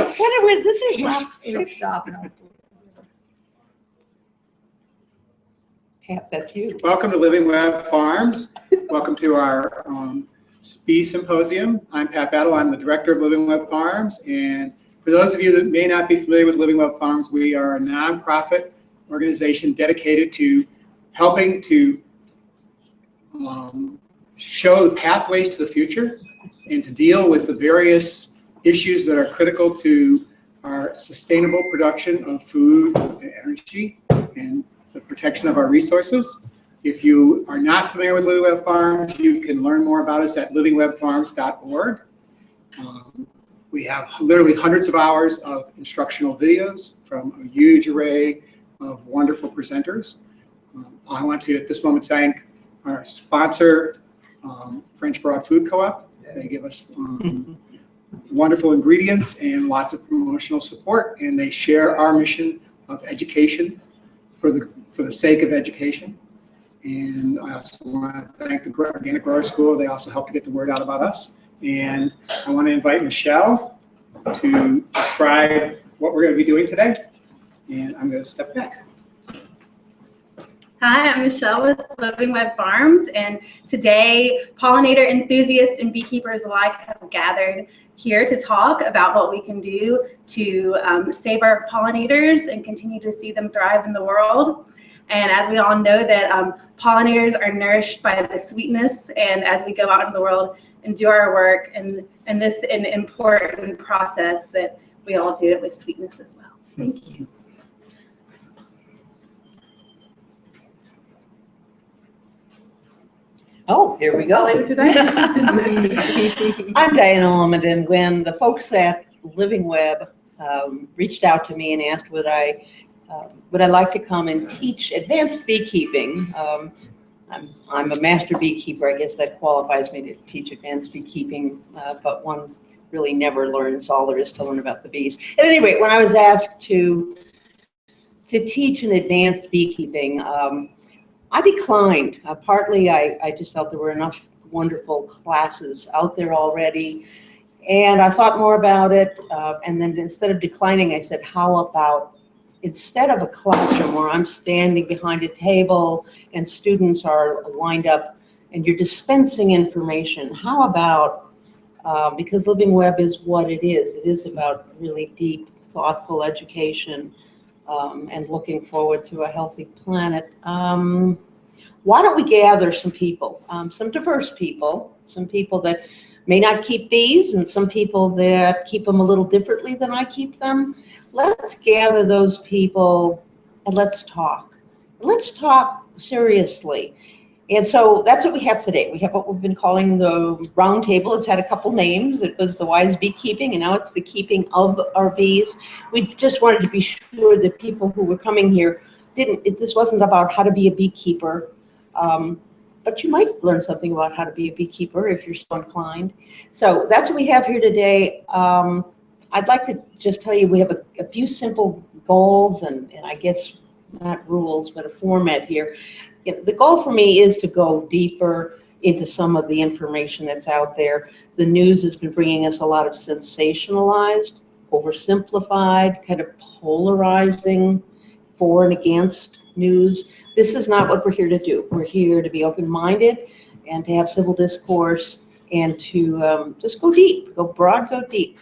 Anyway, this is It'll stop and I'll. Pat, that's you. Welcome to Living Web Farms. Welcome to our Bee Symposium. I'm Pat Battle. I'm the director of Living Web Farms. And for those of you that may not be familiar with Living Web Farms, we are a nonprofit organization dedicated to helping to show the pathways to the future and to deal with the various issues that are critical to our sustainable production of food and energy and the protection of our resources. If you are not familiar with Living Web Farms, you can learn more about us at livingwebfarms.org. We have literally hundreds of hours of instructional videos from a huge array of wonderful presenters. I want to, at this moment, thank our sponsor, French Broad Food Co-op. They give us wonderful ingredients and lots of promotional support, and they share our mission of education for the sake of education. And I also want to thank the Organic Grower School. They also help to get the word out about us. And I want to invite Michelle to describe what we're going to be doing today. And I'm going to step back. Hi, I'm Michelle with Living Web Farms, and today pollinator enthusiasts and beekeepers alike have gathered here to talk about what we can do to save our pollinators and continue to see them thrive in the world. And as we all know that pollinators are nourished by the sweetness, and as we go out in the world and do our work, and this is an important process that we all do it with sweetness as well. Thank you. Oh, here we go. I'm Diane, Almond, and when the folks at Living Web reached out to me and asked would I like to come and teach advanced beekeeping. I'm a master beekeeper. I guess that qualifies me to teach advanced beekeeping, but one really never learns all there is to learn about the bees. At any rate, when I was asked to teach an advanced beekeeping, I declined. Partly, I just felt there were enough wonderful classes out there already, and I thought more about it, and then instead of declining, I said, how about instead of a classroom where I'm standing behind a table and students are lined up and you're dispensing information, how about, because Living Web is what it is about really deep, thoughtful education, and looking forward to a healthy planet. Why don't we gather some people, some diverse people, some people that may not keep bees and some people that keep them a little differently than I keep them. Let's gather those people and let's talk. Let's talk seriously. And so that's what we have today. We have what we've been calling the Roundtable. It's had a couple names. It was the Wise Beekeeping, and now it's the Keeping of Our Bees. We just wanted to be sure that people who were coming here this wasn't about how to be a beekeeper, but you might learn something about how to be a beekeeper if you're so inclined. So that's what we have here today. I'd like to just tell you we have a few simple goals and I guess not rules, but a format here. The goal for me is to go deeper into some of the information that's out there. The news has been bringing us a lot of sensationalized, oversimplified, kind of polarizing for and against news. This is not what we're here to do. We're here to be open-minded and to have civil discourse and to just go deep, go broad, go deep.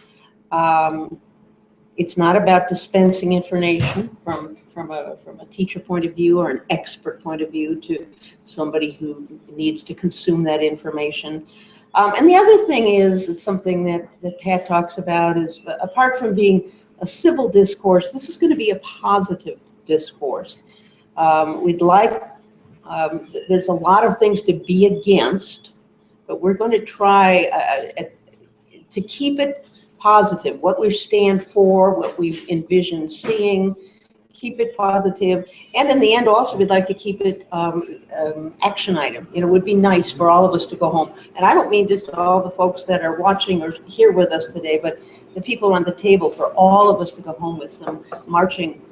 It's not about dispensing information from a teacher point of view or an expert point of view to somebody who needs to consume that information. And the other thing is, it's something that Pat talks about, is apart from being a civil discourse, this is going to be a positive discourse. We'd like, there's a lot of things to be against, but we're going to try to keep it positive, what we stand for, what we envision seeing, keep it positive, and in the end also we'd like to keep it action item. You know, it would be nice for all of us to go home, and I don't mean just all the folks that are watching or here with us today, but the people around the table, for all of us to go home with some marching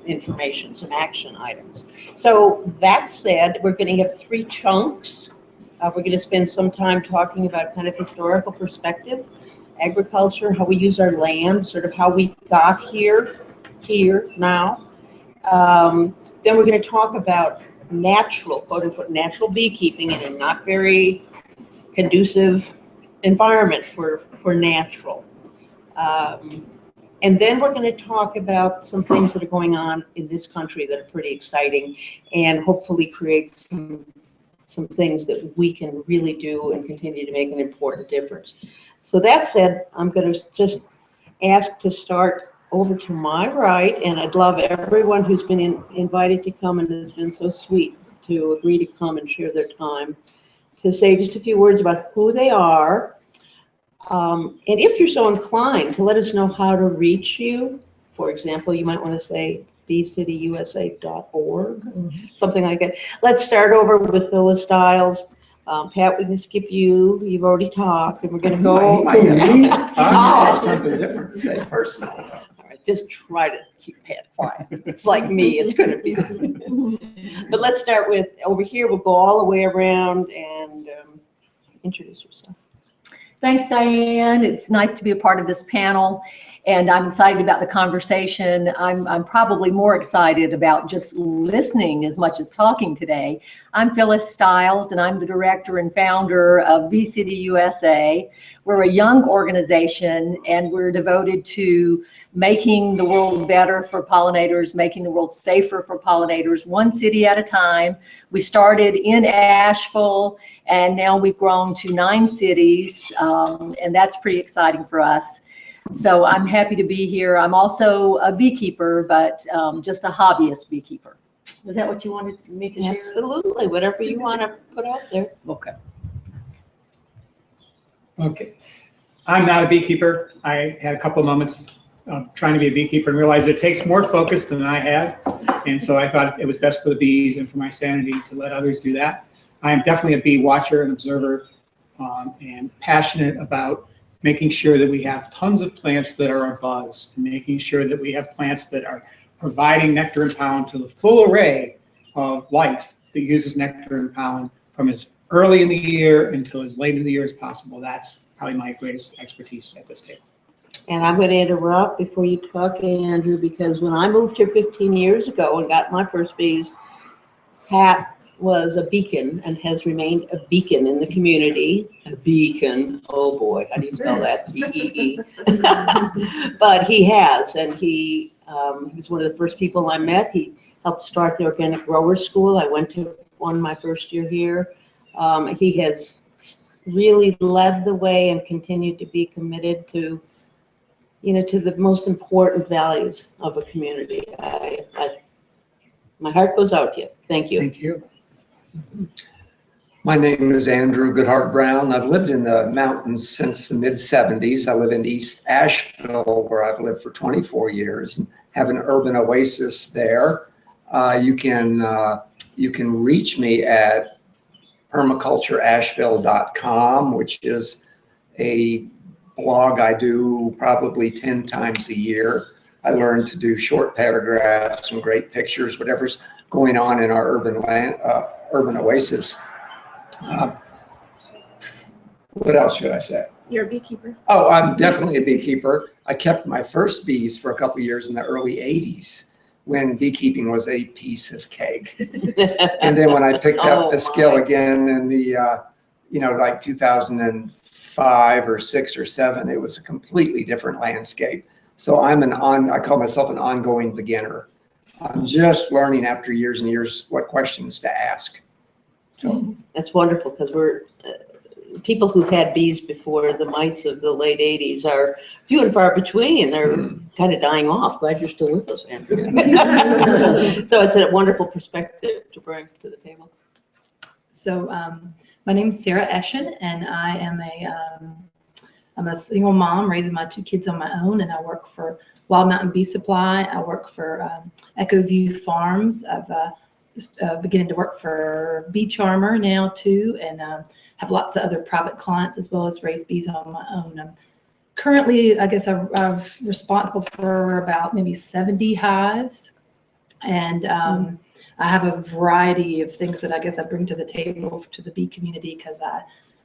information, some action items. So that said, we're going to have 3 chunks. We're going to spend some time talking about kind of historical perspective agriculture, how we use our land, sort of how we got here now. Then we're going to talk about natural, quote unquote, natural beekeeping in a not very conducive environment for natural. And then we're going to talk about some things that are going on in this country that are pretty exciting, and hopefully create some things that we can really do and continue to make an important difference. So that said, I'm going to just ask to start over to my right, and I'd love everyone who's been invited to come and has been so sweet to agree to come and share their time, to say just a few words about who they are, and if you're so inclined, to let us know how to reach you. For example, you might want to say beecityusa.org, something like that. Let's start over with Phyllis Stiles. Pat, we can skip you. You've already talked, and we're going to go. Something different to say personal. All right, just try to keep Pat quiet. It's like me. It's going to be. But let's start with over here. We'll go all the way around and introduce yourself. Thanks, Diane. It's nice to be a part of this panel, and I'm excited about the conversation. I'm probably more excited about just listening as much as talking today. I'm Phyllis Stiles, and I'm the director and founder of Bee City USA. We're a young organization, and we're devoted to making the world better for pollinators, making the world safer for pollinators, one city at a time. We started in Asheville, and now we've grown to 9 cities, and that's pretty exciting for us. So I'm happy to be here. I'm also a beekeeper, but just a hobbyist beekeeper. Was that what you wanted me to share? Absolutely, whatever you want to put out there. Okay. Okay. I'm not a beekeeper. I had a couple of moments trying to be a beekeeper and realized it takes more focus than I had. And so I thought it was best for the bees and for my sanity to let others do that. I am definitely a bee watcher and observer, and passionate about making sure that we have tons of plants that are abuzz, and making sure that we have plants that are providing nectar and pollen to the full array of life that uses nectar and pollen from as early in the year until as late in the year as possible. That's probably my greatest expertise at this table. And I'm going to interrupt before you talk, Andrew, because when I moved here 15 years ago and got my first bees, Pat was a beacon and has remained a beacon in the community. A beacon, oh boy, how do you spell that? B-E-E. But he has, and he was one of the first people I met. He helped start the Organic Growers School. I went to one my first year here. He has really led the way and continued to be committed to, to the most important values of a community. My heart goes out to you. Thank you. Thank you. My name is Andrew Goodhart Brown. I've lived in the mountains since the mid-70s. I live in East Asheville, where I've lived for 24 years, and have an urban oasis there. You can reach me at permacultureasheville.com, which is a blog I do probably 10 times a year. I learn to do short paragraphs and great pictures, whatever's going on in our urban oasis. What else should I say? You're a beekeeper. Oh, I'm definitely a beekeeper. I kept my first bees for a couple of years in the early 80s when beekeeping was a piece of cake. And then when I picked up the skill again in the, like 2005 or 6 or 7, it was a completely different landscape. So I call myself an ongoing beginner. I'm just learning after years and years what questions to ask. So that's wonderful, because we're people who've had bees before the mites of the late 80s are few and far between. They're kind of dying off. Glad you're still with us, Andrew. So it's a wonderful perspective to bring to the table. So my name is Sarah Eschen, and I am I'm a single mom raising my 2 kids on my own, and I work for Wild Mountain Bee Supply. I work for Echo View Farms. I've beginning to work for Bee Charmer now too, and have lots of other private clients as well as raise bees on my own. I'm currently, I guess, I'm responsible for about maybe 70 hives, and I have a variety of things that I guess I bring to the table to the bee community, because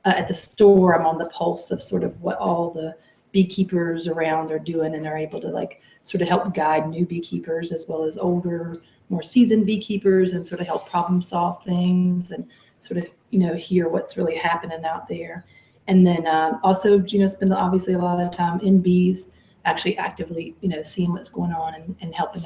at the store I'm on the pulse of sort of what all the beekeepers around are doing and are able to like sort of help guide new beekeepers as well as older, more seasoned beekeepers, and sort of help problem solve things and sort of, hear what's really happening out there. And then also, spend obviously a lot of time in bees, actually actively, seeing what's going on and helping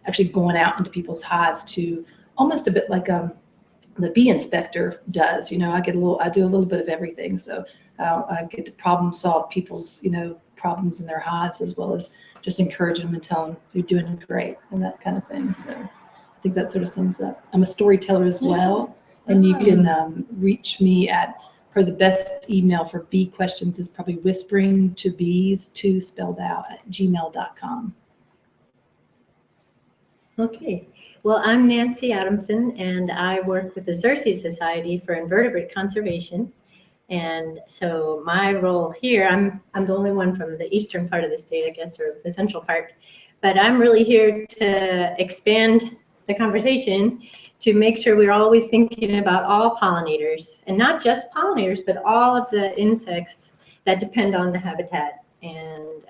actually going out into people's hives to almost a bit like the bee inspector does. I do a little bit of everything. So I get to problem solve people's, problems in their hives, as well as just encourage them and tell them you're doing great and that kind of thing. So I think that sort of sums up. I'm a storyteller as well. And you can reach me for the best email for bee questions is probably whisperingtobees2 spelled out @gmail.com. Okay, well, I'm Nancy Adamson, and I work with the Xerces Society for Invertebrate Conservation. And so my role here, I'm the only one from the eastern part of the state, I guess, or the central part, but I'm really here to expand the conversation to make sure we're always thinking about all pollinators, and not just pollinators, but all of the insects that depend on the habitat, and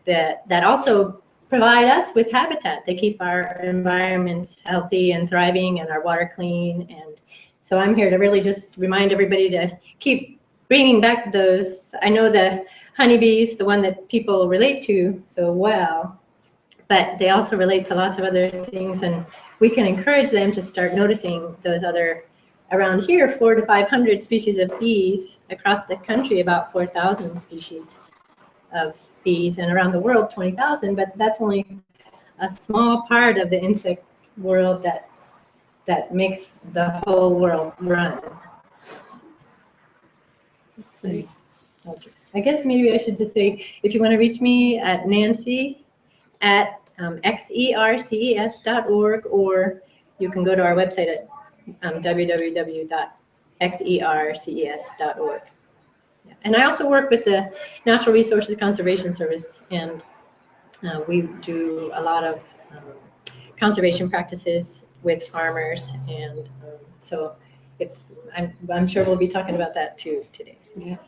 that also provide us with habitat. They keep our environments healthy and thriving and our water clean. And so I'm here to really just remind everybody to keep bringing back those. I know the honeybees, the one that people relate to so well, but they also relate to lots of other things, and we can encourage them to start noticing those other, around here, 400 to 500 species of bees, across the country about 4,000 species of bees, and around the world 20,000, but that's only a small part of the insect world that makes the whole world run. So, okay. I guess maybe I should just say, if you want to reach me at Nancy at xerces.org, or you can go to our website at www.xerces.org. Yeah. And I also work with the Natural Resources Conservation Service, and we do a lot of conservation practices with farmers, and so I'm sure we'll be talking about that too today. Yeah.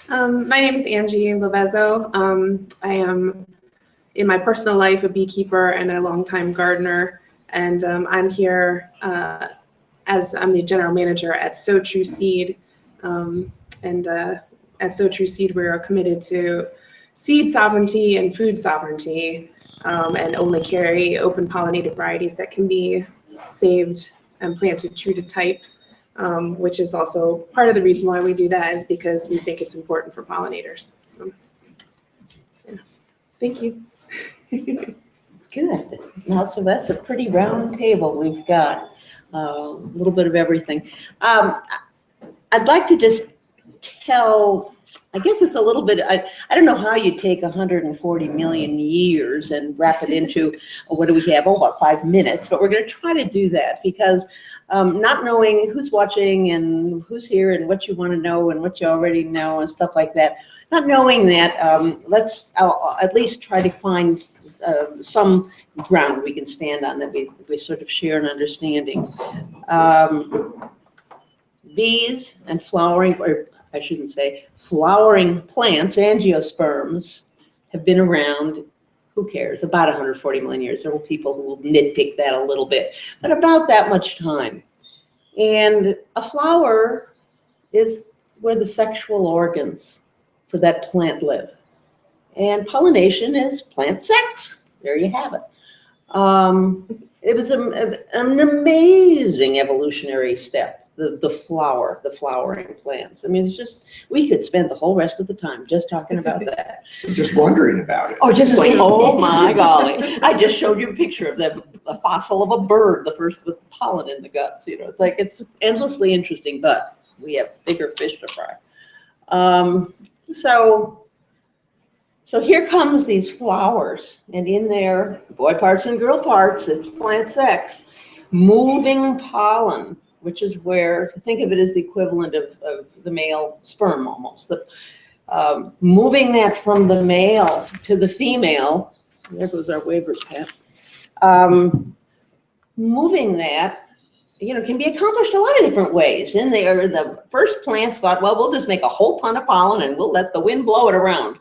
My name is Angie Lovezzo. I am, in my personal life, a beekeeper and a longtime gardener, and I'm here as I'm the general manager at So True Seed. And at So True Seed, we are committed to seed sovereignty and food sovereignty, and only carry open pollinated varieties that can be saved and planted true to type. Which is also part of the reason why we do that, is because we think it's important for pollinators. So, yeah. Thank you. Good. Now, so that's a pretty round table we've got. A little bit of everything. I'd like to just tell, I guess it's a little bit, I don't know how you take 140 million years and wrap it into, what do we have? Oh, about 5 minutes, but we're going to try to do that, because not knowing who's watching and who's here and what you want to know and what you already know and stuff like that, not knowing that, let's at least try to find some ground we can stand on, that we sort of share an understanding. Bees and flowering, or I shouldn't say flowering plants, angiosperms, have been around, who cares, about 140 million years. There were people who will nitpick that a little bit, but about that much time. And a flower is where the sexual organs for that plant live. And pollination is plant sex. There you have it. It was an amazing evolutionary step. The flowering plants. I mean, it's just, we could spend the whole rest of the time just talking about that. Just wondering about it. Oh, just going, oh my golly. I just showed you a picture of a fossil of a bird, the first with pollen in the guts. It's like, it's endlessly interesting, but we have bigger fish to fry. So here comes these flowers, and in there, boy parts and girl parts, it's plant sex, moving pollen, which is where, to think of it as the equivalent of the male sperm almost. Moving that from the male to the female, there goes our waivers, Pat. Moving that can be accomplished a lot of different ways. And the first plants thought, well, we'll just make a whole ton of pollen and we'll let the wind blow it around.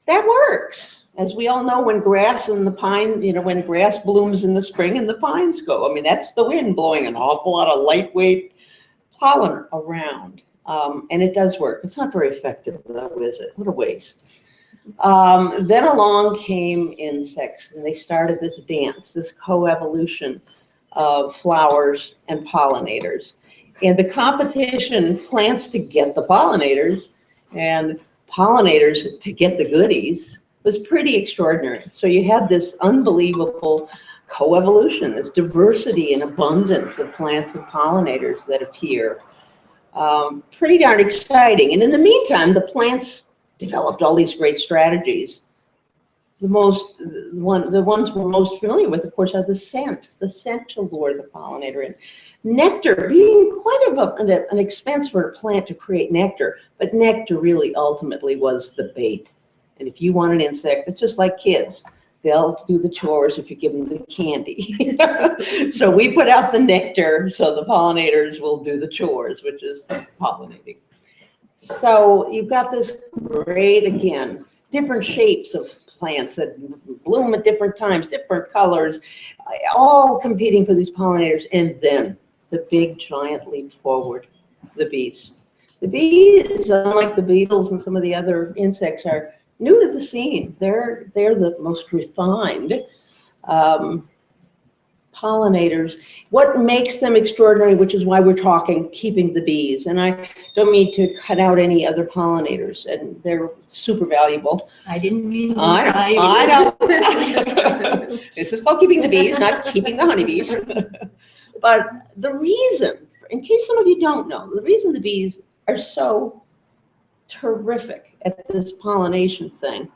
That works. As we all know, when grass and the pine, when grass blooms in the spring and the pines go, I mean, that's the wind blowing an awful lot of lightweight pollen around. And it does work. It's not very effective though, is it? What a waste. Then along came insects, and they started this dance, this coevolution of flowers and pollinators. And the competition, plants to get the pollinators and pollinators to get the goodies, was pretty extraordinary. So you had this unbelievable coevolution, this diversity and abundance of plants and pollinators that appear. Pretty darn exciting. And in the meantime, the plants developed all these great strategies. The ones we're most familiar with, of course, are the scent to lure the pollinator in. Nectar being quite an expense for a plant to create nectar, but nectar really ultimately was the bait. And if you want an insect, it's just like kids. They'll do the chores if you give them the candy. So we put out the nectar so the pollinators will do the chores, which is pollinating. So you've got this great, again, different shapes of plants that bloom at different times, different colors, all competing for these pollinators. And then the big giant leap forward, the bees. The bees, unlike the beetles and some of the other insects, are new to the scene. They're the most refined pollinators. What makes them extraordinary, which is why we're talking keeping the bees. And I don't mean to cut out any other pollinators, and they're super valuable. I didn't mean to. I know. This is called keeping the bees, not keeping the honeybees. But the reason, in case some of you don't know, the reason the bees are so terrific at this pollination thing,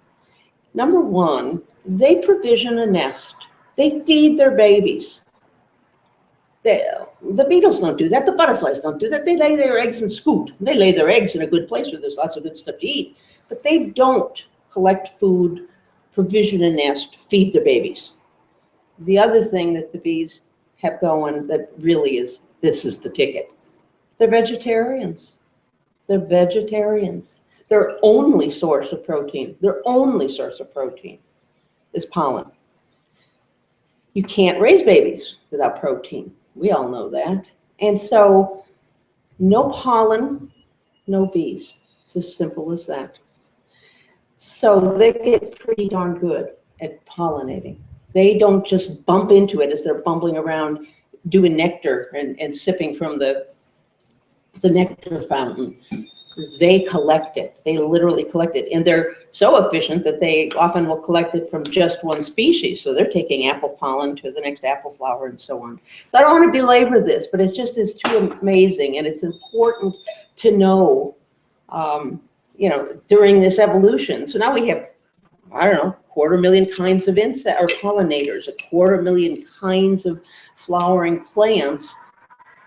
number one, they provision a nest. They feed their babies. The beetles don't do that. The butterflies don't do that. They lay their eggs and scoot. They lay their eggs in a good place where there's lots of good stuff to eat. But they don't collect food, provision a nest, feed their babies. The other thing that the bees have going that really is, this is the ticket. They're vegetarians. They're vegetarians. Their only source of protein, is pollen. You can't raise babies without protein. We all know that. And so no pollen, no bees. It's as simple as that. So they get pretty darn good at pollinating. They don't just bump into it as they're bumbling around doing nectar and sipping from the nectar fountain. They collect it. They literally collect it. And they're so efficient that they often will collect it from just one species. So they're taking apple pollen to the next apple flower and so on. So I don't want to belabor this, but it's just is too amazing. And it's important to know, during this evolution. So now we have, 250,000 kinds of insect or pollinators, 250,000 kinds of flowering plants.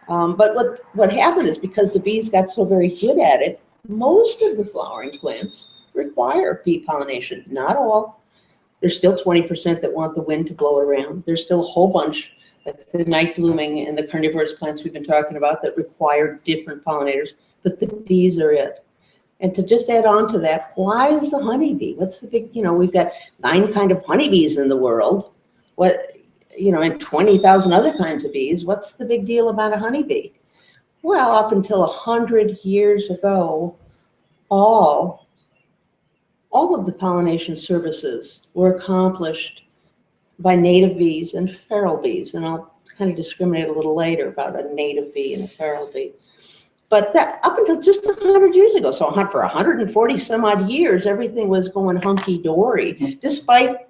But what happened is because the bees got so very good at it, most of the flowering plants require bee pollination. Not all. There's still 20% that want the wind to blow it around. There's still a whole bunch, like the night blooming and the carnivorous plants we've been talking about, that require different pollinators, but the bees are it. And to just add on to that, why is the honeybee? What's the big, we've got 9 kinds of honeybees in the world. And 20,000 other kinds of bees. What's the big deal about a honeybee? Well, up until 100 years ago, all of the pollination services were accomplished by native bees and feral bees. And I'll kind of discriminate a little later about a native bee and a feral bee. But that up until just 100 years ago, so for 140 some odd years, everything was going hunky-dory, despite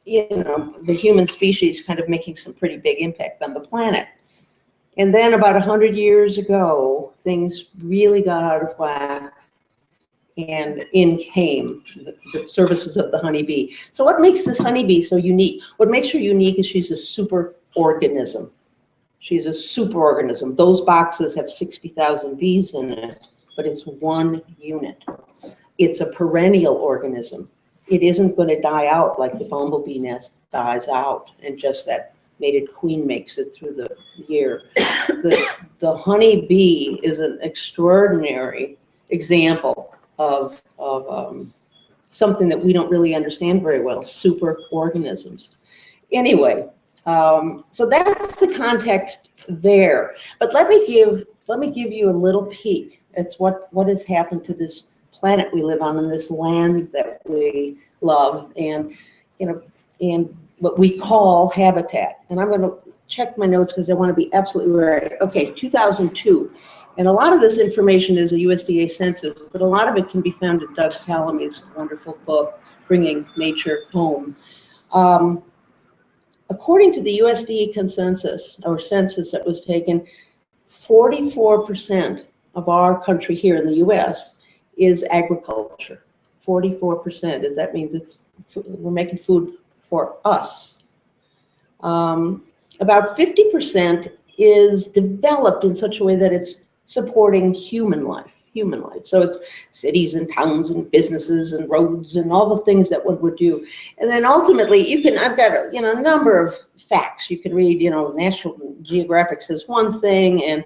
the human species kind of making some pretty big impact on the planet. And then about 100 years ago, things really got out of whack, and in came the services of the honeybee. So what makes this honeybee so unique? What makes her unique is she's a super organism. She's a super organism. Those boxes have 60,000 bees in it, but it's one unit. It's a perennial organism. It isn't going to die out like the bumblebee nest dies out in just that mated queen makes it through the year. The honeybee is an extraordinary example of something that we don't really understand very well, superorganisms. Anyway, so that's the context there. But let me give you a little peek at what has happened to this planet we live on and this land that we love, and what we call habitat. And I'm going to check my notes because I want to be absolutely right. Okay, 2002. And a lot of this information is a USDA census, but a lot of it can be found in Doug Callamy's wonderful book, Bringing Nature Home. According to the USDA consensus, or census that was taken, 44% of our country here in the US is agriculture. 44%, that means we're making food for us. About 50% is developed in such a way that it's supporting human life. So it's cities and towns and businesses and roads and all the things that one would do. And then ultimately I've got a number of facts you can read. National Geographic says one thing, and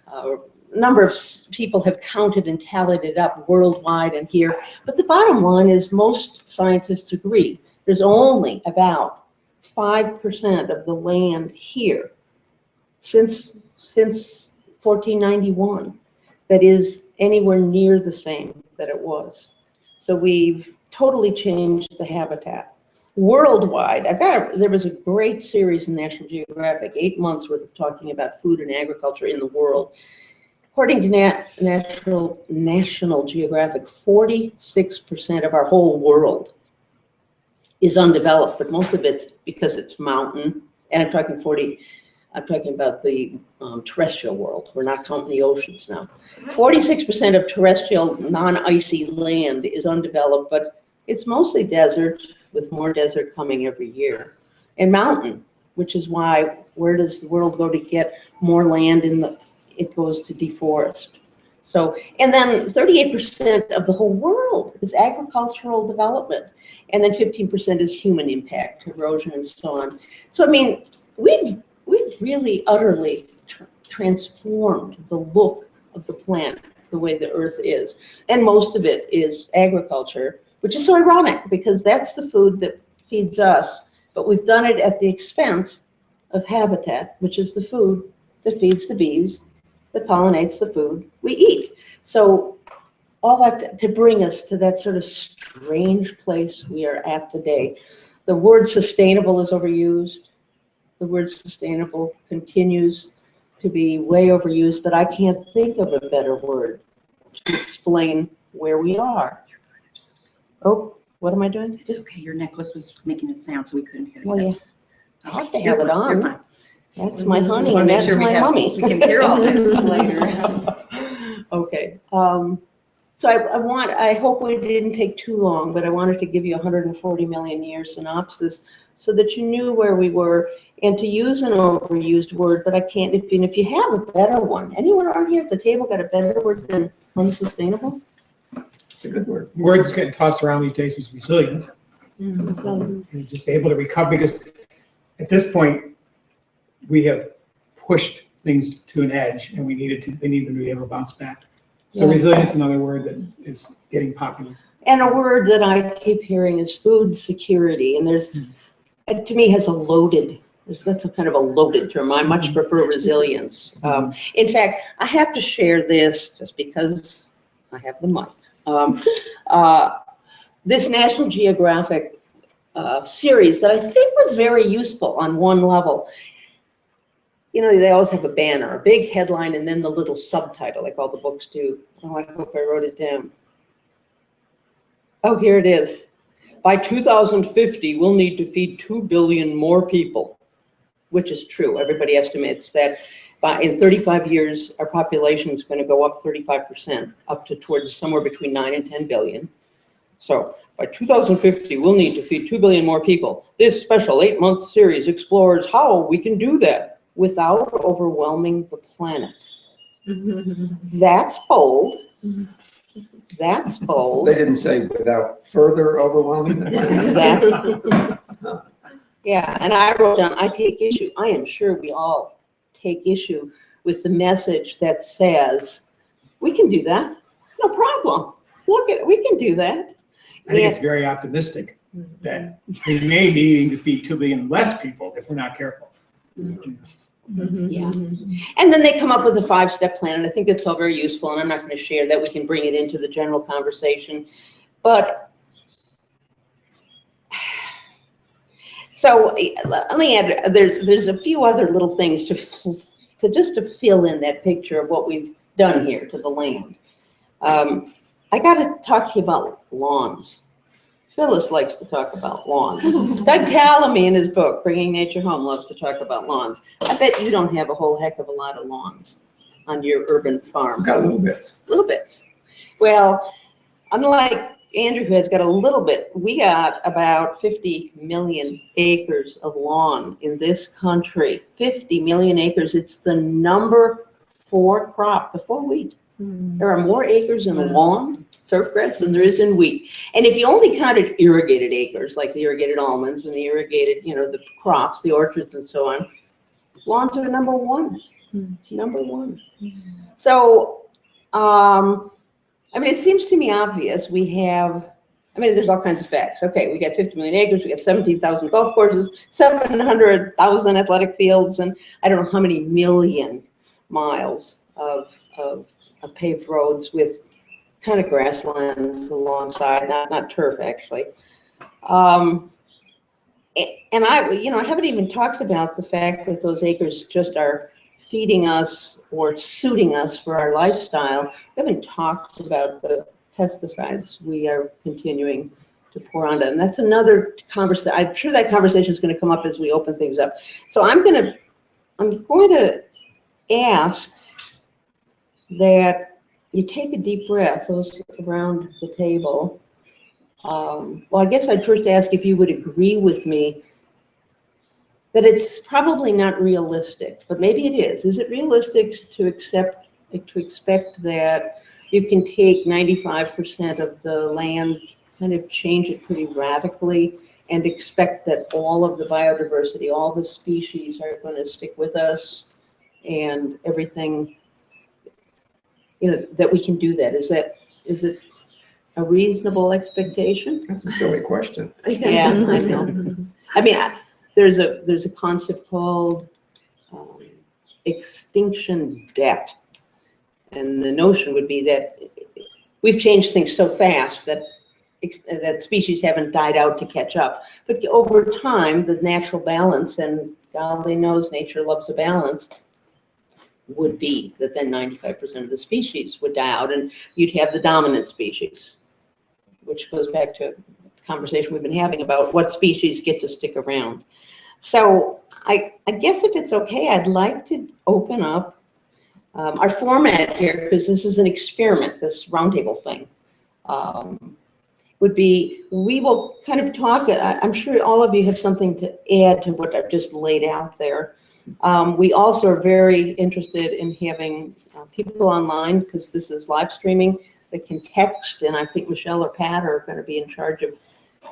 a number of people have counted and tallied it up worldwide and here. But the bottom line is most scientists agree there's only about 5% of the land here since 1491 that is anywhere near the same that it was. So we've totally changed the habitat. Worldwide, there was a great series in National Geographic, 8 months worth of talking about food and agriculture in the world. According to National Geographic, 46% of our whole world is undeveloped, but most of it's because it's mountain. And I'm talking about the terrestrial world. We're not counting the oceans now. 46% of terrestrial non-icy land is undeveloped, but it's mostly desert, with more desert coming every year. And mountain, which is why, where does the world go to get more land? It goes to deforest. So, and then 38% of the whole world is agricultural development. And then 15% is human impact, erosion and so on. So, I mean, we've really utterly transformed the look of the planet, the way the earth is. And most of it is agriculture, which is so ironic because that's the food that feeds us, but we've done it at the expense of habitat, which is the food that feeds the bees, that pollinates the food we eat. So all that to bring us to that sort of strange place we are at today. The word sustainable is overused. The word sustainable continues to be way overused, but I can't think of a better word to explain where we are. Oh, what am I doing? It's okay. Your necklace was making a sound, so we couldn't hear you. Well, yeah. I have to have it You're on. fine. That's my honey, and that's my mummy. We can hear all this later. Okay. So I hope we didn't take too long, but I wanted to give you a 140 million year synopsis so that you knew where we were, and to use an overused word, but I can't, if you have a better one. Anyone around here at the table got a better word than unsustainable? It's a good word. Words getting tossed around these days is resilient. And just able to recover, because at this point, we have pushed things to an edge, and they need them to be able to bounce back. So resilience is another word that is getting popular. And a word that I keep hearing is food security, and it to me has that's a kind of a loaded term. I much prefer resilience. In fact, I have to share this just because I have the mic. This National Geographic series that I think was very useful on one level. They always have a banner, a big headline, and then the little subtitle, like all the books do. Oh, I hope I wrote it down. Oh, here it is. By 2050, we'll need to feed 2 billion more people, which is true. Everybody estimates that in 35 years, our population is going to go up 35%, up to towards somewhere between 9 and 10 billion. So by 2050, we'll need to feed 2 billion more people. This special 8-month series explores how we can do that without overwhelming the planet. That's bold. That's bold. They didn't say without further overwhelming the planet. Yeah, and I wrote down, I take issue, I am sure we all take issue with the message that says, we can do that, no problem. Look at it, we can do that. I think it's very optimistic that we may be needing to feed 2 billion less people if we're not careful. Yeah. And then they come up with a 5-step plan, and I think it's all very useful, and I'm not going to share that. We can bring it into the general conversation. But so let me add, there's a few other little things to just to fill in that picture of what we've done here to the land. I got to talk to you about lawns. Phyllis likes to talk about lawns. Doug Tallamy in his book, Bringing Nature Home, loves to talk about lawns. I bet you don't have a whole heck of a lot of lawns on your urban farm. I've got little bits. Little bits. Well, unlike Andrew, who has got a little bit, we got about 50 million acres of lawn in this country. 50 million acres. It's the number 4 crop before wheat. There are more acres in the lawn, turfgrass, than there is in wheat. And if you only counted irrigated acres, like the irrigated almonds and the irrigated, the crops, the orchards and so on, lawns are number 1. Number 1. So, it seems to me obvious we have, there's all kinds of facts. Okay, we got 50 million acres, we got 17,000 golf courses, 700,000 athletic fields, and I don't know how many million miles of paved roads with kind of grasslands alongside, not turf actually. And I haven't even talked about the fact that those acres just are feeding us or suiting us for our lifestyle. We haven't talked about the pesticides we are continuing to pour onto them. That's another conversation. I'm sure that conversation is going to come up as we open things up. So I'm going to ask that you take a deep breath, those around the table. Well, I guess I'd first ask if you would agree with me that it's probably not realistic, but maybe it is. Is it realistic to expect that you can take 95% of the land, kind of change it pretty radically, and expect that all of the biodiversity, all the species are going to stick with us, and everything, that we can do that? Is it a reasonable expectation? That's a silly question. Yeah, I know. There's a concept called extinction debt, and the notion would be that we've changed things so fast that species haven't died out to catch up. But over time, the natural balance, and golly knows nature loves a balance, would be that then 95% of the species would die out, and you'd have the dominant species, which goes back to a conversation we've been having about what species get to stick around. So I guess if it's okay, I'd like to open up our format here, because this is an experiment, this roundtable thing. Would be, we will kind of talk, I'm sure all of you have something to add to what I've just laid out there. We also are very interested in having people online, because this is live streaming, that can text, and I think Michelle or Pat are going to be in charge of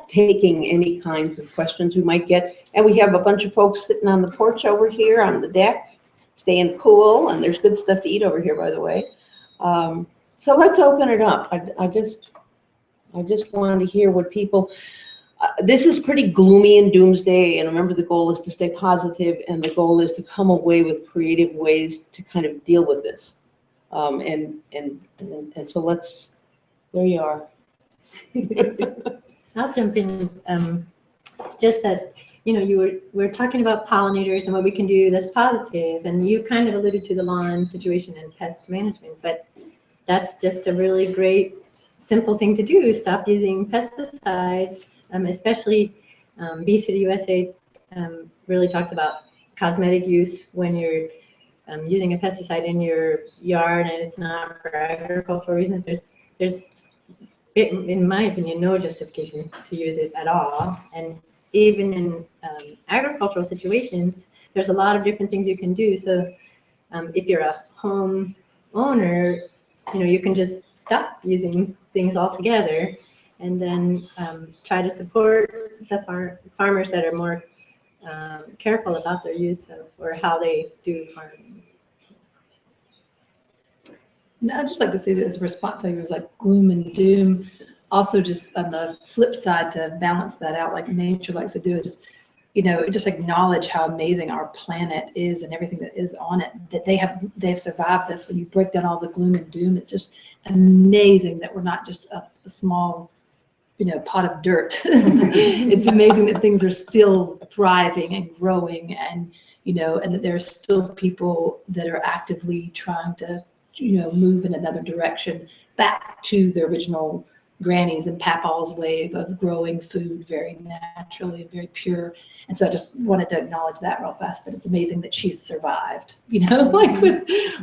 taking any kinds of questions we might get. And we have a bunch of folks sitting on the porch over here on the deck, staying cool, and there's good stuff to eat over here, by the way. So let's open it up. I just wanted to hear what people, this is pretty gloomy and doomsday, and remember the goal is to stay positive, and the goal is to come away with creative ways to kind of deal with this. And so there you are. I'll jump in. Just that, we're talking about pollinators and what we can do that's positive, and you kind of alluded to the lawn situation and pest management, but that's just a really great, simple thing to do. Stop using pesticides, especially Bee City USA really talks about cosmetic use when you're using a pesticide in your yard and it's not for agricultural reasons. There's in my opinion, no justification to use it at all. And even in agricultural situations, there's a lot of different things you can do. So if you're a home owner, you can just stop using things altogether, and then try to support the farmers that are more careful about their use of or how they do farming. No, I'd just like to say that as a response, it was like gloom and doom. Also, just on the flip side, to balance that out, like nature likes to do, is, you know, just acknowledge how amazing our planet is and everything that is on it. That they've survived this. When you break down all the gloom and doom, it's just amazing that we're not just a small, you know, pot of dirt. It's amazing that things are still thriving and growing, and, you know, and that there are still people that are actively trying to, you know, move in another direction back to the original granny's and papa's way of growing food very naturally and very pure. And so I just wanted to acknowledge that real fast, that it's amazing that she's survived, you know, like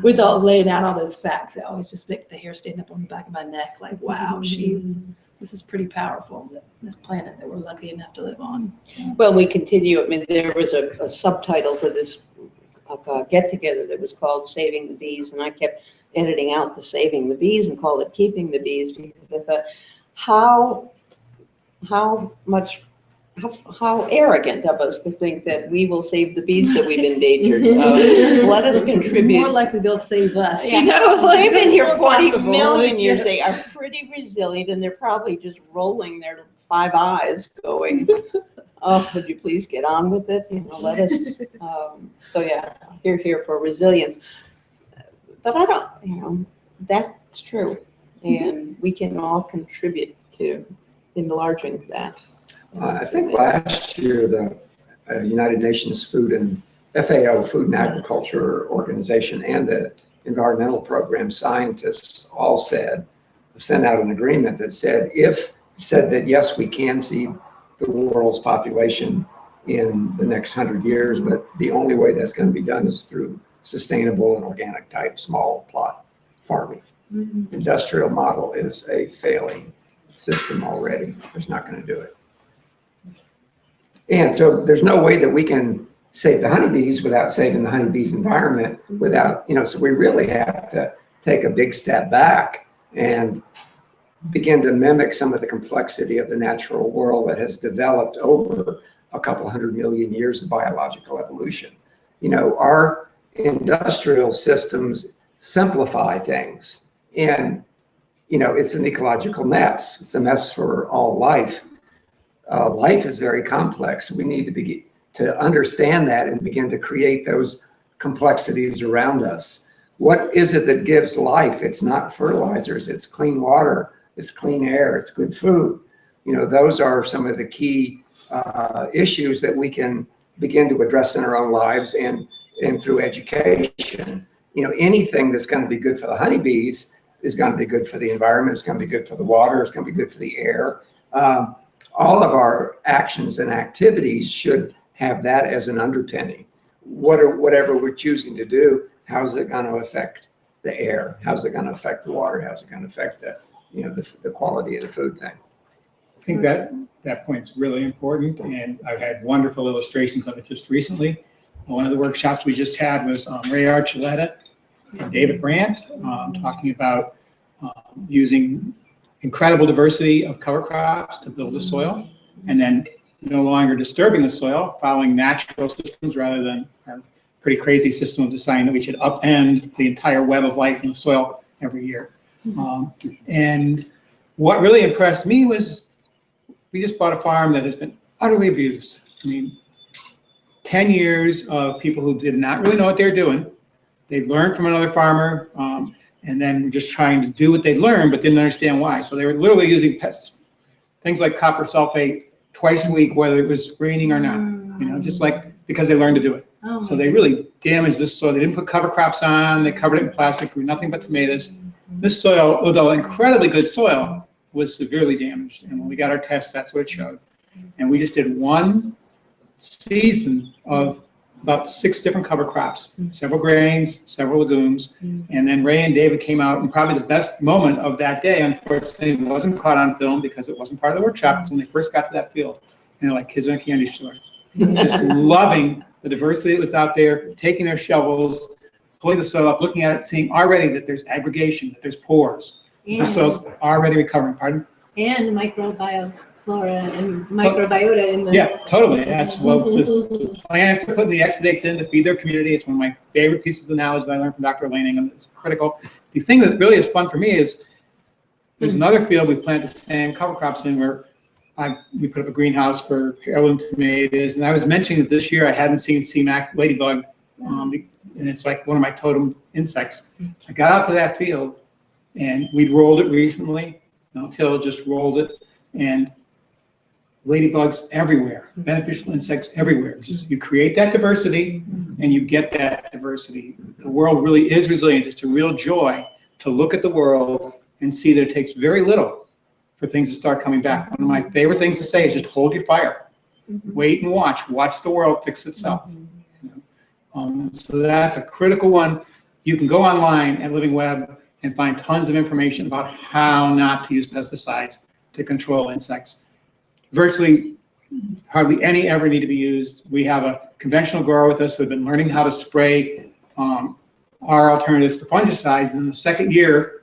with all laying out all those facts. It always just makes the hair stand up on the back of my neck, like, wow, this is pretty powerful, this planet that we're lucky enough to live on. So. Well, we continue. I mean, there was a subtitle for this get-together that was called Saving the Bees, and I kept editing out the Saving the Bees and called it Keeping the Bees, because I thought, how arrogant of us to think that we will save the bees that we've endangered. Let us contribute. More likely they'll save us. Yeah. You know, like, they've been here 40 possible. million years. They are pretty resilient, and they're probably just rolling their 5 eyes going, oh, would you please get on with it? You know, let us, so yeah, here for resilience. But I don't, you know, that's true. And we can all contribute to enlarging that. I think last year, the United Nations Food and FAO, Food and Agriculture Organization, and the environmental program scientists all sent out an agreement that said that yes, we can feed the world's population in the next 100 years, but the only way that's going to be done is through sustainable and organic type small plot farming. Mm-hmm. Industrial model is a failing system already. It's not going to do it. And so there's no way that we can save the honeybees without saving the honeybees environment, without, you know, so we really have to take a big step back and begin to mimic some of the complexity of the natural world that has developed over a couple 100 million years of biological evolution. You know, our industrial systems simplify things, and, you know, it's an ecological mess. It's a mess for all life. Life is very complex. We need to begin to understand that and begin to create those complexities around us. What is it that gives life? It's not fertilizers, it's clean water, it's clean air, it's good food. You know, those are some of the key issues that we can begin to address in our own lives and through education. You know, anything that's going to be good for the honeybees is going to be good for the environment, it's going to be good for the water, it's going to be good for the air. All of our actions and activities should have that as an underpinning. Whatever we're choosing to do, how's it going to affect the air? How's it going to affect the water? How's it going to affect the, you know, the quality of the food thing? I think that point's really important, and I've had wonderful illustrations of it just recently. One of the workshops we just had was Ray Archuleta and David Brandt talking about using incredible diversity of cover crops to build the soil, and then no longer disturbing the soil, following natural systems rather than our pretty crazy system of deciding that we should upend the entire web of life in the soil every year. And what really impressed me was we just bought a farm that has been utterly abused. I mean, 10 years of people who did not really know what they were doing. They learned from another farmer, and then were just trying to do what they learned, but didn't understand why. So they were literally using pests, things like copper sulfate twice a week, whether it was raining or not, you know, just like because they learned to do it. Oh, so they really damaged this soil. They didn't put cover crops on, they covered it in plastic, grew nothing but tomatoes. This soil, although incredibly good soil, was severely damaged. And when we got our test, that's what it showed. And we just did one season of about 6 different cover crops, several grains, several legumes. And then Ray and David came out, and probably the best moment of that day, unfortunately, it wasn't caught on film because it wasn't part of the workshop. It's when they first got to that field. And they're like kids in a candy store. Just loving the diversity that was out there, taking their shovels, pulling the soil up, looking at it, seeing already that there's aggregation, that there's pores. The soil's already recovering, pardon? And microbiome. flora and microbiota in the. Yeah, totally. That's what the plants are putting the exudates in to feed their community. It's one of my favorite pieces of knowledge that I learned from Dr. Laning, and it's critical. The thing that really is fun for me is there's another field we planted sand cover crops in where we put up a greenhouse for heirloom tomatoes, and I was mentioning that this year I hadn't seen CMAC ladybug, and it's like one of my totem insects. I got out to that field, and we'd rolled it recently. Till just rolled it, and ladybugs everywhere, beneficial insects everywhere. Just, you create that diversity, and you get that diversity. The world really is resilient. It's a real joy to look at the world and see that it takes very little for things to start coming back. One of my favorite things to say is just hold your fire. Wait and watch. Watch the world fix itself. So that's a critical one. You can go online at Living Web and find tons of information about how not to use pesticides to control insects. Virtually hardly any ever need to be used. We have a conventional grower with us who have been learning how to spray our alternatives to fungicides. In the second year,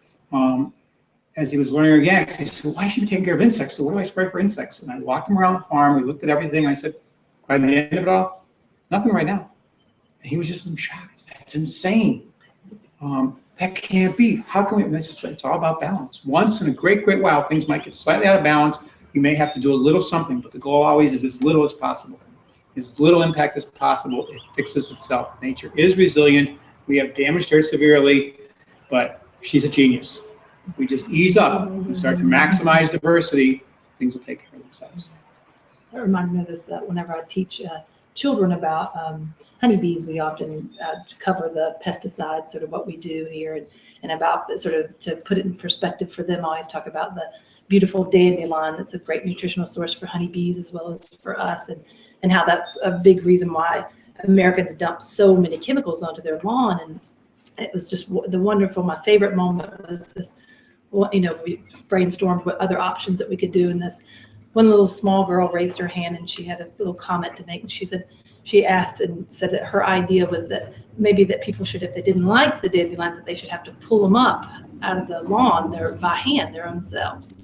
as he was learning organics, he said, why should we take care of insects? So what do I spray for insects? And I walked him around the farm. We looked at everything. And I said, by the end of it all, nothing right now. And he was just in shock. That's insane. That can't be. How can we? It's all about balance. Once in a great while, things might get slightly out of balance. You may have to do a little something, but the goal always is as little as possible. As little impact as possible. It fixes itself. Nature is resilient. We have damaged her severely, but she's a genius. If we just ease up and start to maximize diversity, things will take care of themselves. That reminds me of this whenever I teach children about honeybees. We often cover the pesticides, sort of what we do here, and about sort of to put it in perspective for them. I always talk about the beautiful dandelion that's a great nutritional source for honeybees as well as for us, and how that's a big reason why Americans dump so many chemicals onto their lawn. And it was just the wonderful, my favorite moment was this, we brainstormed what other options that we could do. And this one little small girl raised her hand and she had a little comment to make. And she asked and said that her idea was that maybe that people should, if they didn't like the dandelions, that they should have to pull them up out of the lawn by hand, their own selves.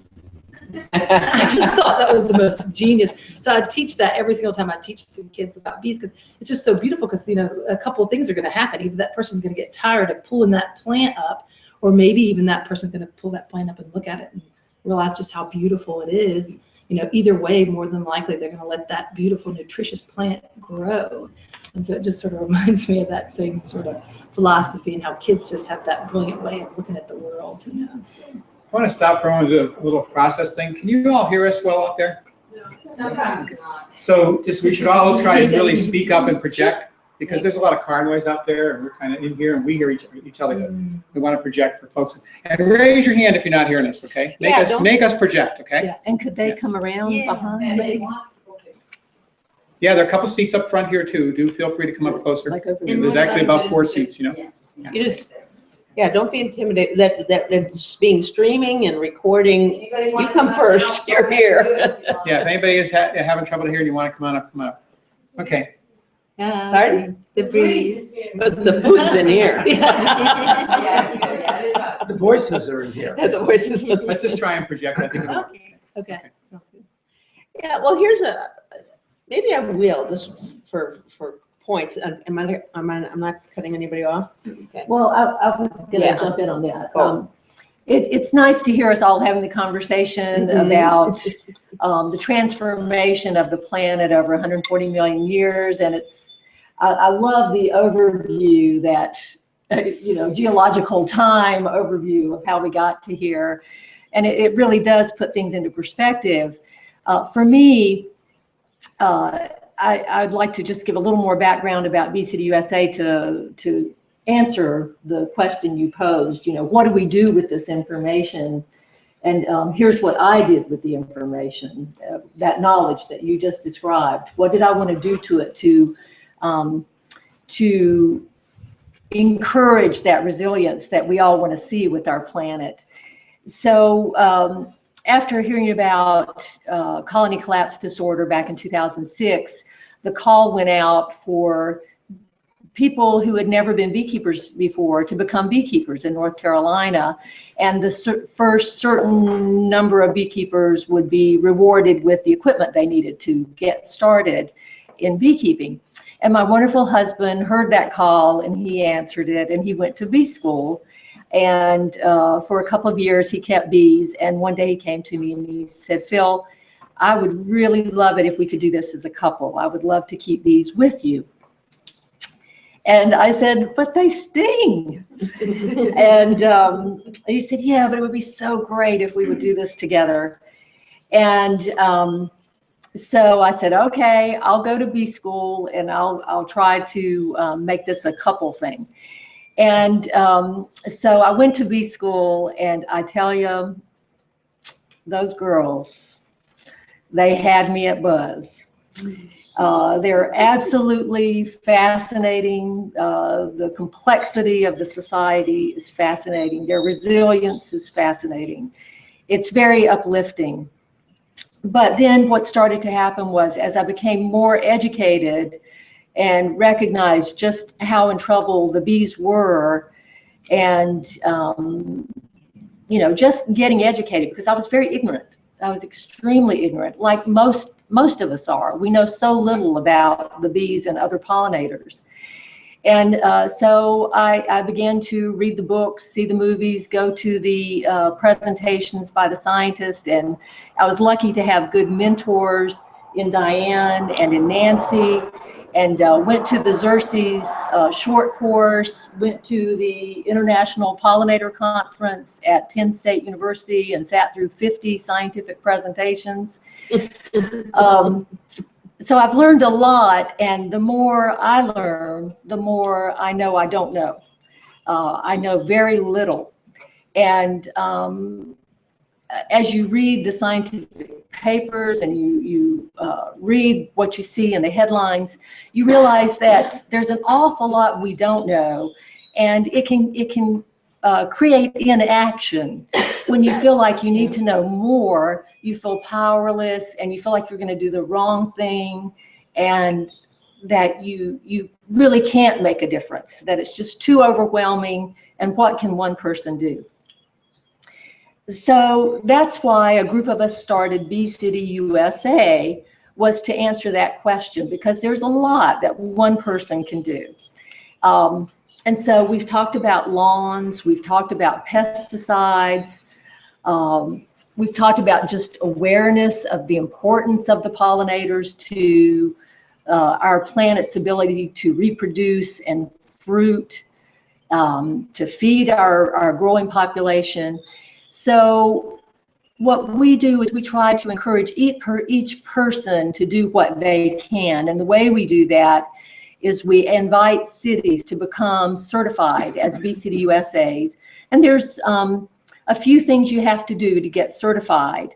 I just thought that was the most genius. So I teach that every single time I teach the kids about bees, because it's just so beautiful, because a couple of things are going to happen. Either that person's going to get tired of pulling that plant up, or maybe even that person's going to pull that plant up and look at it and realize just how beautiful it is. Either way, more than likely, they're going to let that beautiful, nutritious plant grow. And so it just sort of reminds me of that same sort of philosophy, and how kids just have that brilliant way of looking at the world. So. I want to stop for a moment and do a little process thing. Can you all hear us well up there? Sometimes not. So we should all try to really speak up and project, because there's a lot of car noise out there, and we're kind of in here, and we hear each other. We want to project for folks. And raise your hand if you're not hearing us, okay? Make us project, okay? Yeah, and could they come around behind me? Yeah, there are a couple seats up front here too. Do feel free to come up closer. Like over there. There's actually about 4 seats, You just, don't be intimidated. That's being streaming and recording. You come first. You're here. Yeah, if anybody is having trouble here and you want to come on up, come on up. Okay. Pardon? The breeze. But the food's in here. The voices are in here. The voices. Let's just try and project. I think it'll work. Okay, sounds good. Yeah, well, maybe I will, just for points. I'm not cutting anybody off. Okay. Well, I was going to jump in on that. Cool. It's nice to hear us all having the conversation about the transformation of the planet over 140 million years. And I love the overview that, geological time overview of how we got to here. And it really does put things into perspective. For me, I'd like to just give a little more background about Bee City USA to answer the question you posed. What do we do with this information? And here's what I did with the information, that knowledge that you just described. What did I want to do to it to encourage that resilience that we all want to see with our planet? So after hearing about colony collapse disorder back in 2006, the call went out for people who had never been beekeepers before to become beekeepers in North Carolina. And the first certain number of beekeepers would be rewarded with the equipment they needed to get started in beekeeping. And my wonderful husband heard that call and he answered it, and he went to bee school. And for a couple of years he kept bees. And one day he came to me and he said, Phil, I would really love it if we could do this as a couple. I would love to keep bees with you. And I said, but they sting. And he said, yeah, but it would be so great if we would do this together. And so I said, okay, I'll go to bee school and I'll try to make this a couple thing. And so I went to bee school, and I tell you, those girls, they had me at buzz. They're absolutely fascinating. The complexity of the society is fascinating. Their resilience is fascinating. It's very uplifting. But then what started to happen was, as I became more educated and recognized just how in trouble the bees were, and you know, just getting educated, because I was very ignorant. I was extremely ignorant, like most of us are. We know so little about the bees and other pollinators. And so I began to read the books, see the movies, go to the presentations by the scientists, and I was lucky to have good mentors in Diane and in Nancy, and went to the Xerces short course, went to the International Pollinator Conference at Penn State University and sat through 50 scientific presentations. So I've learned a lot, and the more I learn, the more I know I don't know. I know very little. And as you read the scientific papers and you read what you see in the headlines, you realize that there's an awful lot we don't know, and it can create inaction. When you feel like you need to know more, you feel powerless and you feel like you're going to do the wrong thing, and that you really can't make a difference, that it's just too overwhelming, and what can one person do? So that's why a group of us started Bee City USA, was to answer that question, because there's a lot that one person can do. And so we've talked about lawns, we've talked about pesticides, we've talked about just awareness of the importance of the pollinators to our planet's ability to reproduce and fruit, to feed our growing population. So what we do is we try to encourage each person to do what they can. And the way we do that is we invite cities to become certified as Bee City USAs. And there's a few things you have to do to get certified.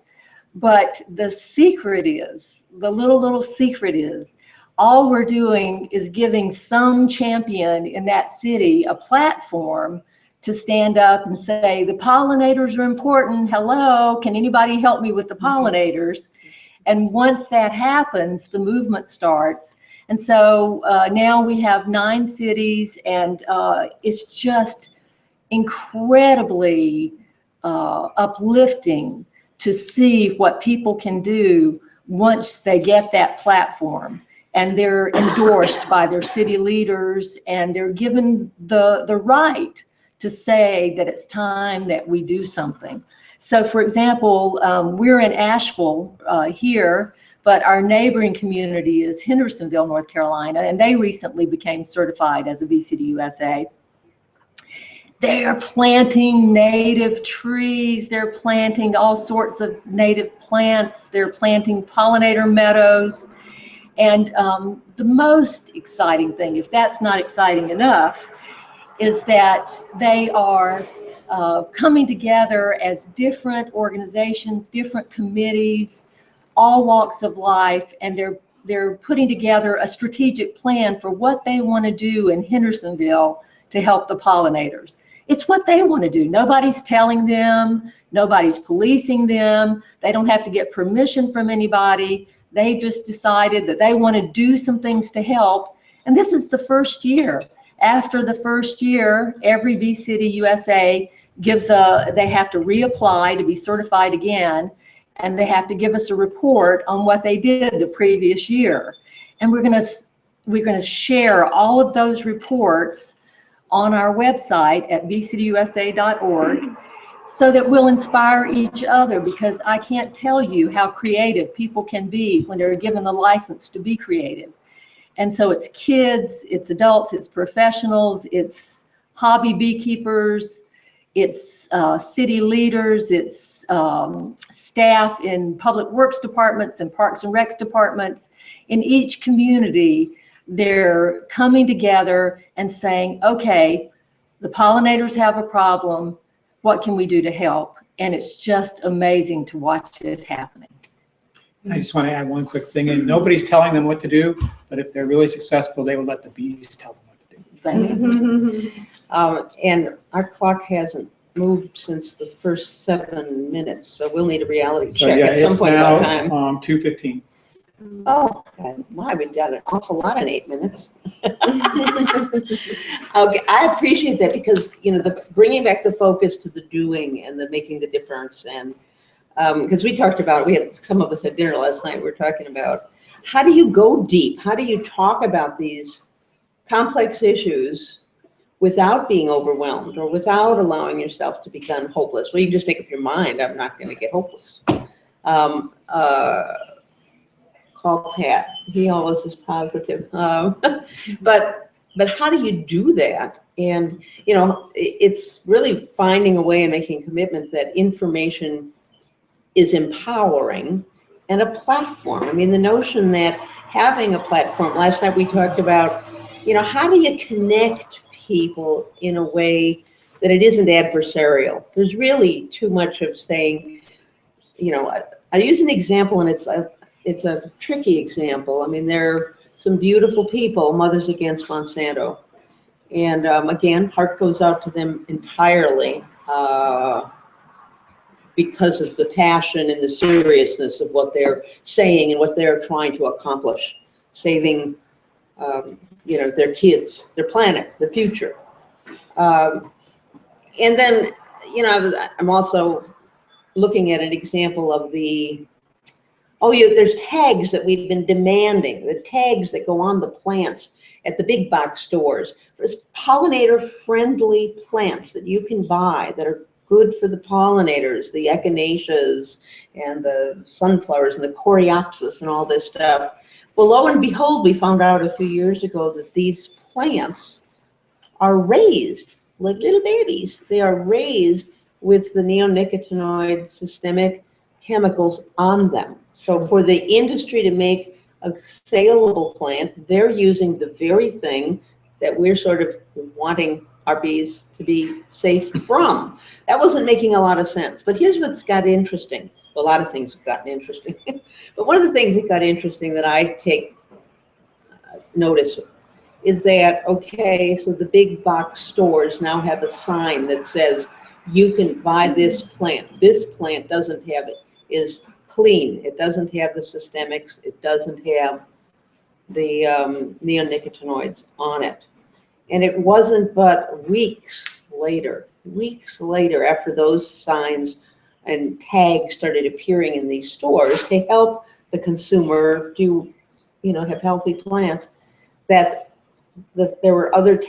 But the secret is, the little secret is, all we're doing is giving some champion in that city a platform to stand up and say, the pollinators are important. Hello, can anybody help me with the pollinators? And once that happens, the movement starts. And so now we have 9 cities, and it's just incredibly uplifting to see what people can do once they get that platform. And they're endorsed by their city leaders, and they're given the right to say that it's time that we do something. So for example, we're in Asheville here, but our neighboring community is Hendersonville, North Carolina, and they recently became certified as a Bee City USA. They're planting native trees, they're planting all sorts of native plants, they're planting pollinator meadows. And the most exciting thing, if that's not exciting enough, is that they are coming together as different organizations, different committees, all walks of life, and they're putting together a strategic plan for what they want to do in Hendersonville to help the pollinators. It's what they want to do. Nobody's telling them, nobody's policing them, they don't have to get permission from anybody. They just decided that they want to do some things to help, And this is the first year. After the first year, every Bee City USA they have to reapply to be certified again, and they have to give us a report on what they did the previous year. And we're gonna share all of those reports on our website at beecityusa.org so that we'll inspire each other, because I can't tell you how creative people can be when they're given the license to be creative. And so it's kids, it's adults, it's professionals, it's hobby beekeepers, it's city leaders, it's staff in public works departments and parks and recs departments. In each community, they're coming together and saying, okay, the pollinators have a problem. What can we do to help? And it's just amazing to watch it happening. I just want to add one quick thing, and nobody's telling them what to do, but if they're really successful, they will let the bees tell them what to do. Thank you. And our clock hasn't moved since the first 7 minutes, so we'll need a reality So check yeah, at some it's point in now time. 2:15. Oh, God, wow, we've done an awful lot in 8 minutes. Okay, I appreciate that, because, you know, the bringing back the focus to the doing and the making the difference. And because we talked about, some of us had dinner last night, we were talking about how do you go deep? How do you talk about these complex issues without being overwhelmed or without allowing yourself to become hopeless? Well, you just make up your mind, I'm not going to get hopeless. Call Pat, he always is positive. But how do you do that? And, you know, it's really finding a way and making a commitment that information is empowering and a platform. I mean, the notion that having a platform, last night we talked about, you know, how do you connect people in a way that it isn't adversarial? There's really too much of saying, you know, I use an example, and it's a tricky example. I mean, there are some beautiful people, Mothers Against Monsanto. And again, heart goes out to them entirely because of the passion and the seriousness of what they're saying and what they're trying to accomplish, saving, you know, their kids, their planet, their future. And then, you know, I'm also looking at an example of there's tags that we've been demanding, the tags that go on the plants at the big box stores. There's pollinator-friendly plants that you can buy that are good for the pollinators, the echinaceas and the sunflowers and the coreopsis and all this stuff. Well, lo and behold, we found out a few years ago that these plants are raised like little babies. They are raised with the neonicotinoid systemic chemicals on them. So for the industry to make a saleable plant, they're using the very thing that we're sort of wanting our bees to be safe from. That wasn't making a lot of sense. But here's what's got interesting. A lot of things have gotten interesting. But one of the things that got interesting that I take notice is that, okay, so the big box stores now have a sign that says, you can buy this plant. This plant doesn't have it, is clean. It doesn't have the systemics. It doesn't have the neonicotinoids on it. And it wasn't but weeks later after those signs and tags started appearing in these stores to help the consumer do, you know, have healthy plants, that there were other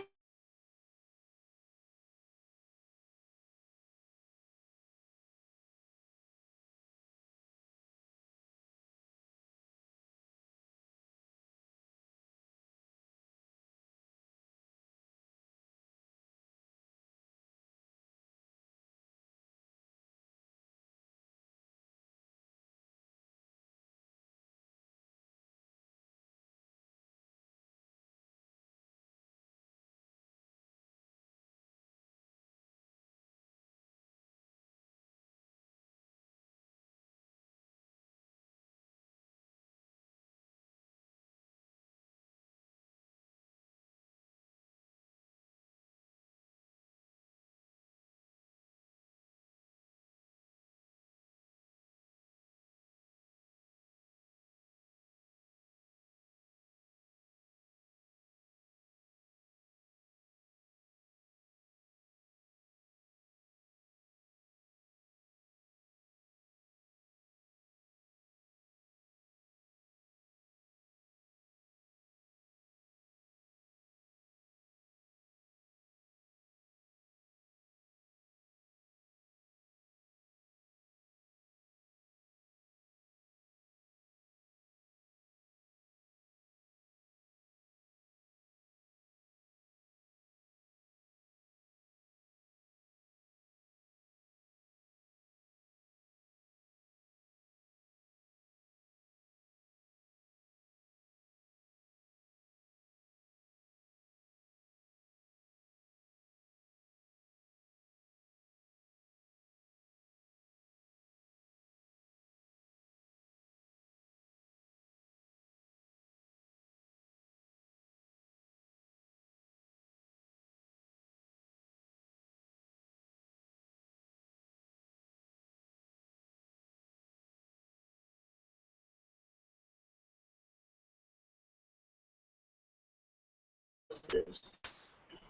is.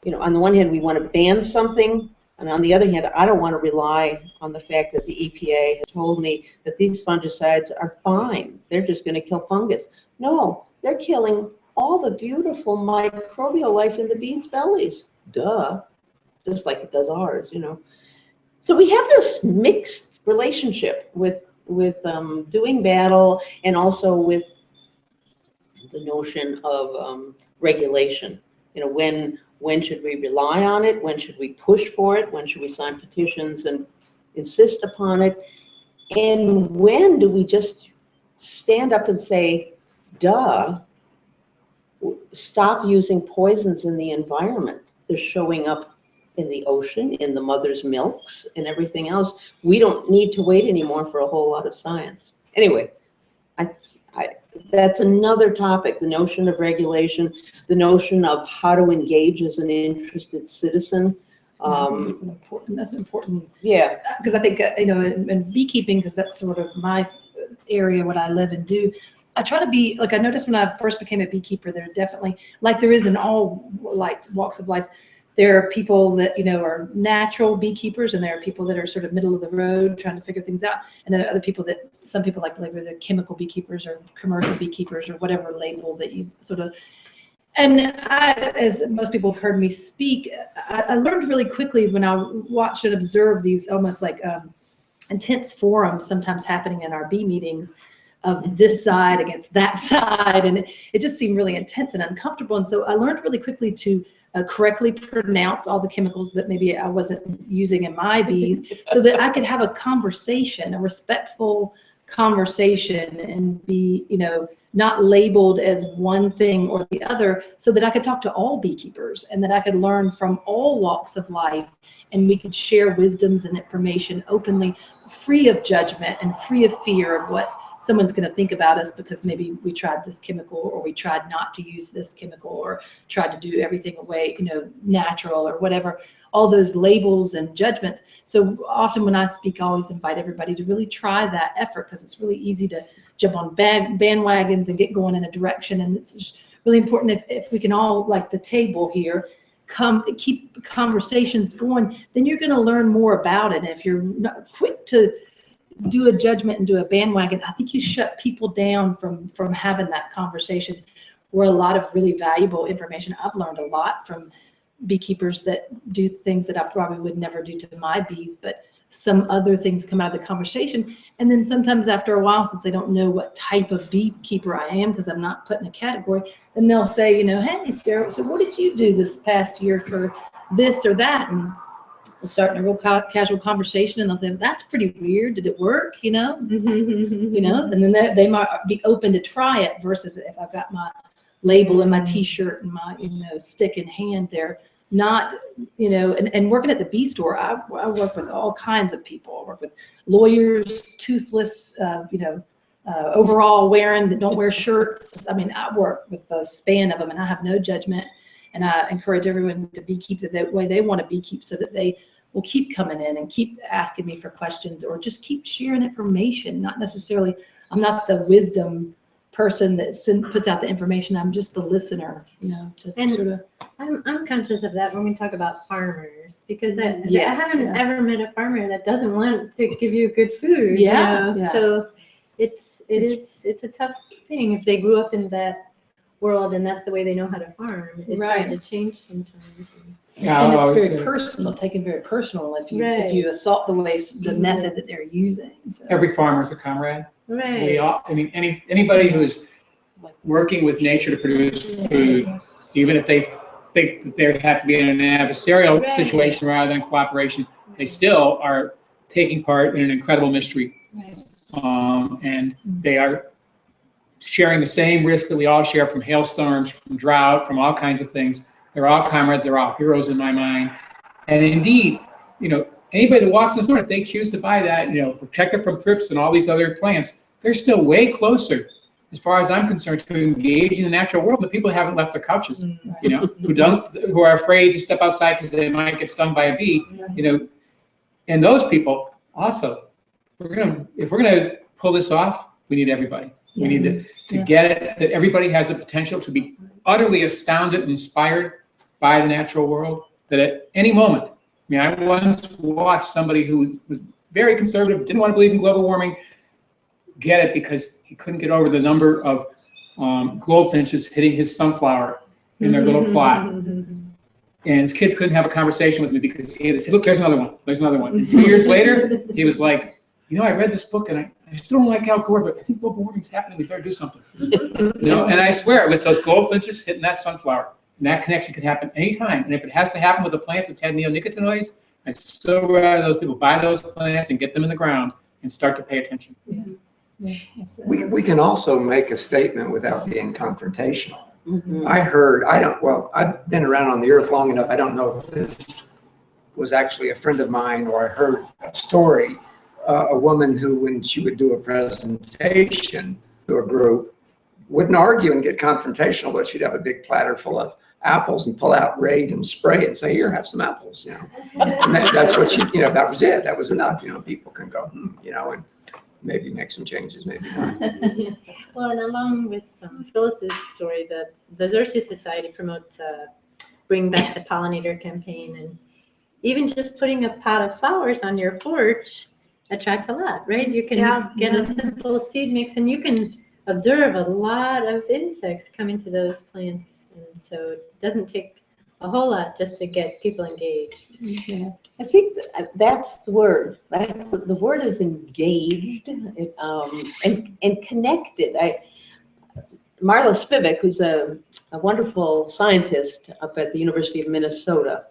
You know, on the one hand, we want to ban something, and on the other hand, I don't want to rely on the fact that the EPA has told me that these fungicides are fine. They're just going to kill fungus. No, they're killing all the beautiful microbial life in the bees' bellies. Duh. Just like it does ours, you know. So we have this mixed relationship with doing battle and also with the notion of regulation. You know, when should we rely on it? When should we push for it? When should we sign petitions and insist upon it? And when do we just stand up and say, duh, stop using poisons in the environment? They're showing up in the ocean, in the mother's milks, and everything else. We don't need to wait anymore for a whole lot of science. Anyway, that's another topic, the notion of regulation, the notion of how to engage as an interested citizen. That's important. Yeah. Because I think, you know, in beekeeping, because that's sort of my area, what I live and do, I try to be, like I noticed when I first became a beekeeper, there definitely, like there is in all walks of life, there are people that, you know, are natural beekeepers, and there are people that are sort of middle of the road trying to figure things out. And there are other people that, some people like to label the chemical beekeepers or commercial beekeepers or whatever label that you sort of, and I, as most people have heard me speak, I learned really quickly when I watched and observed these almost like intense forums sometimes happening in our bee meetings of this side against that side. And it just seemed really intense and uncomfortable. And so I learned really quickly to correctly pronounce all the chemicals that maybe I wasn't using in my bees so that I could have a conversation, a respectful conversation, and be, you know, not labeled as one thing or the other, so that I could talk to all beekeepers and that I could learn from all walks of life, and we could share wisdoms and information openly, free of judgment and free of fear of what someone's going to think about us because maybe we tried this chemical, or we tried not to use this chemical, or tried to do everything away, you know, natural or whatever, all those labels and judgments. So often when I speak, I always invite everybody to really try that effort, because it's really easy to jump on bandwagons and get going in a direction. And it's just really important if we can all, like the table here, keep conversations going, then you're going to learn more about it. And if you're not quick to do a judgment and do a bandwagon, I think you shut people down from having that conversation, where a lot of really valuable information. I've learned a lot from beekeepers that do things that I probably would never do to my bees, but some other things come out of the conversation. And then sometimes after a while, since they don't know what type of beekeeper I am, because I'm not put in a category, then they'll say, you know, hey, Sarah, so what did you do this past year for this or that? And we'll start in a real casual conversation, and they'll say, that's pretty weird. Did it work? You know, you know, and then they might be open to try it, versus if I've got my label in my t-shirt and my, you know, stick in hand, they're not, you know, and working at the bee store, I work with all kinds of people. I work with lawyers, toothless, you know, overall wearing, that don't wear shirts. I mean, I work with the span of them, and I have no judgment. And I encourage everyone to beekeep the way they want to beekeep, so that they will keep coming in and keep asking me for questions, or just keep sharing information. Not necessarily, I'm not the wisdom person that puts out the information. I'm just the listener, you know, to And sort of. I'm conscious of that when we talk about farmers, because I Yes, haven't ever met a farmer that doesn't want to give you good food. Yeah, you know? yeah. So it's a tough thing if they grew up in that world and that's the way they know how to farm. It's Right. hard to change sometimes. Yeah, And it's I always very say- personal, taken very personal if you Right. assault the method that they're using. So. Every farmer is a comrade. Right. We all, I mean, anybody who's working with nature to produce food, even if they think that they have to be in an adversarial Right. situation rather than cooperation, they still are taking part in an incredible mystery. Right. And they are sharing the same risk that we all share, from hailstorms, from drought, from all kinds of things. They're all comrades, they're all heroes in my mind. And indeed, you know, anybody that walks in the store, if they choose to buy that, you know, protected from thrips and all these other plants, they're still way closer, as far as I'm concerned, to engage in the natural world. The people who haven't left their couches, you know, who are afraid to step outside because they might get stung by a bee, you know. And those people also, if we're gonna pull this off, we need everybody. We need to get it, that everybody has the potential to be utterly astounded and inspired by the natural world, that at any moment, I mean, I once watched somebody who was very conservative, didn't want to believe in global warming, get it because he couldn't get over the number of goldfinches hitting his sunflower in their little plot. And his kids couldn't have a conversation with me because he said, look, there's another one, there's another one. And 2 years later, he was like, you know, I read this book and I still don't like Al Gore, but I think global warming's happening, we better do something. You know, and I swear it was those goldfinches hitting that sunflower. And that connection could happen anytime. And if it has to happen with a plant that's had neonicotinoids, I'd still rather those people buy those plants and get them in the ground and start to pay attention. We can also make a statement without being confrontational. Mhm. I've been around on the earth long enough. I don't know if this was actually a friend of mine or I heard a story. A woman who, when she would do a presentation to a group, wouldn't argue and get confrontational, but she'd have a big platter full of apples and pull out Raid and spray it and say, here, have some apples, you know. And that's what that was it. That was enough. You know, people can go, you know, and maybe make some changes, maybe not. Well, and along with Phyllis's story, the Xerces Society promotes Bring Back the Pollinator campaign, and even just putting a pot of flowers on your porch attracts a lot, right? You can get a simple seed mix, and you can observe a lot of insects coming to those plants, and so it doesn't take a whole lot just to get people engaged. Yeah. I think that's the word. The word is engaged and connected. Marla Spivak, who's a wonderful scientist up at the University of Minnesota,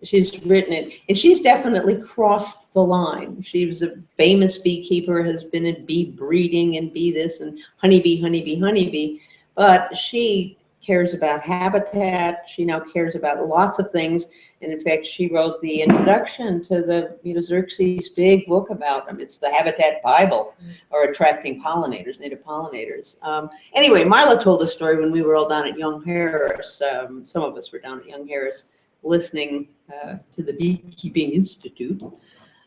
she's written it, and she's definitely crossed the line. She was a famous beekeeper, has been in bee breeding and bee this and honeybee, but she cares about habitat. She now cares about lots of things, and in fact, she wrote the introduction to the Xerces big book about them. It's the Habitat Bible, or attracting pollinators, native pollinators. Anyway, Marla told a story when we were all down at Young Harris. Some of us were down at Young Harris listening to the Beekeeping Institute.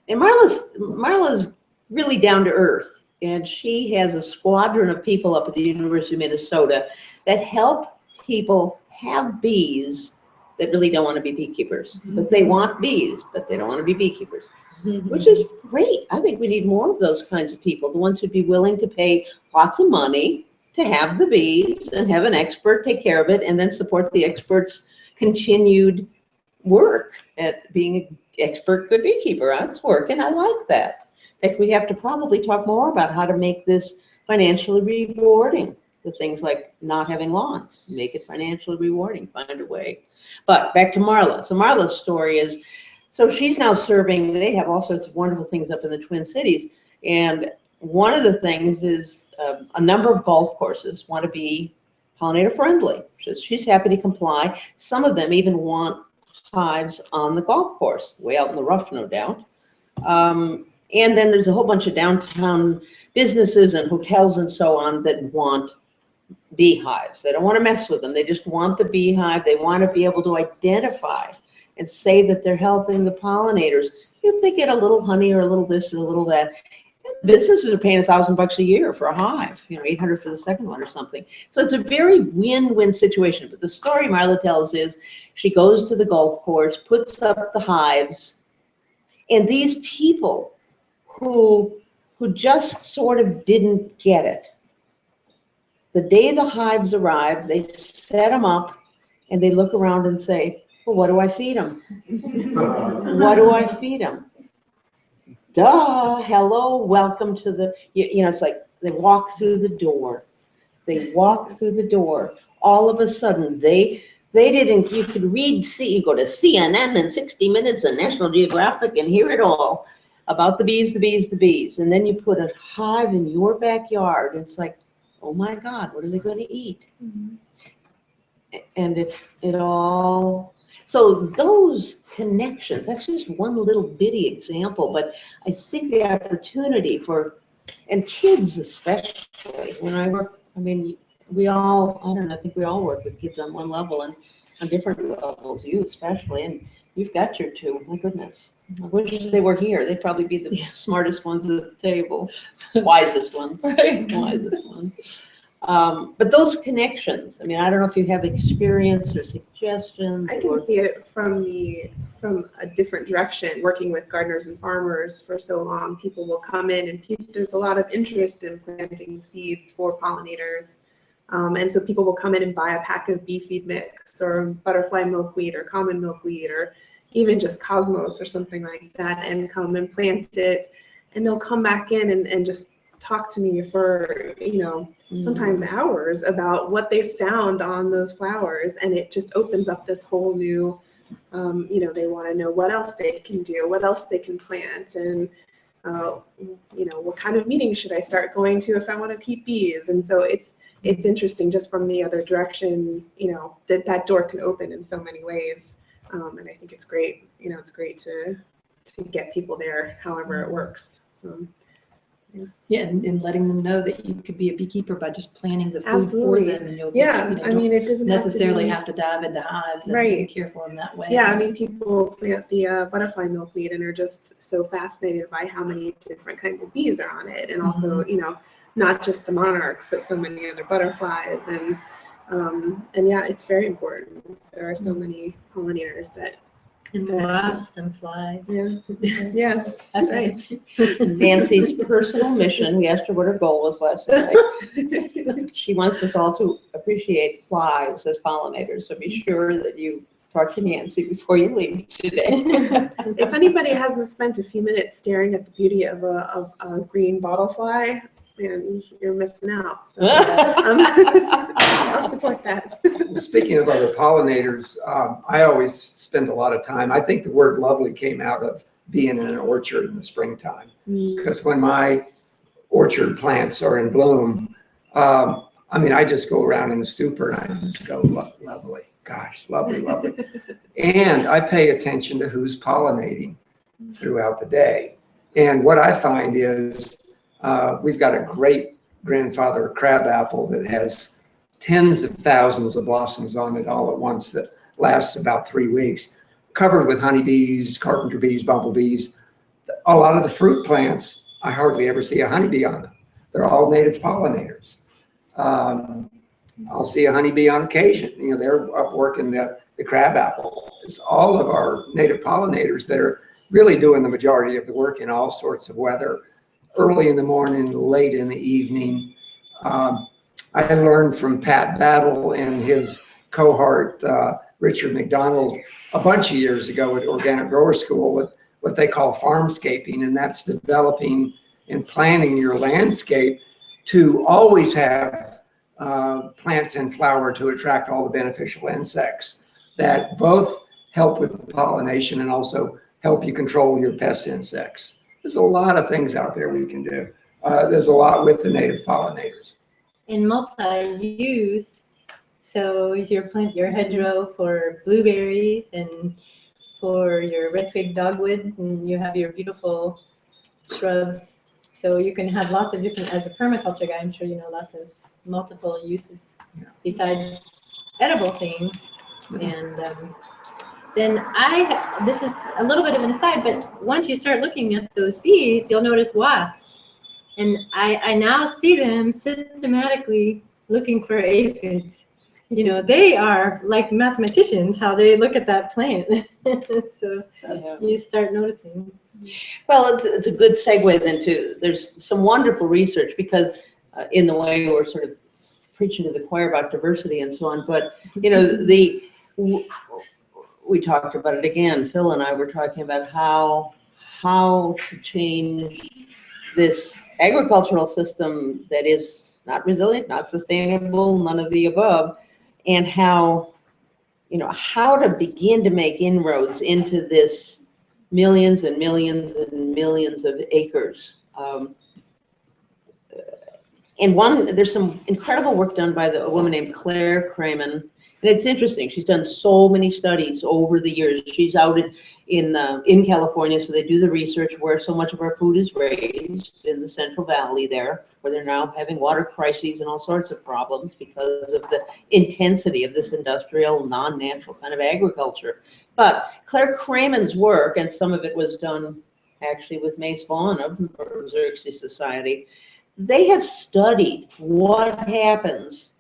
And Marla's really down to earth, and she has a squadron of people up at the University of Minnesota that help people have bees that really don't want to be beekeepers, but they want bees, but they don't want to be beekeepers, which is great. I think we need more of those kinds of people, the ones who'd be willing to pay lots of money to have the bees and have an expert take care of it, and then support the expert's continued work at being an expert good beekeeper. That's working. I like that. In fact, we have to probably talk more about how to make this financially rewarding. The things like not having lawns, make it financially rewarding, find a way. But back to Marla. So Marla's story is, so she's now serving, they have all sorts of wonderful things up in the Twin Cities. And one of the things is a number of golf courses want to be pollinator friendly. She's happy to comply. Some of them even want hives on the golf course, way out in the rough, no doubt. And then there's a whole bunch of downtown businesses and hotels and so on that want beehives. They don't want to mess with them. They just want the beehive. They want to be able to identify and say that they're helping the pollinators. If they get a little honey or a little this or a little that, businesses are paying $1,000 a year for a hive, $800 for the second one or something. So it's a very win-win situation. But the story Marla tells is she goes to the golf course, puts up the hives, and these people who just sort of didn't get it, the day the hives arrive, they set them up and they look around and say, well, what do I feed them? What do I feed them? Duh, hello, welcome to the, it's like they walk through the door. They walk through the door. All of a sudden, they didn't, you could you go to CNN and 60 Minutes and National Geographic and hear it all about the bees, the bees, the bees. And then you put a hive in your backyard. It's like, oh my God, what are they going to eat? And it all, so those connections, that's just one little bitty example, but I think the opportunity for, and kids especially, when I work, I mean, we all, I don't know, I think we all work with kids on one level and on different levels, you especially, and you've got your two, my goodness. I wish they were here. They'd probably be the smartest ones at the table, wisest ones, wisest ones. But those connections, I mean, I don't know if you have experience or suggestions. I can see it from a different direction. Working with gardeners and farmers for so long, people will come in and there's a lot of interest in planting seeds for pollinators. And so people will come in and buy a pack of bee feed mix or butterfly milkweed or common milkweed or even just cosmos or something like that and come and plant it. And they'll come back in and just talk to me for, sometimes hours about what they found on those flowers. And it just opens up this whole new, they want to know what else they can do, what else they can plant. And, what kind of meetings should I start going to if I want to keep bees? And so it's interesting just from the other direction, that door can open in so many ways. And I think it's great, it's great to get people there, however it works. So, yeah, and letting them know that you could be a beekeeper by just planting the food Absolutely. for them, and you'll it doesn't necessarily have to dive into hives and care for them that way. Yeah, I mean, people plant the butterfly milkweed and are just so fascinated by how many different kinds of bees are on it, and also, not just the monarchs, but so many other butterflies, and yeah, it's very important. There are so many pollinators and wasps and flies. Yeah, that's right. Nancy's personal mission, we asked her what her goal was last night. She wants us all to appreciate flies as pollinators, so be sure that you talk to Nancy before you leave today. If anybody hasn't spent a few minutes staring at the beauty of a green bottlefly, man, you're missing out. So, I'll support that. Speaking of other pollinators, I always spend a lot of time. I think the word lovely came out of being in an orchard in the springtime. Because when my orchard plants are in bloom, I just go around in a stupor and I just go, lovely, gosh, lovely, lovely. And I pay attention to who's pollinating throughout the day. And what I find is we've got a great grandfather crabapple that has tens of thousands of blossoms on it all at once that lasts about 3 weeks, covered with honeybees, carpenter bees, bumblebees. A lot of the fruit plants, I hardly ever see a honeybee on them. They're all native pollinators. I'll see a honeybee on occasion. They're up working the crabapple. It's all of our native pollinators that are really doing the majority of the work in all sorts of weather, early in the morning, late in the evening. I learned from Pat Battle and his cohort, Richard McDonald, a bunch of years ago at Organic Grower School, what they call farmscaping, and that's developing and planning your landscape to always have plants in flower to attract all the beneficial insects that both help with the pollination and also help you control your pest insects. There's a lot of things out there we can do. There's a lot with the native pollinators. In multi-use, so you plant your hedgerow for blueberries and for your red twig dogwood, and you have your beautiful shrubs. So you can have lots of different, as a permaculture guy, I'm sure you know lots of multiple uses besides edible things. And then this is a little bit of an aside, but once you start looking at those bees, you'll notice wasps. And I now see them systematically looking for aphids. They are like mathematicians, how they look at that plant. So you start noticing. Well, it's a good segue then there's some wonderful research because in the way we're sort of preaching to the choir about diversity and so on, but we talked about it again. Phil and I were talking about how to change this agricultural system that is not resilient, not sustainable, none of the above, and how to begin to make inroads into this millions and millions and millions of acres. And there's some incredible work done by a woman named Claire Cramen And it's interesting. She's done so many studies over the years. She's out in California, so they do the research where so much of our food is raised in the Central Valley there, where they're now having water crises and all sorts of problems because of the intensity of this industrial, non-natural kind of agriculture. But Claire Craman's work, and some of it was done actually with Mace Vaughn of the Xerces Society, they have studied what happens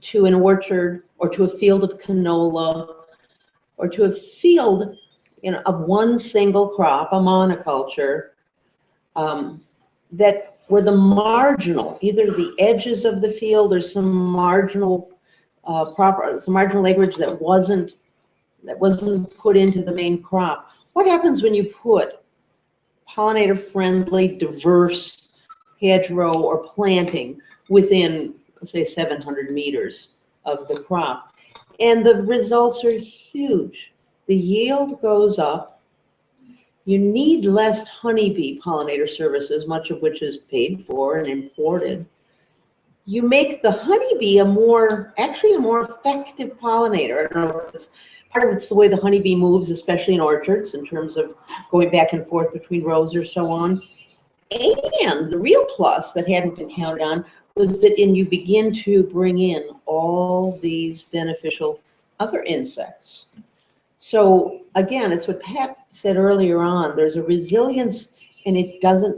to an orchard or to a field of canola or to a field, of one single crop, a monoculture, that were the marginal, either the edges of the field or some marginal acreage that wasn't put into the main crop. What happens when you put pollinator-friendly, diverse hedgerow or planting within, say, 700 meters of the crop? And the results are huge. The yield goes up. You need less honeybee pollinator services, much of which is paid for and imported. You make the honeybee actually a more effective pollinator. I don't know if it's part of it's the way the honeybee moves, especially in orchards, in terms of going back and forth between rows or so on. And the real plus that hadn't been counted on was that you begin to bring in all these beneficial other insects. So again, it's what Pat said earlier on. There's a resilience, and it doesn't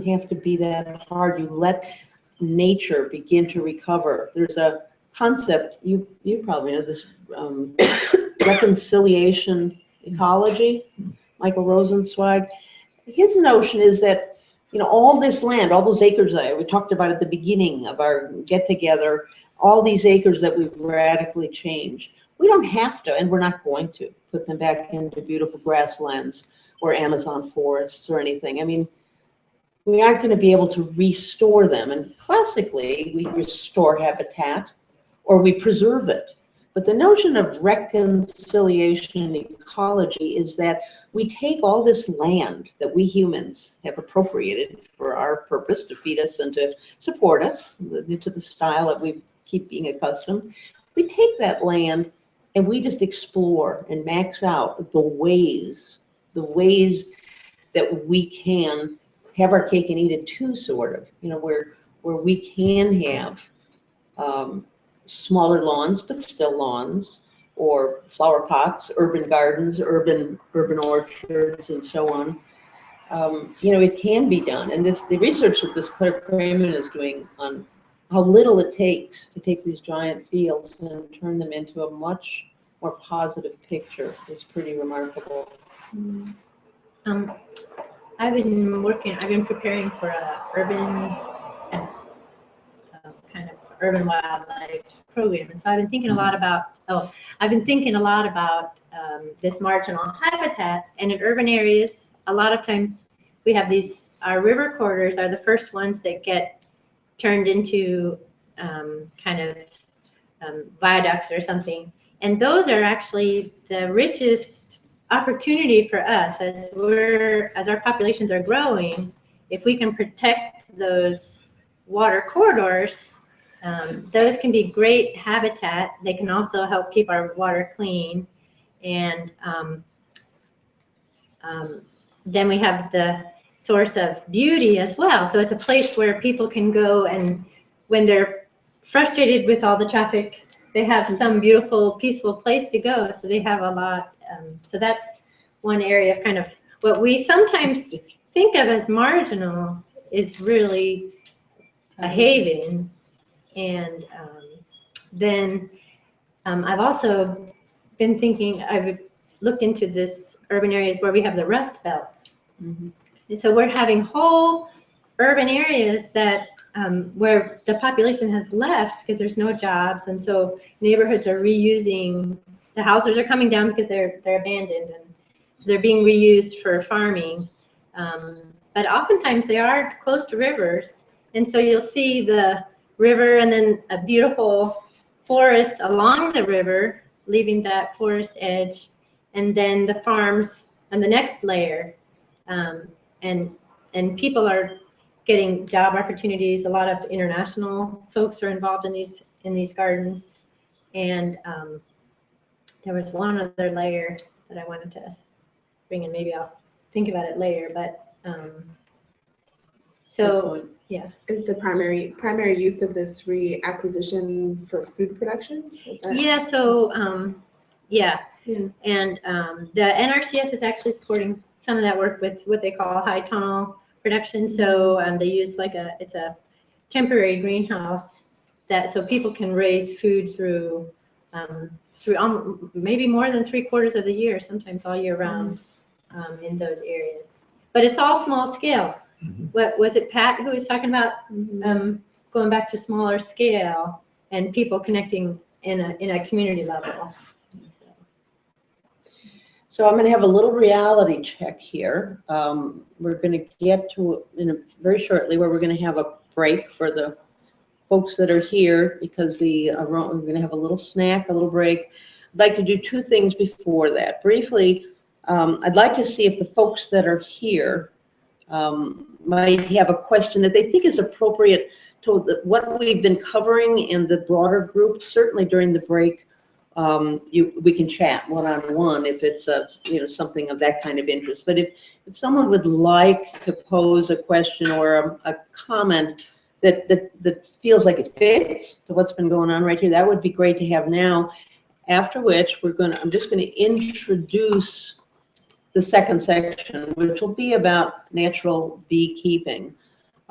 have to be that hard. You let nature begin to recover. There's a concept, you probably know this, reconciliation ecology, Michael Rosenzweig. His notion is that, all this land, all those acres that we talked about at the beginning of our get-together, all these acres that we've radically changed, we don't have to, and we're not going to, put them back into beautiful grasslands or Amazon forests or anything. I mean, we aren't going to be able to restore them. And classically, we restore habitat or we preserve it. But the notion of reconciliation ecology is that we take all this land that we humans have appropriated for our purpose, to feed us and to support us into the style that we keep being accustomed. We take that land and we just explore and max out the ways that we can have our cake and eat it too, sort of, where we can have smaller lawns, but still lawns, or flower pots, urban gardens, urban orchards, and so on. It can be done. And the research that this Claire Craman is doing on how little it takes to take these giant fields and turn them into a much more positive picture is pretty remarkable. I've been preparing for a kind of urban wildlife program, and so I've been thinking a lot about this marginal habitat. And in urban areas, a lot of times we have our river corridors are the first ones that get turned into viaducts or something, and those are actually the richest opportunity for us as our populations are growing. If we can protect those water corridors, those can be great habitat. They can also help keep our water clean, and then we have the source of beauty as well. So it's a place where people can go, and when they're frustrated with all the traffic, they have some beautiful, peaceful place to go. So they have a lot. So that's one area of kind of what we sometimes think of as marginal is really a haven. And then I've also been thinking, I've looked into this urban areas where we have the rust belts. Mm-hmm. And so we're having whole urban areas that where the population has left because there's no jobs, and so neighborhoods are reusing. The houses are coming down because they're abandoned, and so they're being reused for farming. But oftentimes they are close to rivers, and so you'll see the river and then a beautiful forest along the river, leaving that forest edge, and then the farms on the next layer. And people are getting job opportunities. A lot of international folks are involved in these gardens. And there was one other layer that I wanted to bring in. Maybe I'll think about it later. But so yeah, Is the primary use of this reacquisition for food production? Is that- yeah. So yeah. Yeah. And the NRCS is actually supporting some of that work with what they call high tunnel production. So they use it's a temporary greenhouse so people can raise food through maybe more than 3/4 of the year, sometimes all year round in those areas. But it's all small scale. What was it, Pat, who was talking about going back to smaller scale and people connecting in a community level? So I'm going to have a little reality check here. We're going to get to very shortly where we're going to have a break for the folks that are here because we're going to have a little snack, a little break. I'd like to do two things before that. Briefly, I'd like to see if the folks that are here might have a question that they think is appropriate to what we've been covering in the broader group. Certainly during the break, we can chat one-on-one if it's something of that kind of interest. But if someone would like to pose a question or a comment that feels like it fits to what's been going on right here, that would be great to have now. After which I'm just going to introduce the second section, which will be about natural beekeeping,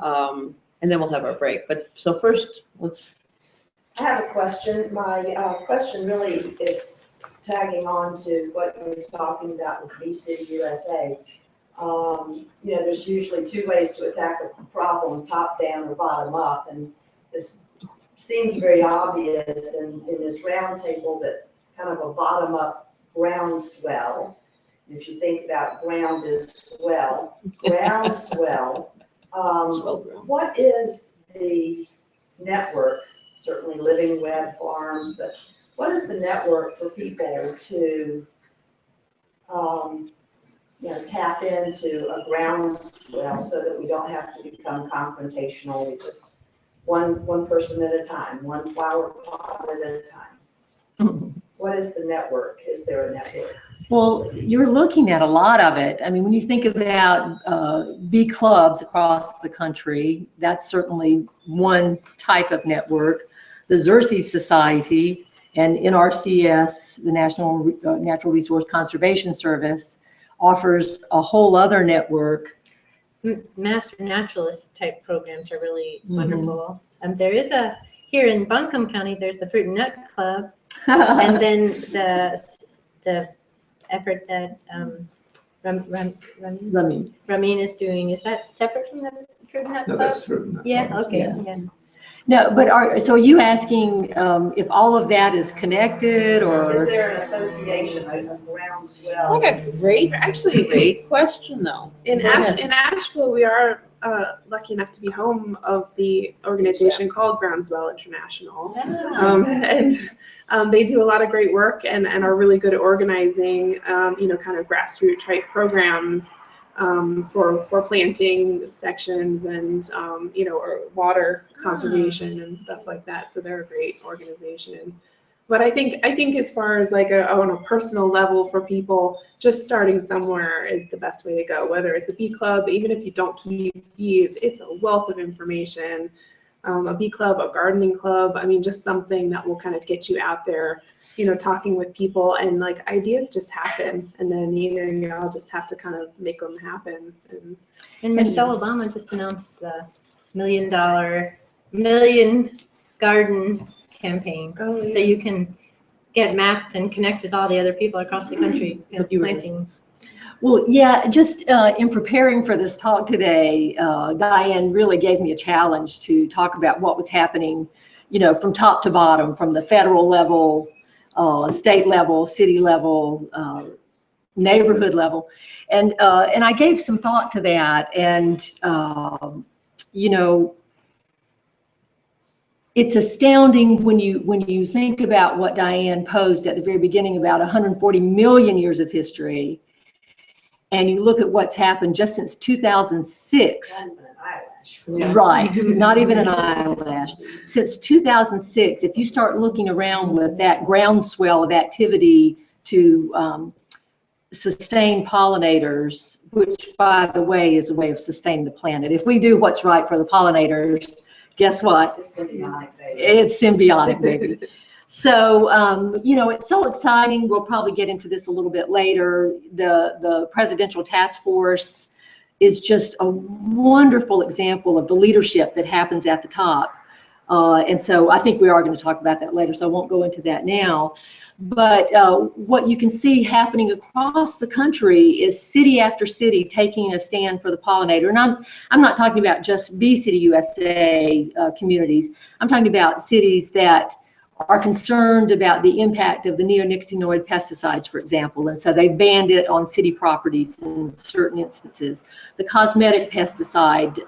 and then we'll have our break. But so first, I have a question. My question really is tagging on to what you were talking about with Bee City USA. There's usually two ways to attack a problem, top down or bottom up, and this seems very obvious in this roundtable that kind of a bottom up groundswell. If you think about ground is swell, groundswell, what is the network? Certainly living web farms, but what is the network for people to tap into a groundswell so that we don't have to become confrontational? We just one person at a time, one flower pot at a time. What is the network? Is there a network? Well, you're looking at a lot of it. I mean, when you think about bee clubs across the country, that's certainly one type of network. The Xerces Society and NRCS, the National Natural Resource Conservation Service, offers a whole other network. Master naturalist type programs are really wonderful. There is here in Buncombe County, there's the Fruit and Nut Club, and then the effort that Ramin is doing. Is that separate from the Fruit and Nut Club? No, that's Fruit and Nut. Yeah, okay. Yeah. No, but so are you asking if all of that is connected, or Is there an association, a groundswell? what a great question, though. In Asheville, we are lucky enough to be home of the organization called Groundswell International. And they do a lot of great work and are really good at organizing, kind of grassroots type programs for planting sections and, or water conservation and stuff like that. So they're a great organization. But I think as far as on a personal level for people, just starting somewhere is the best way to go. Whether it's a bee club, even if you don't keep bees, it's a wealth of information. A bee club, a gardening club, just something that will kind of get you out there, talking with people, and ideas just happen, and then I'll just have to kind of make them happen. And Michelle Obama just announced the $1 million garden campaign. Oh, yeah. So you can get mapped and connect with all the other people across the country planting. Well, yeah, just in preparing for this talk today, Diane really gave me a challenge to talk about what was happening, from top to bottom, from the federal level, state level, city level, neighborhood level. And I gave some thought to that. And, it's astounding when you think about what Diane posed at the very beginning about 140 million years of history. And you look at what's happened just since 2006. eyelash. Right, not even an eyelash. Since 2006, if you start looking around with that groundswell of activity to sustain pollinators, which, by the way, is a way of sustaining the planet. If we do what's right for the pollinators, guess what? It's symbiotic, baby. It's symbiotic, baby. So, you know, it's so exciting. We'll probably get into this a little bit later. The Presidential Task Force is just a wonderful example of the leadership that happens at the top. And so I think we are going to talk about that later, so I won't go into that now. But what you can see happening across the country is city after city taking a stand for the pollinator. And I'm not talking about just Bee City USA communities. I'm talking about cities that are concerned about the impact of the neonicotinoid pesticides, for example, and so they banned it on city properties in certain instances. The cosmetic pesticide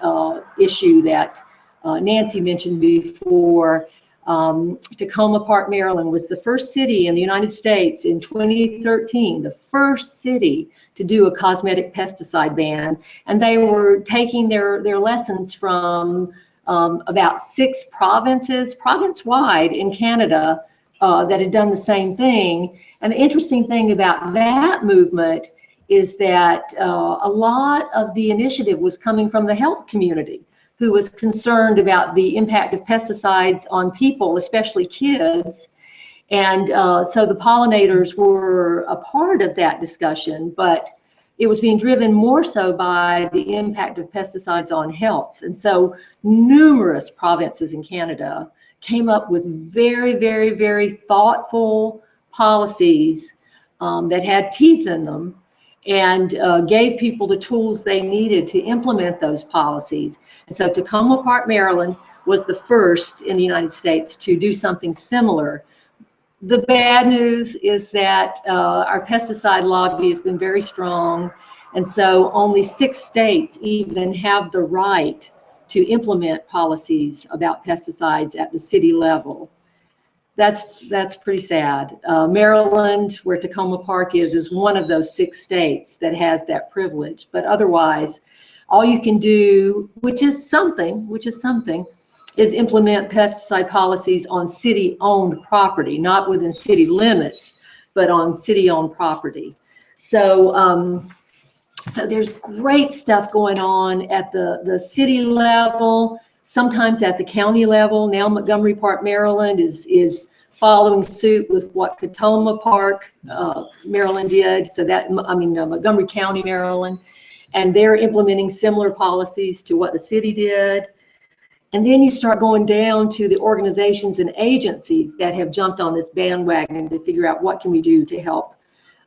issue that Nancy mentioned before, Tacoma Park, Maryland was the first city in the United States in 2013, the first city to do a cosmetic pesticide ban, and they were taking their lessons from about 6 provinces, province-wide in Canada, that had done the same thing. And the interesting thing about that movement is that a lot of the initiative was coming from the health community, who was concerned about the impact of pesticides on people, especially kids. And so the pollinators were a part of that discussion, but it was being driven more so by the impact of pesticides on health. And so numerous provinces in Canada came up with very, very, very thoughtful policies that had teeth in them, and gave people the tools they needed to implement those policies. And so Tacoma Park, Maryland was the first in the United States to do something similar. The bad news is that our pesticide lobby has been very strong, and so only 6 states even have the right to implement policies about pesticides at the city level. That's pretty sad. Maryland, where Tacoma Park is one of those 6 states that has that privilege. But otherwise, all you can do, which is something, is implement pesticide policies on city-owned property, not within city limits, but on city-owned property. So, so there's great stuff going on at the city level, sometimes at the county level. Now Montgomery Park, Maryland is following suit with what Tacoma Park, Maryland did. So that, Montgomery County, Maryland, and they're implementing similar policies to what the city did. And then you start going down to the organizations and agencies that have jumped on this bandwagon to figure out what can we do to help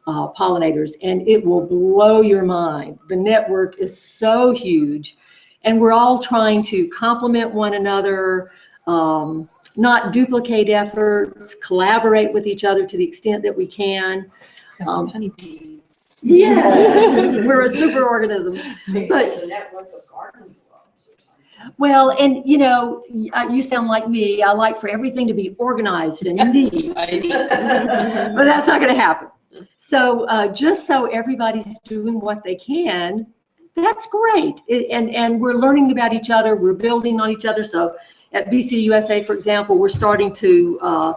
pollinators, and it will blow your mind. The network is so huge, and we're all trying to complement one another, not duplicate efforts, collaborate with each other to the extent that we can. So honeybees. Yeah, we're a super organism. Maybe But it's a network of garden clubs or something. well, and you know, you sound like me. I like for everything to be organized and neat, but that's not going to happen. So just so everybody's doing what they can, that's great. And we're learning about each other. We're building on each other. So at Bee City USA, for example, we're starting to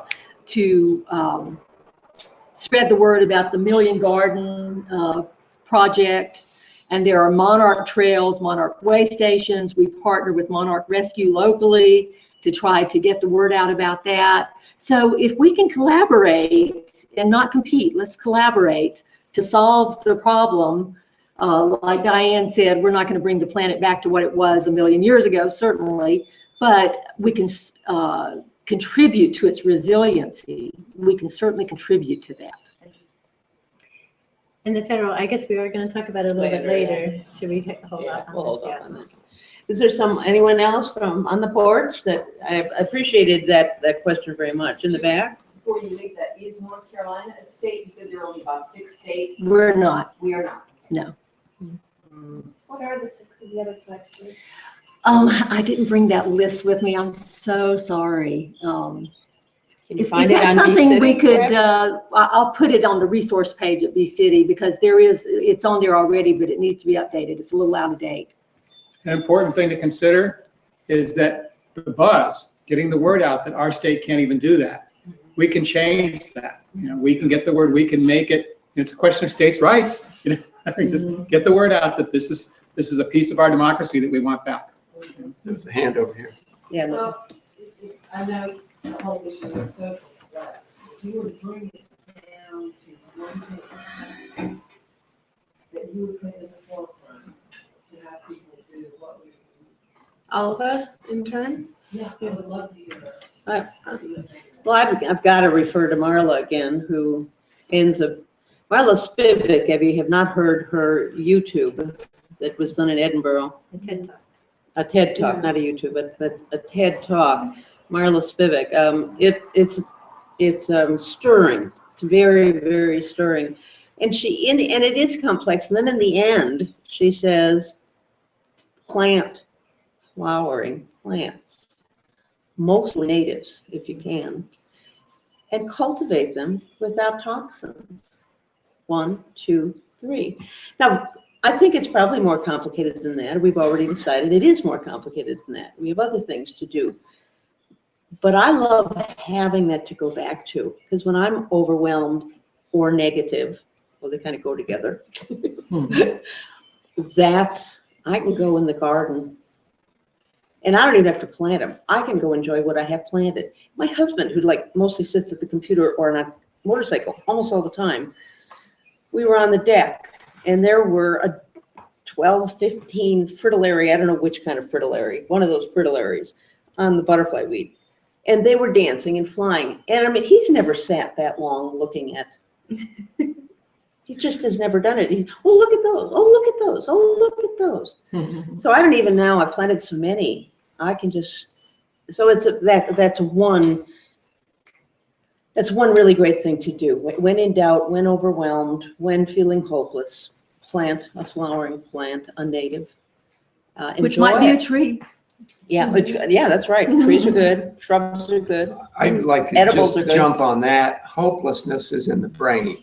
spread the word about the Million Garden project. And there are monarch trails, monarch way stations. We partner with Monarch Rescue locally to try to get the word out about that. So if we can collaborate and not compete, let's collaborate to solve the problem. Like Diane said, we're not going to bring the planet back to what it was a million years ago, certainly, but we can contribute to its resiliency. We can certainly contribute to that. And the federal, I guess we are going to talk about it a little bit later. Should we hold off on We'll hold that? off on that. Is there anyone else from on the porch that I appreciated that question very much in the back? Before you leave that, is North Carolina a state? You said there are only about 6 states. We're not. We are not. No. What are the 6 of the other flex states? I didn't bring that list with me. I'm so sorry. Can you Is find it that on something Bee we City, could, perhaps? I'll put it on the resource page at Bee City because it's on there already, but it needs to be updated. It's a little out of date. an important thing to consider is that the buzz, getting the word out that our state can't even do that. We can change that. You know, we can get the word, we can make it. It's a question of states' rights. You know, I mean, just get the word out that this is a piece of our democracy that we want back. There's a hand over here. Yeah. Well, I know the whole issue is so complex. If you were to bring it down to one thing that you would put in the forefront to have people do, what would you do? All of us in turn? Yeah, I would love to hear I- that. Well, I've got to refer to Marla again, who ends up, Marla Spivak, if you have not heard her YouTube that was done in Edinburgh, A TED Talk. a TED Talk, not a YouTube, but a TED Talk, Marla Spivak, it's stirring. It's very, very stirring. And and it is complex. And then in the end, she says, plant flowering plants, mostly natives, if you can, and cultivate them without toxins. 1, 2, 3. Now, I think it's probably more complicated than that. We've already decided it is more complicated than that. We have other things to do. But I love having that to go back to, because when I'm overwhelmed or negative, well, they kind of go together, I can go in the garden. And I don't even have to plant them. I can go enjoy what I have planted. My husband, who mostly sits at the computer or on a motorcycle almost all the time, we were on the deck and there were 12, 15 fritillary, I don't know which kind of fritillary, one of those fritillaries on the butterfly weed. And they were dancing and flying. And I mean, he's never sat that long looking at, he just has never done it. Oh, look at those. Oh, look at those. Oh, look at those. So I don't even know, I've planted so many. I can just, so that's one really great thing to do. When in doubt, when overwhelmed, when feeling hopeless, plant a flowering plant, a native. Which might be a tree. Yeah, that's right. Trees are good, shrubs are good. I'd like to Edibles just are good. jump on that. Hopelessness is in the brain.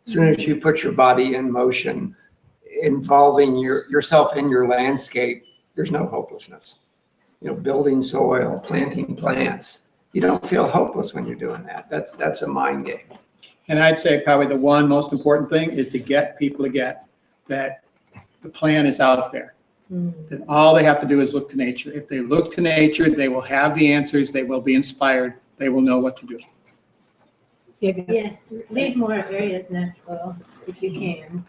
As soon as you put your body in motion, involving yourself in your landscape, there's no hopelessness. You know, building soil, planting plants. You don't feel hopeless when you're doing that. That's a mind game. And I'd say probably the one most important thing is to get people to get that the plan is out there. That all they have to do is look to nature. If they look to nature, they will have the answers, they will be inspired, they will know what to do. Yes, leave more areas natural if you can.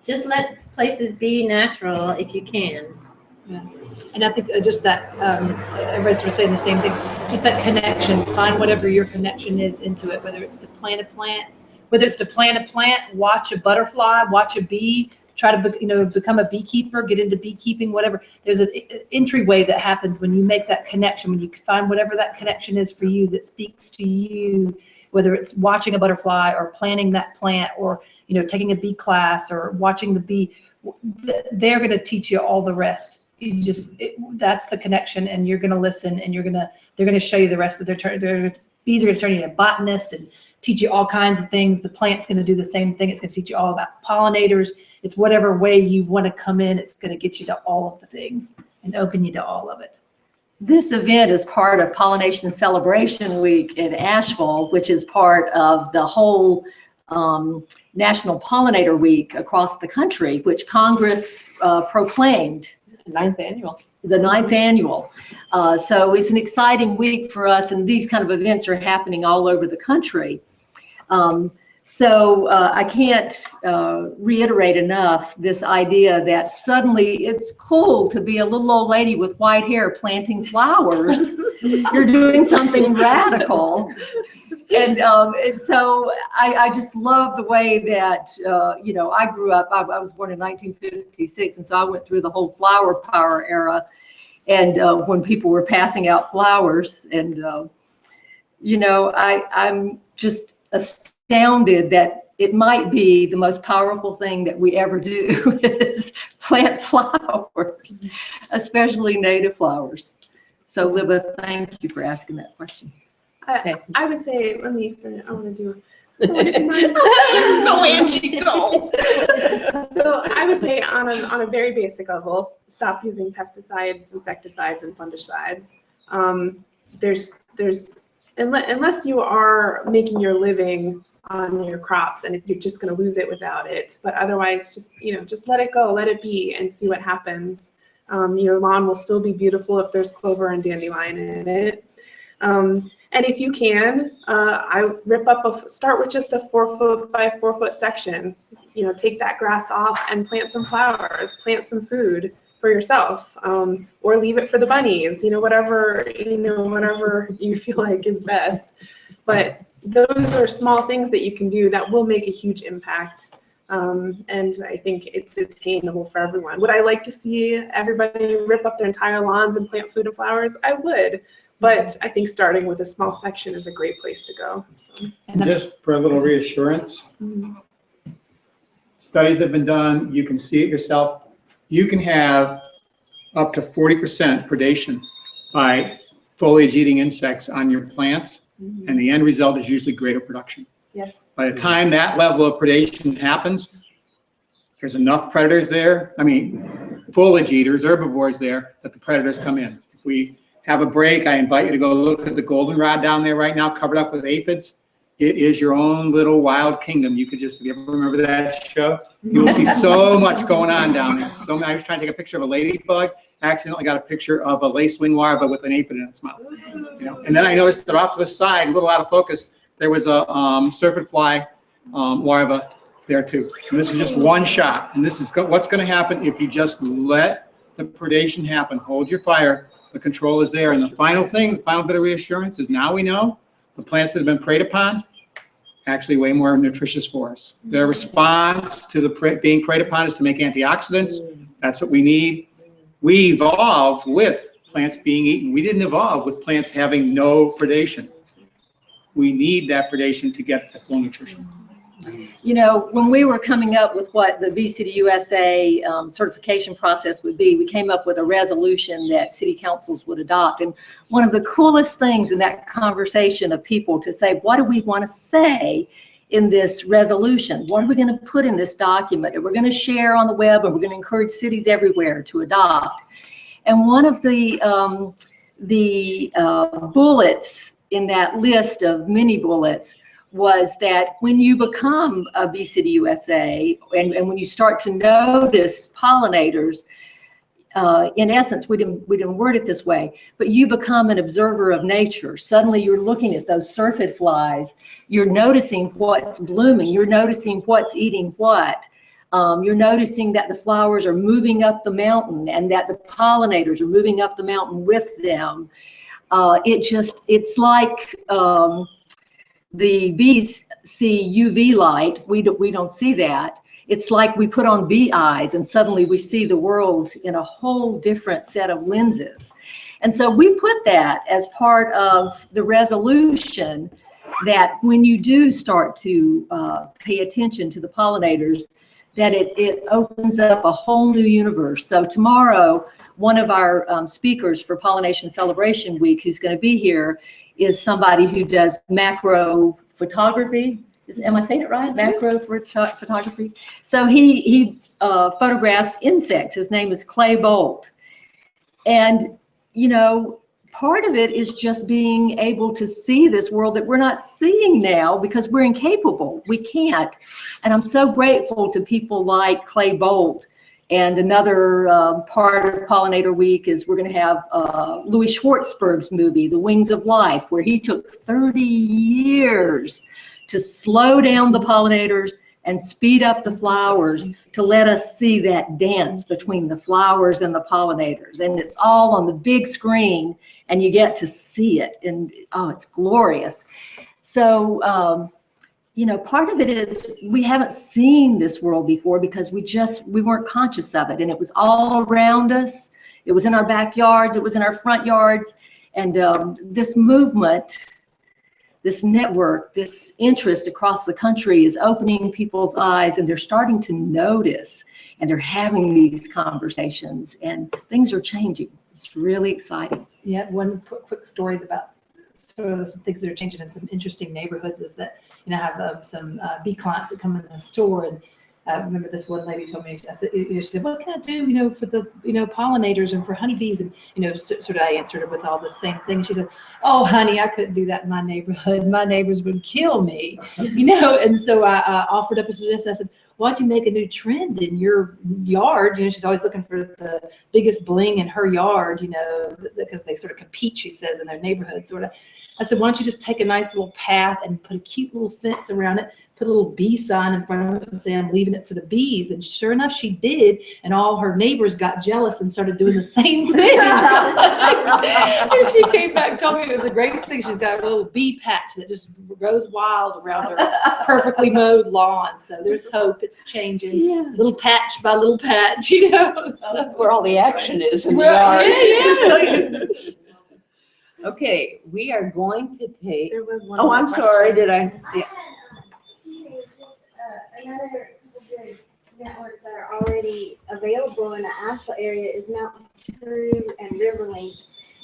Just let places be natural if you can. Yeah. And I think just that, everybody's sort of saying the same thing, just that connection, find whatever your connection is into it, whether it's to plant a plant, watch a butterfly, watch a bee, try to become a beekeeper, get into beekeeping, whatever. There's an entryway that happens when you make that connection, when you find whatever that connection is for you that speaks to you, whether it's watching a butterfly or planting that plant or taking a bee class or watching the bee. They're going to teach you all the rest. You just that's the connection, and you're going to listen, and they're going to show you the rest of their bees are going to turn you into a botanist and teach you all kinds of things. The plant's going to do the same thing. It's going to teach you all about pollinators. It's whatever way you want to come in. It's going to get you to all of the things and open you to all of it. This event is part of Pollination Celebration Week in Asheville, which is part of the whole National Pollinator Week across the country, which Congress proclaimed. The 9th annual. The 9th annual. So it's an exciting week for us, and these kind of events are happening all over the country. So I can't reiterate enough this idea that suddenly it's cool to be a little old lady with white hair planting flowers. You're doing something radical. And so I just love the way that, I grew up, I was born in 1956, and so I went through the whole flower power era, and when people were passing out flowers, and, I'm just astounded that it might be the most powerful thing that we ever do is plant flowers, especially native flowers. So Libba, thank you for asking that question. I would say, I want to do Go, Angie, go. So I would say on a very basic level, stop using pesticides, insecticides, and fungicides. Unless you are making your living on your crops, and if you're just going to lose it without it, but otherwise, just let it go, let it be, and see what happens. Your lawn will still be beautiful if there's clover and dandelion in it. And if you can, I start with just a 4 foot by 4 foot section. Take that grass off and plant some flowers, plant some food for yourself, or leave it for the bunnies. Whatever you feel like is best. But those are small things that you can do that will make a huge impact. And I think it's attainable for everyone. Would I like to see everybody rip up their entire lawns and plant food and flowers? I would. But I think starting with a small section is a great place to go. So. And just for a little reassurance, studies have been done. You can see it yourself. You can have up to 40% predation by foliage-eating insects on your plants, and the end result is usually greater production. Yes. By the time that level of predation happens, there's enough predators there. Foliage eaters, herbivores there, that the predators come in. If we have a break, I invite you to go look at the goldenrod down there right now, covered up with aphids. It is your own little wild kingdom. You could if you ever remember that show, you will see so much going on down there. I was trying to take a picture of a ladybug, accidentally got a picture of a lacewing larva with an aphid in its mouth. And then I noticed that off to the side, a little out of focus, there was a syrphid fly larva there too. And this is just one shot. And this is what's going to happen if you just let the predation happen. Hold your fire. The control is there. And the final bit of reassurance is now we know the plants that have been preyed upon actually way more nutritious for us. Their response to the being preyed upon is to make antioxidants. That's what we need. We evolved with plants being eaten. We didn't evolve with plants having no predation. We need that predation to get the full nutrition. When we were coming up with what the Bee City USA certification process would be, we came up with a resolution that city councils would adopt. And one of the coolest things in that conversation of people to say, what do we want to say in this resolution? What are we going to put in this document that we're going to share on the web, and we're going to encourage cities everywhere to adopt? And one of the bullets in that list of many bullets was that when you become a Bee City USA and when you start to notice pollinators, in essence, we didn't word it this way, but you become an observer of nature. Suddenly you're looking at those syrphid flies, you're noticing what's blooming, you're noticing what's eating what. You're noticing that the flowers are moving up the mountain and that the pollinators are moving up the mountain with them. It's like the bees see UV light. We don't see that. It's like we put on bee eyes and suddenly we see the world in a whole different set of lenses. And so we put that as part of the resolution, that when you do start to pay attention to the pollinators, that it opens up a whole new universe. So tomorrow, one of our speakers for Pollination Celebration Week who's going to be here is somebody who does macro photography. Am I saying it right? Macro photography. So he photographs insects. His name is Clay Bolt. And, part of it is just being able to see this world that we're not seeing now because we're incapable. We can't. And I'm so grateful to people like Clay Bolt. And another part of Pollinator Week is we're going to have Louis Schwartzberg's movie, The Wings of Life, where he took 30 years to slow down the pollinators and speed up the flowers to let us see that dance between the flowers and the pollinators. And it's all on the big screen, and you get to see it. And, oh, it's glorious. So, part of it is we haven't seen this world before because we weren't conscious of it. And it was all around us. It was in our backyards. It was in our front yards. And this movement, this network, this interest across the country is opening people's eyes, and they're starting to notice, and they're having these conversations, and things are changing. It's really exciting. Yeah, one quick story about sort of some things that are changing in some interesting neighborhoods is that, I have some bee clients that come in the store, and I remember this one lady told me, I said, she said, what can I do, for the, pollinators and for honeybees? And, sort of I answered her with all the same things. She said, oh, honey, I couldn't do that in my neighborhood. My neighbors would kill me, And so I offered up a suggestion. I said, why don't you make a new trend in your yard? She's always looking for the biggest bling in her yard, because they sort of compete, she says, in their neighborhood, sort of. I said, why don't you just take a nice little path and put a cute little fence around it, put a little bee sign in front of it and say, I'm leaving it for the bees. And sure enough, she did. And all her neighbors got jealous and started doing the same thing. And she came back and told me it was the greatest thing. She's got a little bee patch that just goes wild around her perfectly mowed lawn. So there's hope. It's changing, little patch by little patch, So. Where all the action is in the yard. Yeah. Okay, we are going to take. There was one Oh, more I'm question. sorry. Did I? Yeah. Another good networks that are already available in the Asheville area is Mountain True and Riverlink,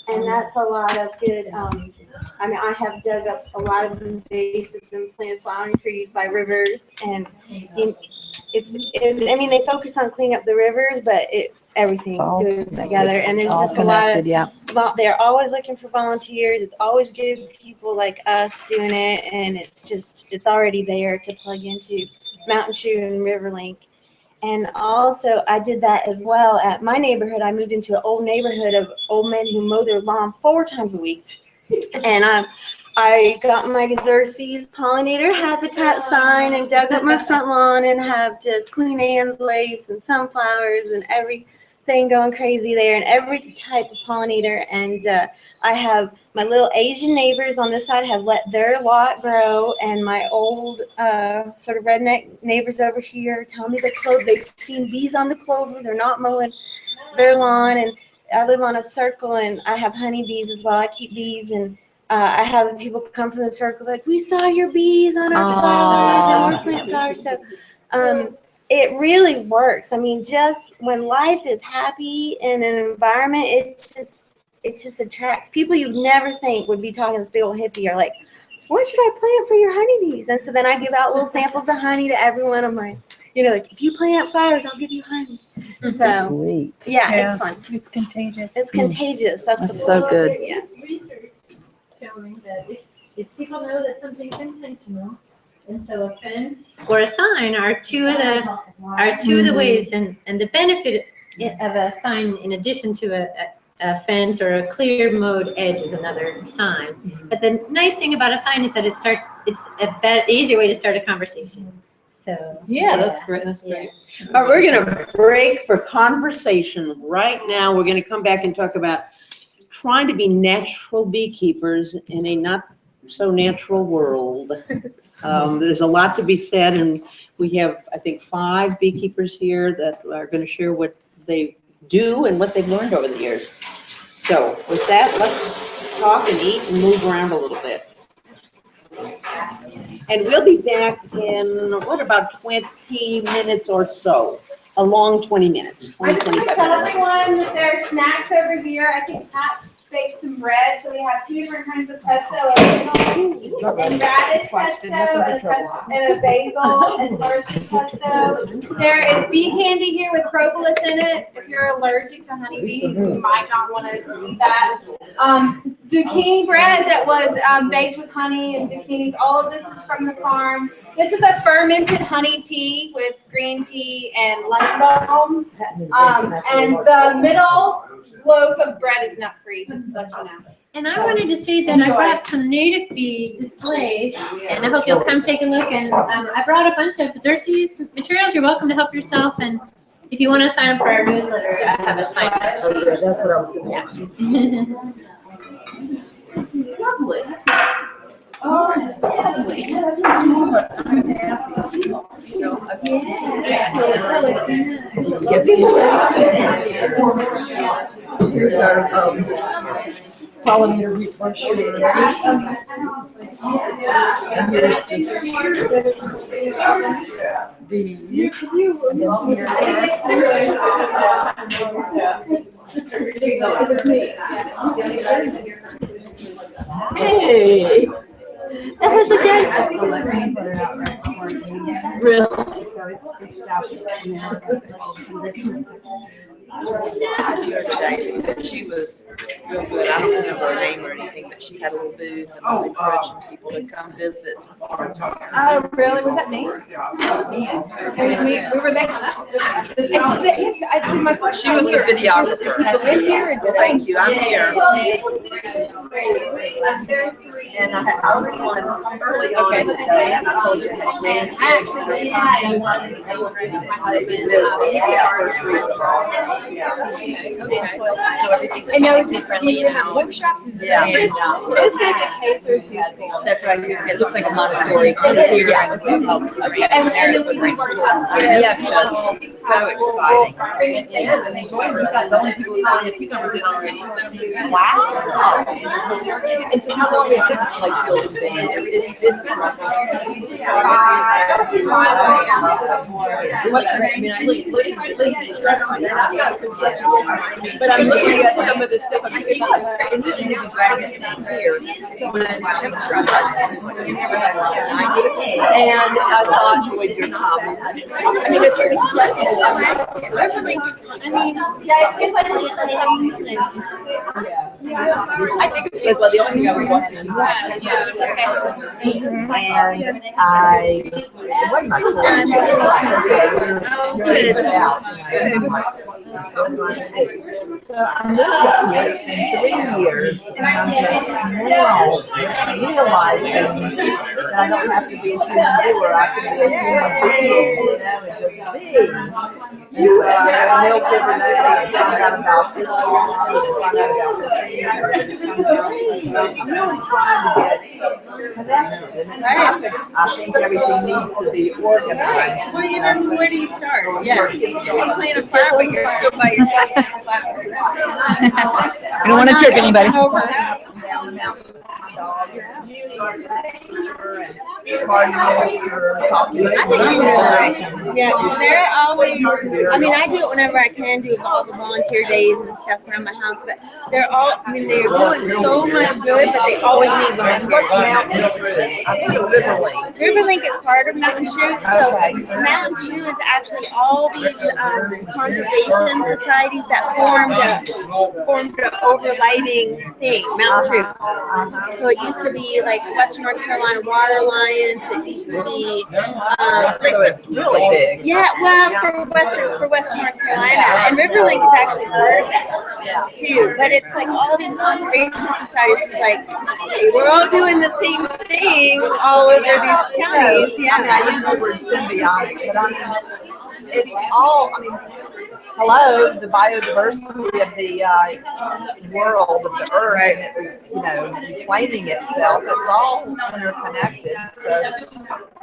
and that's a lot of good. I have dug up a lot of invasive and planted flowering trees by rivers, and they focus on cleaning up the rivers, but everything goes together, and there's just a lot of. Yeah. They're always looking for volunteers. It's always good people like us doing it, and it's already there to plug into. Mountain True and Riverlink. And also I did that as well at my neighborhood. I moved into an old neighborhood of old men who mow their lawn 4 times a week. And I got my Xerces pollinator habitat sign and dug up my front lawn and have just Queen Anne's lace and sunflowers and everything going crazy there, and every type of pollinator. And I have my little Asian neighbors on this side have let their lot grow, and my old sort of redneck neighbors over here tell me they've seen bees on the clover. They're not mowing their lawn, and I live on a circle, and I have honeybees as well. I keep bees, and I have people come from the circle like, we saw your bees on our flowers, and we're planting flowers. So it really works. I mean, just when life is happy in an environment, it just attracts people you'd never think would be talking to this big old hippie or like, what should I plant for your honeybees? And so then I give out little samples of honey to everyone. I'm like, like, if you plant flowers, I'll give you honey. So Sweet. yeah, it's fun. It's contagious. It's contagious. That's so good. Yeah. Research showing that if people know that something's intentional, and so a fence or a sign are two of the ways, and the benefit of a sign in addition to a fence or a clear mowed edge is another sign. But the nice thing about a sign is that it's a easier way to start a conversation. So Yeah, that's great. That's great. All right, we're going to break for conversation right now. We're going to come back and talk about trying to be natural beekeepers in a not so natural world. There's a lot to be said, and we have, I think, 5 beekeepers here that are going to share what they do and what they've learned over the years. So with that, let's talk and eat and move around a little bit. And we'll be back in, about 20 minutes or so? A long 20 minutes. I just 25 want to tell minutes. everyone that there are snacks over here. I think Pat baked some bread, so we have 2 different kinds of pesto, and radish pesto, and a basil and Xerces pesto. There is bee candy here with propolis in it. If you're allergic to honeybees, you might not want to eat that. Zucchini bread that was baked with honey and zucchinis. All of this is from the farm. This is a fermented honey tea with green tea and lemon balm. And the middle loaf of bread is nut free, just to let you know. And I wanted to say that I brought some native bee displays, and I hope you'll come take a look. And I brought a bunch of Xerces materials. You're welcome to help yourself. And if you want to sign up for our newsletter, I have a sign up sheet. That's what I was going to Lovely. Oh, lovely. Here's our pollinator brochure. And here's just these. Hey. That was a guess. Really? She was real good. I don't remember her name or anything, but she had a little booth and was encouraging people to come visit. Oh, really? Was that me? It was me. We were there. Yes, I did my first. She was the videographer. Well, thank you. I'm here. And I was the one early on today, and I told you I had grandkids that are coming. Yeah, first week of August. So everything. And now is this friendly now? Workshops is Yeah. this is a K through 2 school. That's right. It looks like a Montessori here. Yeah, it's just so exciting. It is, and they joined. We've got the only people calling it cucumbers in already. Wow. And so how long is this like building been? Is this what's your name? I mean, at least but I'm looking at some of this stuff. I'm thinking about it. And even if you drag it down here, so when I temperature, and I thought, I mean, it's really flexible. I think it's the only thing I was watching is that. And it wasn't my choice. So I'm living up here. It's been 3 years, and I'm just now realizing that I don't have to be a human doer. I can be a human being, and just be. And so I milked every day and found out about this song, and found out about the I'm really trying to get connected, and I think everything needs to be organized. Well, you know, where do you start? Yeah, you're playing a fire, but you're still by yourself. I don't want to trick anybody. Down the mountain. Yeah, because they're always, I mean, I do it whenever I can do all the volunteer days and stuff around my house, but they're all, I mean, they're doing so much good, but they always need volunteers. Riverlink is part of Mountain Chew, so Mountain Chew is actually all these conservation societies that formed an overlighting thing, Mountain Chew. So it used to be like Western North Carolina Water Alliance. It used to be So it's really big. yeah, well, for Western North Carolina, and Riverlink is actually part of that too. But it's like all these conservation societies is like, hey, we're all doing the same thing all over these counties. Yeah, I mean, I use the word symbiotic, but I mean, it's all, I mean, hello, the biodiversity of the world, of the earth, and it, you know, reclaiming itself, it's all interconnected. So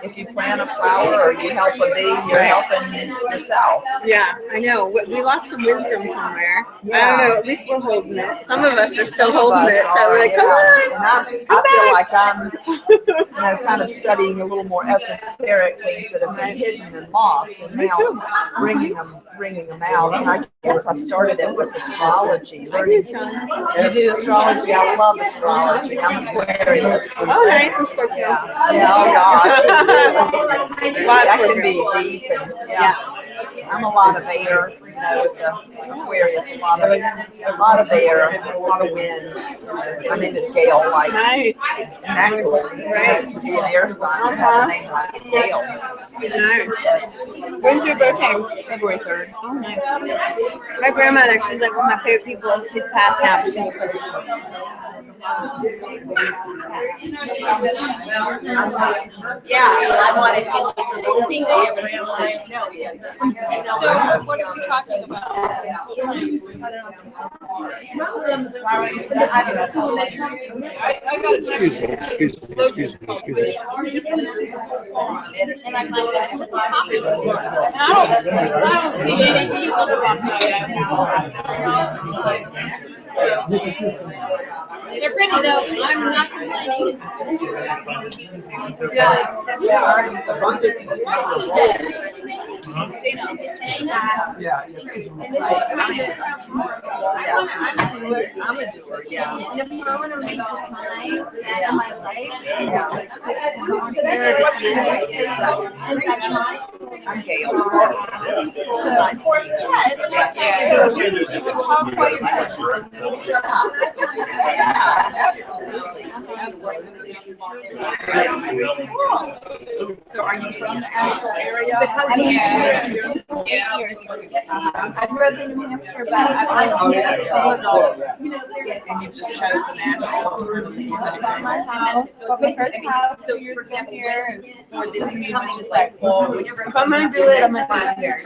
if you plant a flower or you help a bee, you're helping yourself. Yeah, I know. We lost some wisdom somewhere. Yeah. I don't know. At least we're holding it. Some of us are still holding it. So we're like, come on. And I feel like I'm, you know, kind of studying a little more esoteric things that have been hidden and lost, and now bringing them out. And I guess I started it with astrology. Learning. You do astrology. I love astrology. I'm Aquarius. Oh, nice. I'm Scorpio. Yeah. Oh gosh. That can be deep. And, yeah. I'm a lot of air. You know, with the Aquarius, a lot of air, a lot of wind. My name is Gail. Like, nice. And that cool. Right. To be an air sign, have a name like Gail. Nice. When's your birthday? February 3rd. Oh, nice. My grandmother, she's like one of my favorite people. She's passed now, but she's yeah, I wanted to So what are we talking about? Excuse me. And I'm like, what's the topic? I don't see anything. They're pretty though. I'm not complaining. Yeah. I'm a doer, yeah. And if I want to make the time in my life, I'm Gail. so yeah, it's nice to talk while you're So are you from the actual area? I grew up in New Hampshire, but I've And you've just chosen Nashville. bought my house, bought my first house 2 years ago here. And Or this is just like, well, if I'm gonna do it, I'm gonna do it here.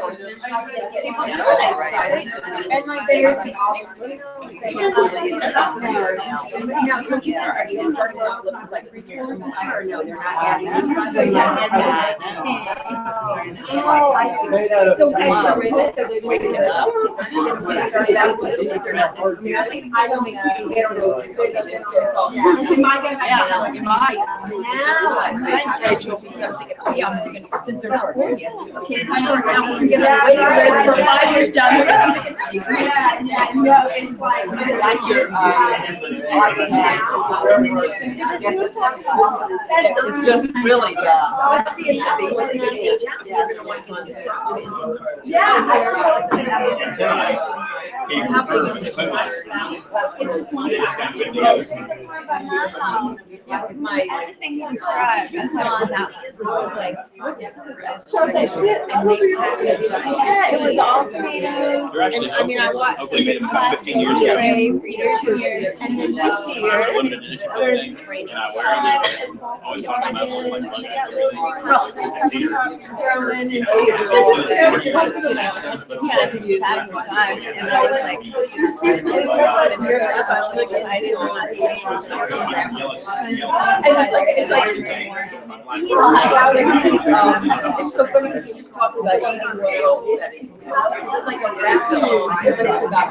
And like there's Now, coaches are starting off with like preschoolers this year, or no, they're not adding. Thanks, Rachel. Since they're not born yet. Okay, we're waiting for 5 years down the road. it's like Like your, it's just really the. everything you described. I saw that was like, it was all tomatoes. And I mean, I watched this class 15 years ago. for years, and then this year, there's training. Always talking about something like And I was like, It's so funny because he just talks about eating well. It's like a raccoon, but it's about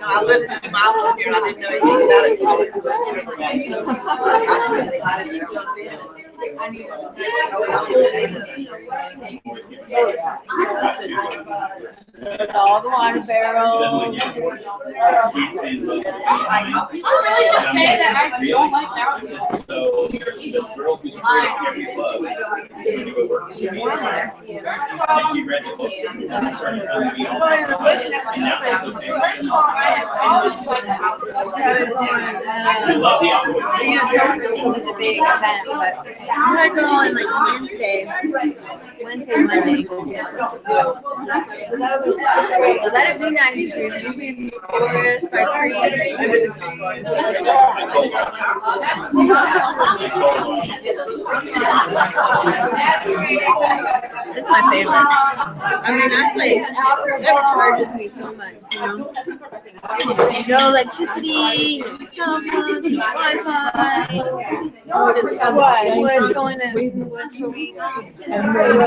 I live 2 miles from here and I didn't know anything about it. So I went to the decided to jump in. all the water barrels. I'll really just say that I don't like I'm gonna go on like Wednesday, Monday. So that'd be nice. Maybe forest by It's my favorite. I mean, that's like, that charges me so much, you know? No electricity, no cell phones, no Wi-Fi. Just what's going in woods for week. And then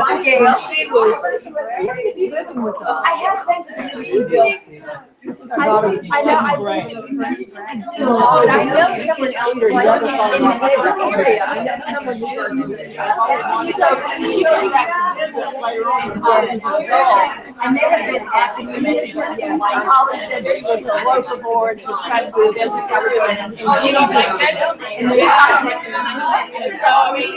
she was living with us. I haven't been to the I know. I know someone else in the area. I know someone who goes into this. So she came back to visit later on and they have been acting with me. Like Holly said, she was a local board. She was trying to do a business. And they so I mean,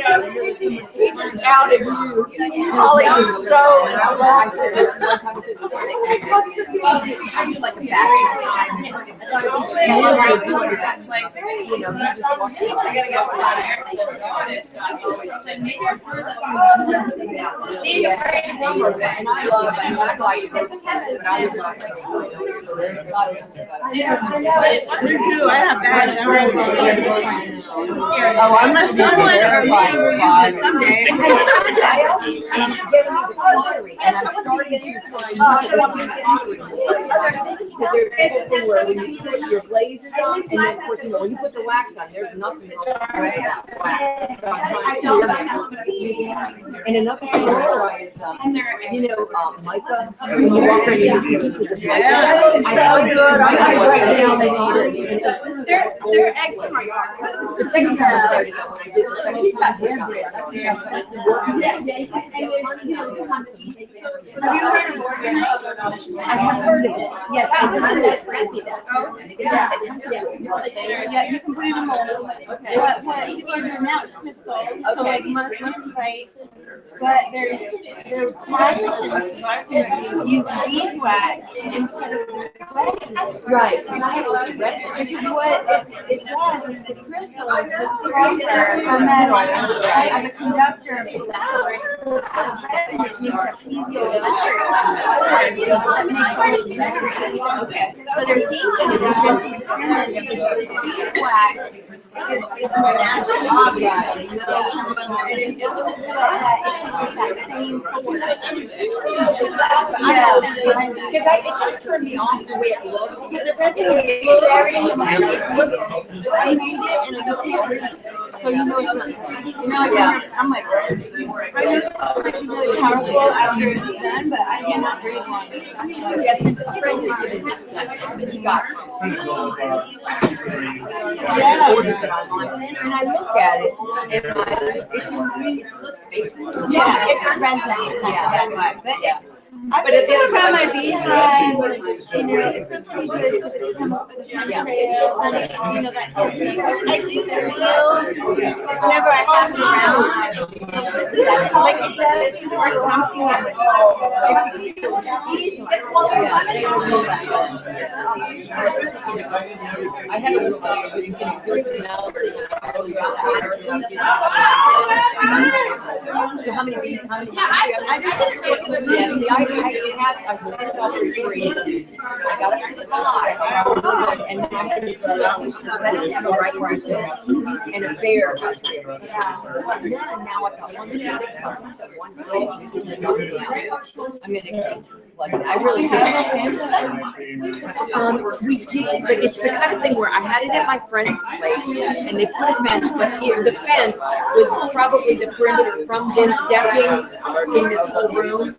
he just outed you. Holly was so exhausted. One time I said, I do like a fashion time. You know, you just walk in. I gotta go down there. And I love it. I like it. I would love I have bad. I'm scared. Oh, I'm not scared. Someday. I'm getting the pottery, and I'm starting to try because there's a thing where when you put your glazes on, and then of course, you know, when you put the wax on, there's nothing wrong with that wax. So I'm trying to using it. And another thing I realize, you know, mica, when you walk in, you see pieces of mica. I know good. I they're eggs in my yard. The second time I started, I did the second time. Have you heard of organic? I have heard of it. Yes, I sent me that. Yeah, you can put it in a mold. Okay. What people are doing now is crystals, so like muscovite, but they're practicing use beeswax instead of right. because what it does is the crystals will copper or metal as a conductor of resin, which makes a piezoelectric, so that makes it battery. So they're thinking that they're just experimenting with beeswax. It's more natural, obviously. That same because it just turned me off the way it looks. The resin is very similar. It looks, I read it and I don't read. So you know it's not. You know, like I'm like, I know it's really powerful after it's done, but I cannot read one. Yes, a friend has given me sections, and he got orders that online, and I look at it, and it just really looks fake. Yeah, it's resin. Yeah, but I've been around my beehive, you know, it's just really good because it comes up with a trail, and you know that. I do feel whenever I have it around, like it does, it's more comfortable. I had a list of it was Xerces melting. So how many bees? Yeah, see, I started off with 3. I got up to 5, and then I had to do 2 locations because I didn't have a right where I lived, and a bear about 3 of them. And now I've got 1 that's 6 sometimes, 1 I'm gonna keep plugging. I really we did, but it's the kind of thing where I had it at my friend's place, and they put a fence, but the fence was probably the perimeter from this decking in this whole room.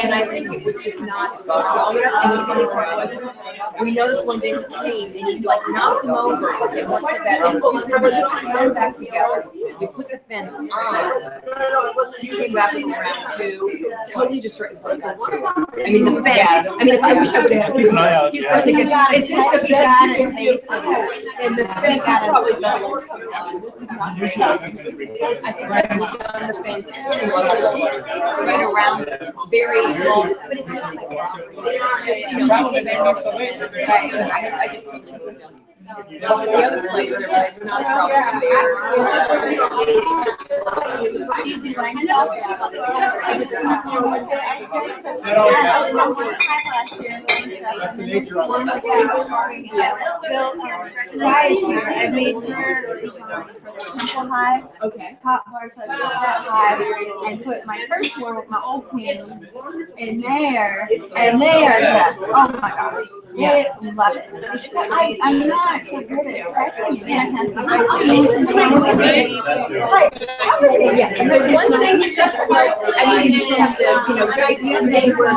And I think it was just not strong enough. And the funny part was, we noticed one day he came and he like knocked him over, but they went to that. And so we went back together. We put the fence on. He came back with round 2, totally destroyed. It was like that too. I mean, the fence. I mean, if I wish I would have keep an eye out. It's just the best you can do. And the fence is probably better. This is not safe. I think I looked on the fence right around very small, but it's not like it's just, you know, I just totally moved them. The other place, it's not a problem. I made her hive. Okay. Top bars of hive, and put my first one with my old queen in there, and they are just, oh my gosh, they love it. I'm not so good at tracking. Yeah, and the one thing you just was, I mean, you just have to, you know, you make my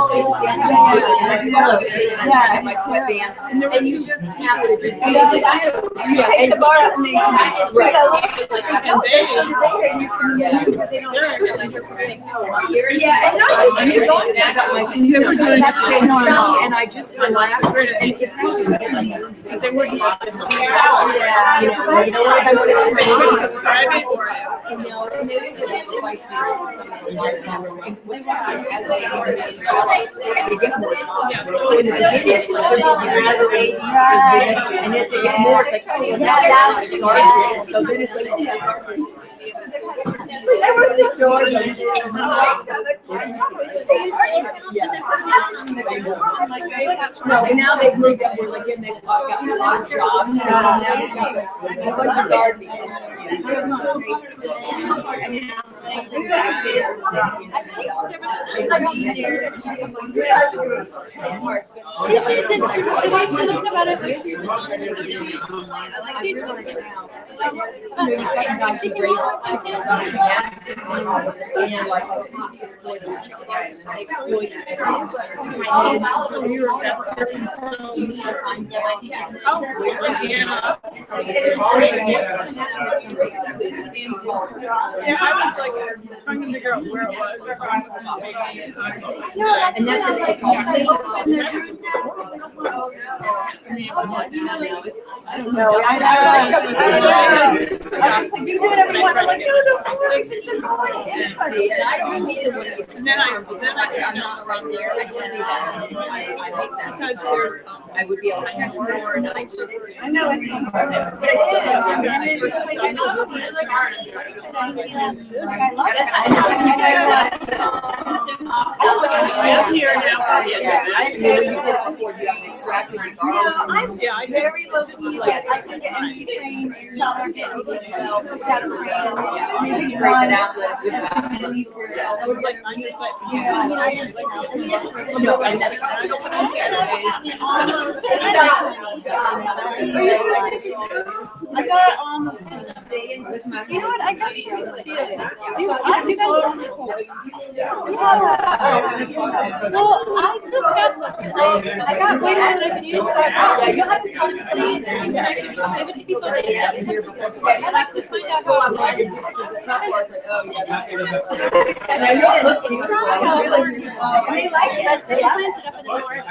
sweatband, and you just have to just, yeah, and the bar, right. Yeah, and not just, as long as I got my stuff, and I just relax, and it just feels good. They were yeah, you know, I would have describe it for it. You know, and maybe for the advice and some of those and what's nice as they get more So in the beginning, it's like they're rather late, and as they get more, it's like, oh, well, now they're garbage. So then it's like, they were so garbage. No, and now they've moved up. We're like, and they've got a lot of jobs. So now they've got a bunch of gardens. Yeah, I was like trying to figure out where it was. And that's the You do whatever you want. I'm like, no, And then I found out right there. I just see that. Because there's, I would be able to catch more, and I just. I know it's I'm very low key. I took an empty train and I was like on your site. I got almost a day in with my. You know what? I got to see it. Do you guys? Well, I just got. I got way more than I could use. Yeah, you'll have to come and see it. And try to give it to people. I'd like to find out how it was. And I really looked at it. They like it. They planted up in the north.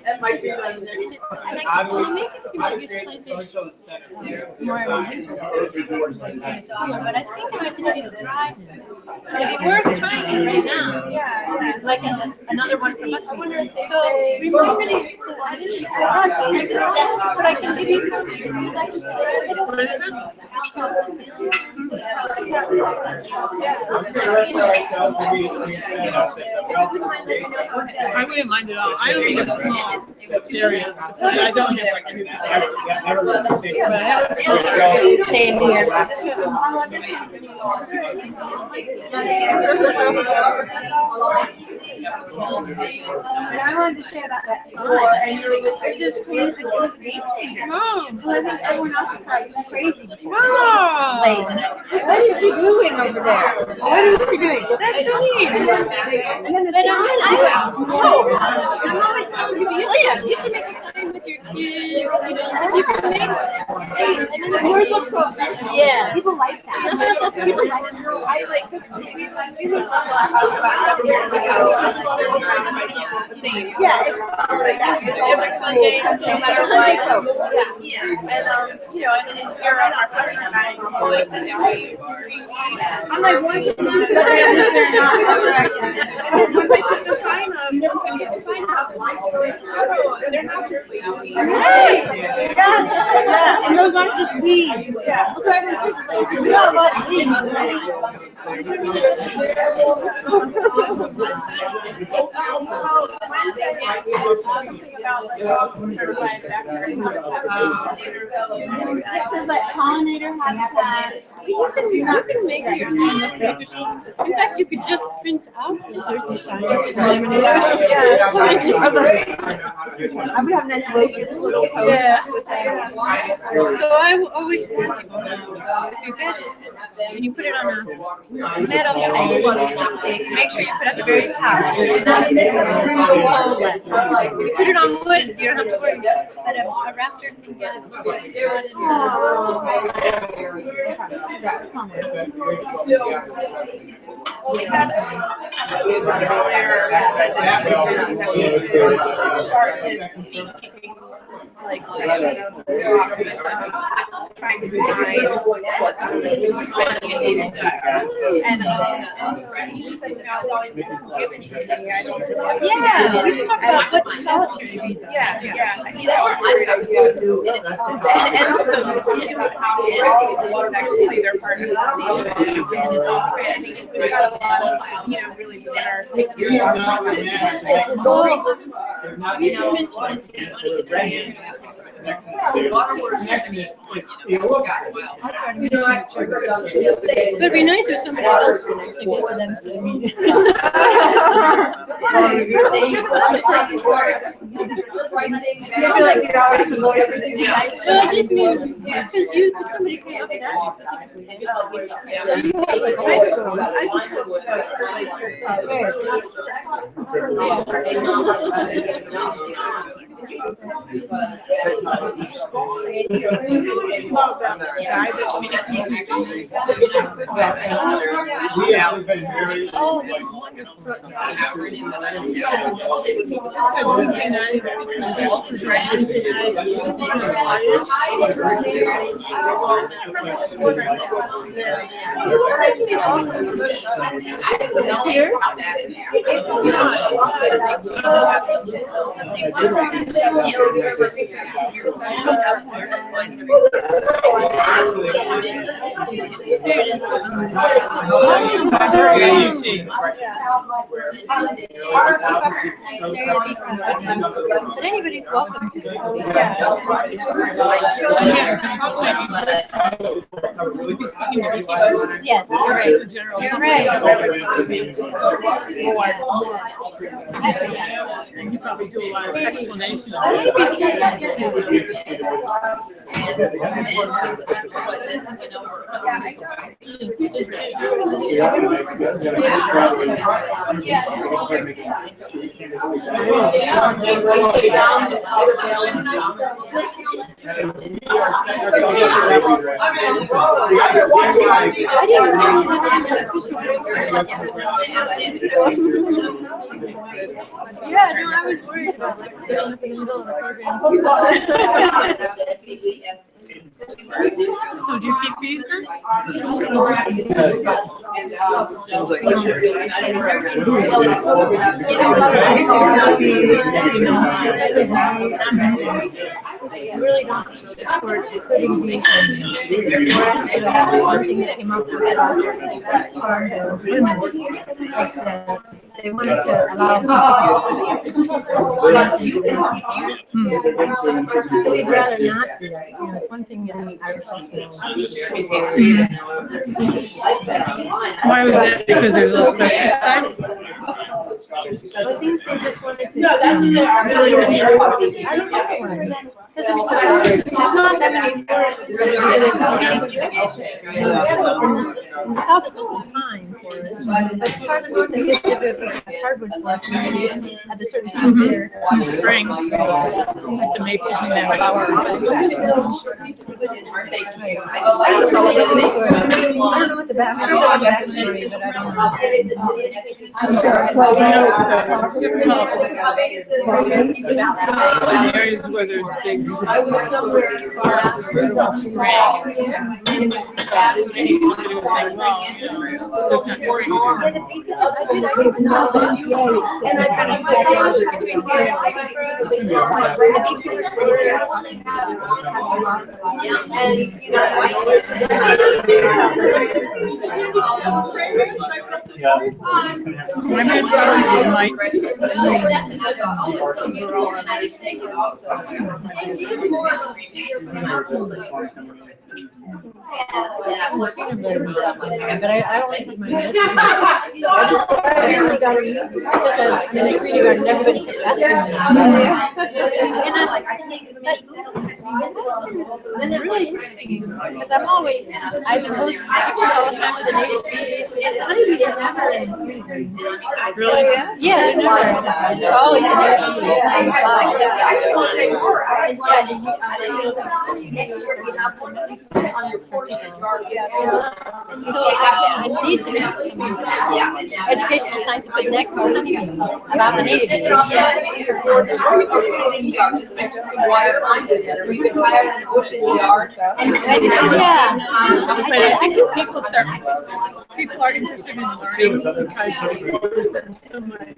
That might be like. And I can make it seem like you're planted more winter. But I think it might just be the dryness. But it'd be worth trying it right now. Yeah. Like another one from us. So remind me to, I didn't but I can give you some. I wouldn't mind at all. I don't think it's small areas. I don't think I can do that. Stand here. And I wanted to say about that floor, and I just changed it. It was amazing. And I think everyone else was like crazy. Like, what is she doing over there? What is she doing? That's so neat. And then the sign. I'm always telling people you should make a sign with your kids, you know, because you can make. And then yours looks so yeah. People like that. People like it. I like Yeah, every Sunday, no matter what. Yeah. And you know, and in Europe, our partner and I always have I'm like, why can't you do that? They're not just Yeah, and those aren't just weeds. Yeah. We got a lot of weeds. It says like pollinator habitat. You can make your sign look beneficial. In fact, you could just print out the Xerces sign. I would have nice locusts. Yeah. So I always if you get it and you put it on a metal stick, make sure you put it at the very top. Not a single hole left. If you put it on wood, you don't have to worry that a raptor can get it. like trying to define what and yeah, we should talk about what solitary bees are. Yeah. And also actually they're part of the we got a lot of really better it'd be nice if somebody else to get to them so we just means because you somebody came up and asked you specifically. So you have like high school. But anybody's welcome to yes, you're right. And you probably do a lot of explanations. Yeah, no, I was worried about like being in the middle of the program. So do you keep bees then? Sounds like I really don't support putting bees in the forest. One thing that came up with that part of women, they wanted to allow so we'd rather not do that. It's one thing that Why was that? Because there's those pesticides? I think they just wanted to. No, that's what they are. I don't know why. Because there's not that many forests. In the south, it's mostly pine forest, but part of the north, I guess, if it was a hardwood forest, maybe at a certain time of year. In spring, like the maples and that flower. I don't know what the background of that story, but I don't In areas where there's big I was somewhere and it was the saddest thing. He was saying, well, there's not spring. and I kind of felt between and you know, My man's garden is mites. But I don't like my medicine. I just really got to use it. Because everybody keeps asking me. And I'm like, that's really interesting because I've been hosting lectures all the time with the native bees. And the honeybees are never in freezing. Really? Yeah, they're never. It's always the native bees. I need to make some educational signs to put next to honeybees about the native bees. But I think people are interested in learning because there's been so much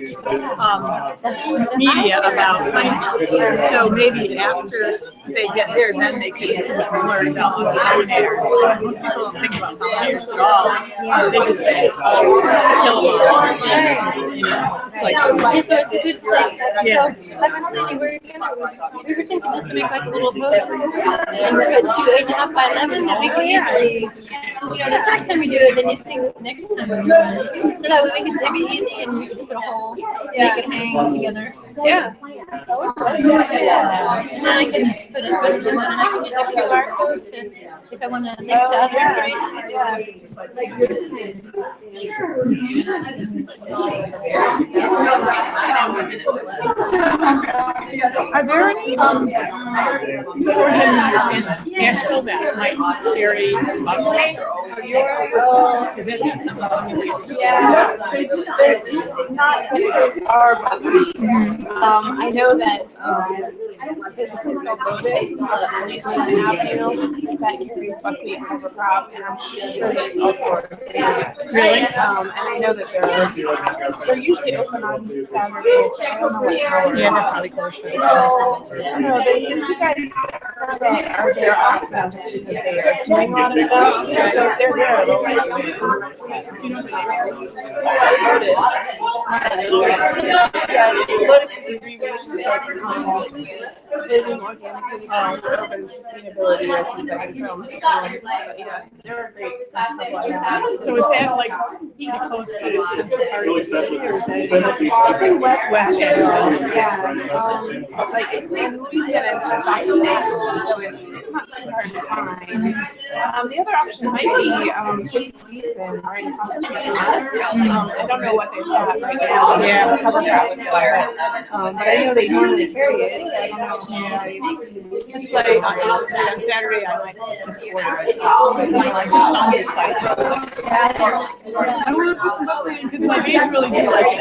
media about honeybees. So maybe after they get there, then they can learn about pollinators. Most people don't think about pollinators at all. They just say, oh, kill them all. You know, it's like, Yeah, so it's a good place. Yeah. So I was thinking we were thinking just to make like a little book and we could do 8.5 by 11 that we could easily, you know, the first time we do it, then you think next time we do it. So that way we can, it'd be easy and we could just put a whole, make it hang together. Yeah. And then I can put as much as I want and I can use a QR code to, if I want to link to other information. Are there any storage units in Nashville that might carry bugway? Because that's not something. Yeah, there's not, but there's are buckwheat. I know that there's a place called Bovis on Avenue that carries buckwheat and cover crop, and I'm sure that it's also Really? And I know that they're usually open on Saturdays. I don't know what hours. Yeah, they're probably closed for the No, the two guys that are there often just because they are doing a lot of stuff. So they're there. Do you know the Lotus is a revision living organically urban sustainability or something. So, yeah, they're a great couple. So is that like close to Central Park or is that? It's in West Asheville. Yeah. Like it's in Louisiana, it's just off the lake, so it's not too hard to find. The other option might be Phyllis and already across the street. I don't know what they've got right now. Yeah. Cover crop still, but I know they normally carry it. So I don't know. It's like on Saturday I might listen to order it. I just found your site. I want to put some bugway in because my bees really do like it.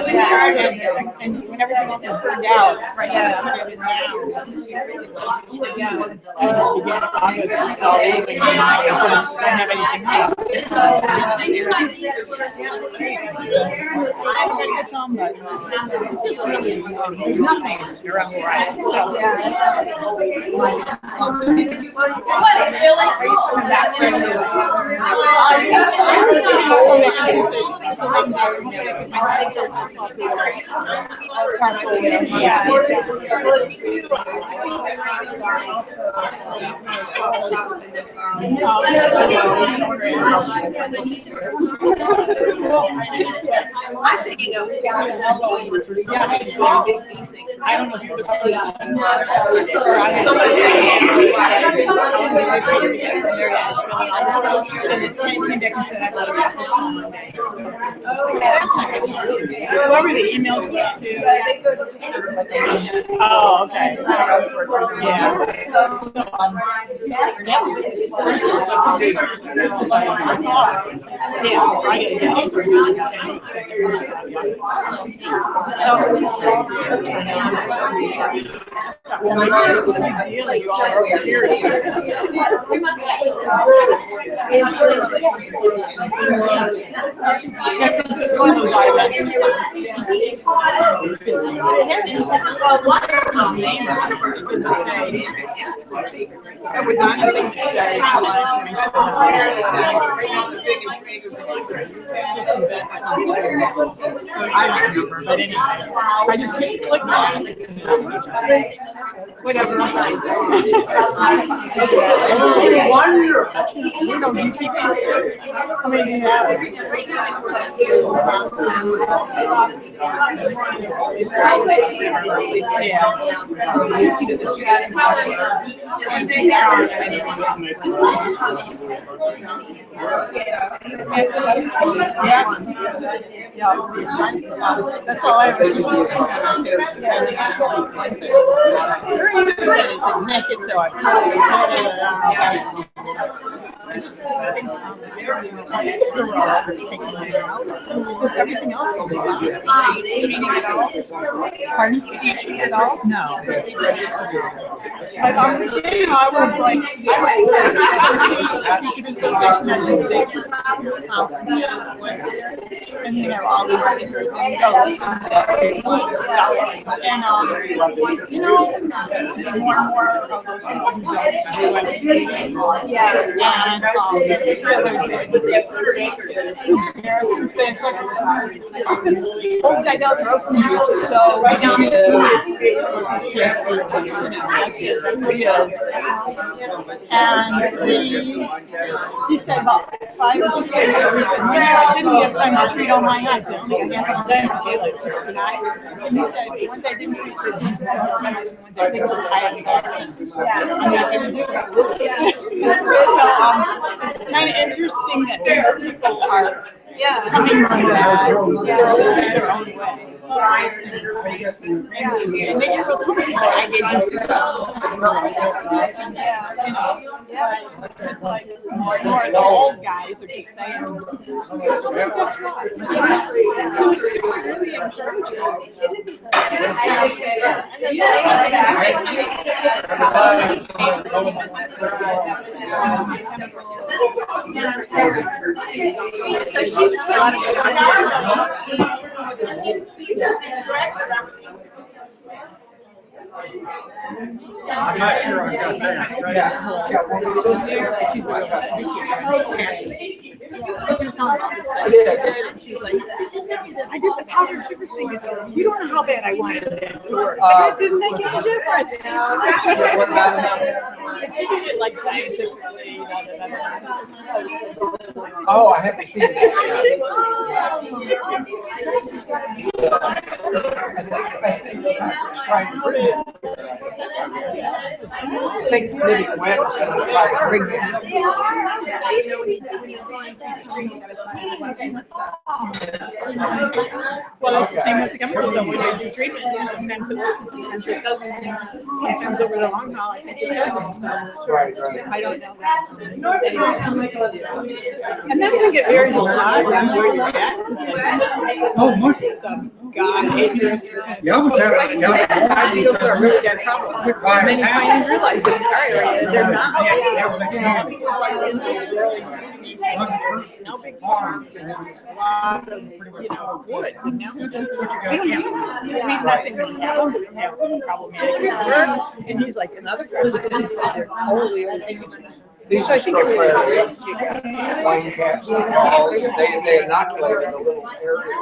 And when everything else is burned out, right now, I'm putting it down. Beginning of August, it's all over and I just don't have anything left. It's on, but it's just really, there's nothing around where I am. So, I'm thinking of I don't know if you would and it's came back and said I love it this time Monday. Whoever the emails go to. Oh, okay. Yeah. So, that was yeah, Friday. That was not anything to say. I don't remember, but anyway, I just clicked on it. Whatever. Wonderful. You know, you keep these too. How many do you have? That's all I ever do. They're even naked, so I just think it's the role taking it out because everything else is fine. Cheating at all? Pardon? Do you cheat at all? No. But I was like, the Beekeeping Association has these big conferences, and they have all these speakers and go listen to stuff. And you know, to be more and more of those people who don't know what it's doing. And so Harrison's been it's like this old guy down the road from you, so that's what he is. And he said about 5 or 6 years ago, he said, I didn't have time to treat all my hives. I only had them done like 60 hives. And he said, once I didn't treat the just as well better than the ones I think was high on the gardens. I'm not going to do it. So it's kind of interesting that these people are coming to their own way. And they get real tough. I engage in it's just like more and more the old guys are just saying, I don't think that's right. So it's really encouraging. So she was I'm not sure I got that. Right? She's like, she was telling about this stuff. And she was like, I did the powder sugar thing. You don't know how bad I wanted it to work. It didn't make any difference. And she did it like scientifically. Oh, I haven't seen that. I think maybe Web is going to try to bring it. Well, it's the same with the chemicals. When you do treatment, sometimes it works and sometimes it doesn't. Sometimes over the long haul, I think it doesn't. So I don't know that. And then I think it varies a lot on where you're at. Oh, most of them. God, acres. Yeah, I was having beetles are a really bad problem. Many finally realize that in our area, they're not. No big farms and a lot of, woods. And now we don't nothing really have them. We don't have problematic work. And he's like, another person, they're totally overtaking. These are wine caps and balls. They inoculated a little area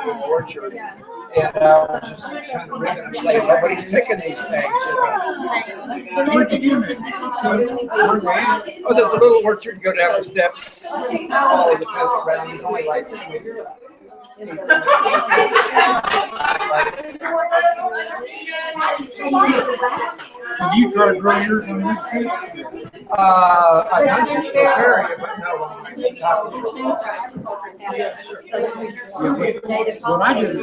in the orchard. And I was just kind of ribbing and saying, nobody's picking these things. Where'd you do it? Oh, there's a little orchard. You go down the steps, follow the fence around. It's only like So you try to grow yours on wood too? I mentioned Strawberry, but no, what I did is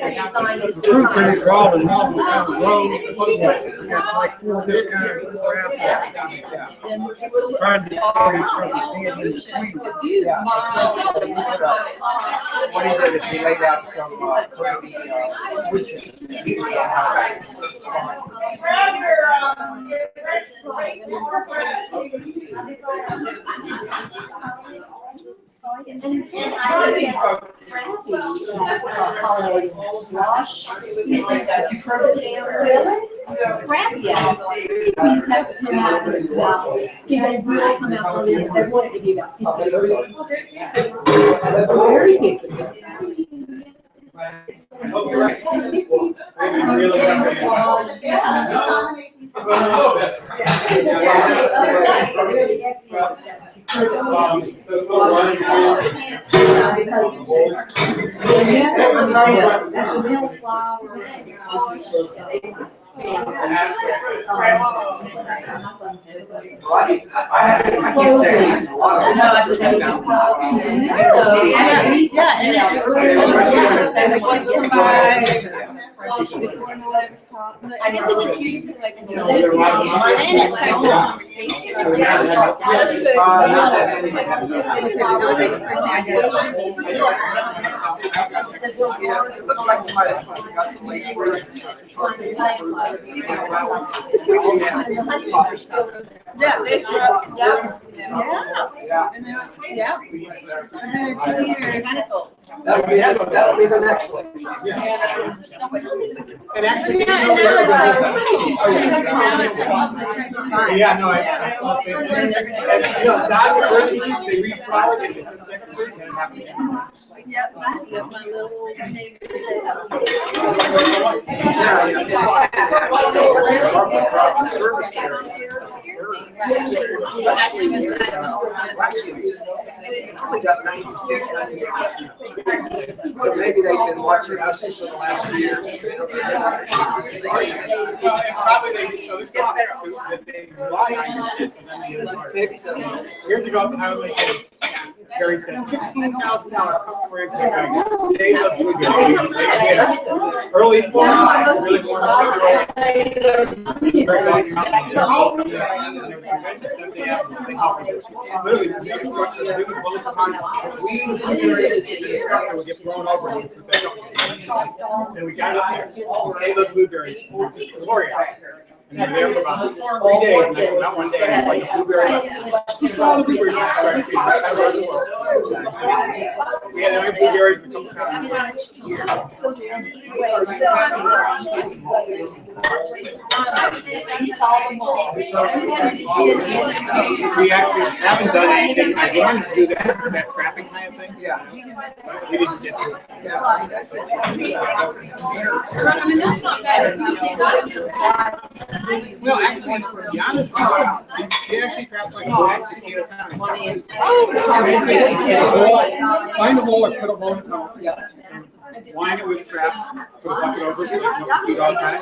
I've got my fruit trees are all in one kind of row. I got like 4 of this kind of around. Trying to create something in between. What he did is he laid out some pretty wood chips. Looks like you might have got some late Yeah, they That'll be the next one. And actually, yeah, no, I saw the same thing. And, Dodge University, they reflower, they get some second fruit, and it happens. Yep, my little So maybe they've been watching us for the last few years. Probably they so this guy that they rely on your shit, and then years ago, I was like, Jerry said, $15,000 customer impact. Save the blueberry. Early warm, really warm. Literally, the biggest structure, the biggest bullets behind we would get blown over and we got up there. We saved those blueberries. It was just glorious. And we were there for about 3 days, and then not one day, and like a blueberry. All the blueberries were starting to see. We had every blueberries in a couple times. We actually haven't done anything. I wanted to do that trapping kind of thing. Yeah. We didn't get to it. I mean, that's not bad. Well, actually, to be honest, she actually traps like 16 at a time. Find a hole or put a hole in the top. Yeah. Line it with traps, put a bucket over it so you don't feed all the time.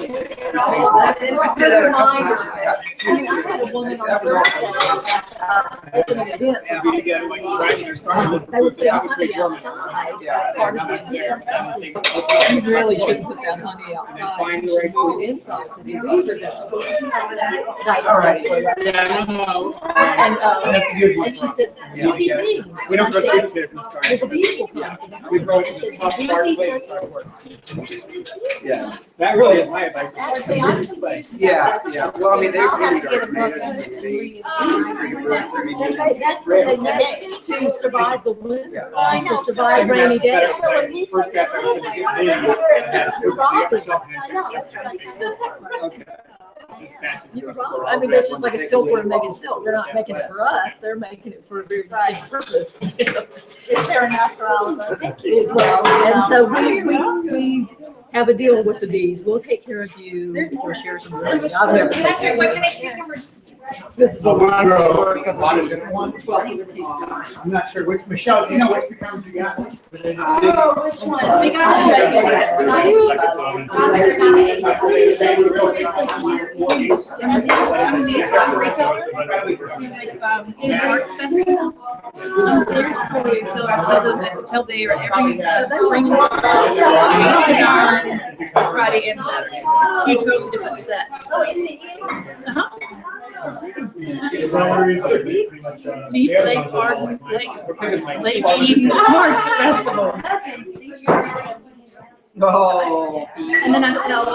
We together, like, right when you're starting to look for have a big dormant. You really shouldn't put that honey outside. Inside. All right. Yeah, no. And That's a good one. and she said, We don't grow sweet potatoes in this garden. the bees will come. We grow tough, dark plates. Yeah. That really is my advice. Yeah, yeah. Well, I mean, they really are tomatoes. That's what they need to survive the winter, to survive rainy days. First batch I was Okay. I mean, that's just like a silkworm making silk. They're not making it for us. They're making it for a very distinct purpose. Is there enough for all of us? Well, and so we have a deal with the bees. We'll take care of you for shares and grades. I've never taken care of you. This is a lot of different ones. I'm not sure which, Michelle, you know which becomes you got? Oh, which one? Until they are every spring, Friday and Saturday. 2 totally different sets. Leaf Lake Garden, Lake Eden Arts Festival. Oh. And then I tell,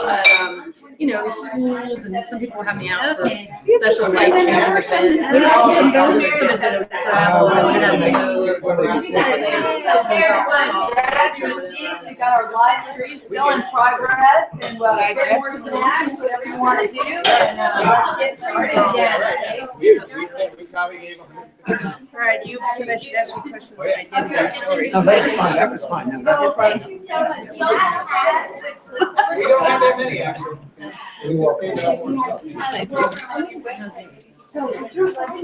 schools, and some people have me out for special life changing events. Somebody's going to travel, they want to have We got our live stream still in progress, and we'll get more snacks, whatever you want to do, and let's get started. We probably gave them. All right, you should ask me questions. No, that's fine. That was fine. Thank you so much. We don't have that many, actually. We will.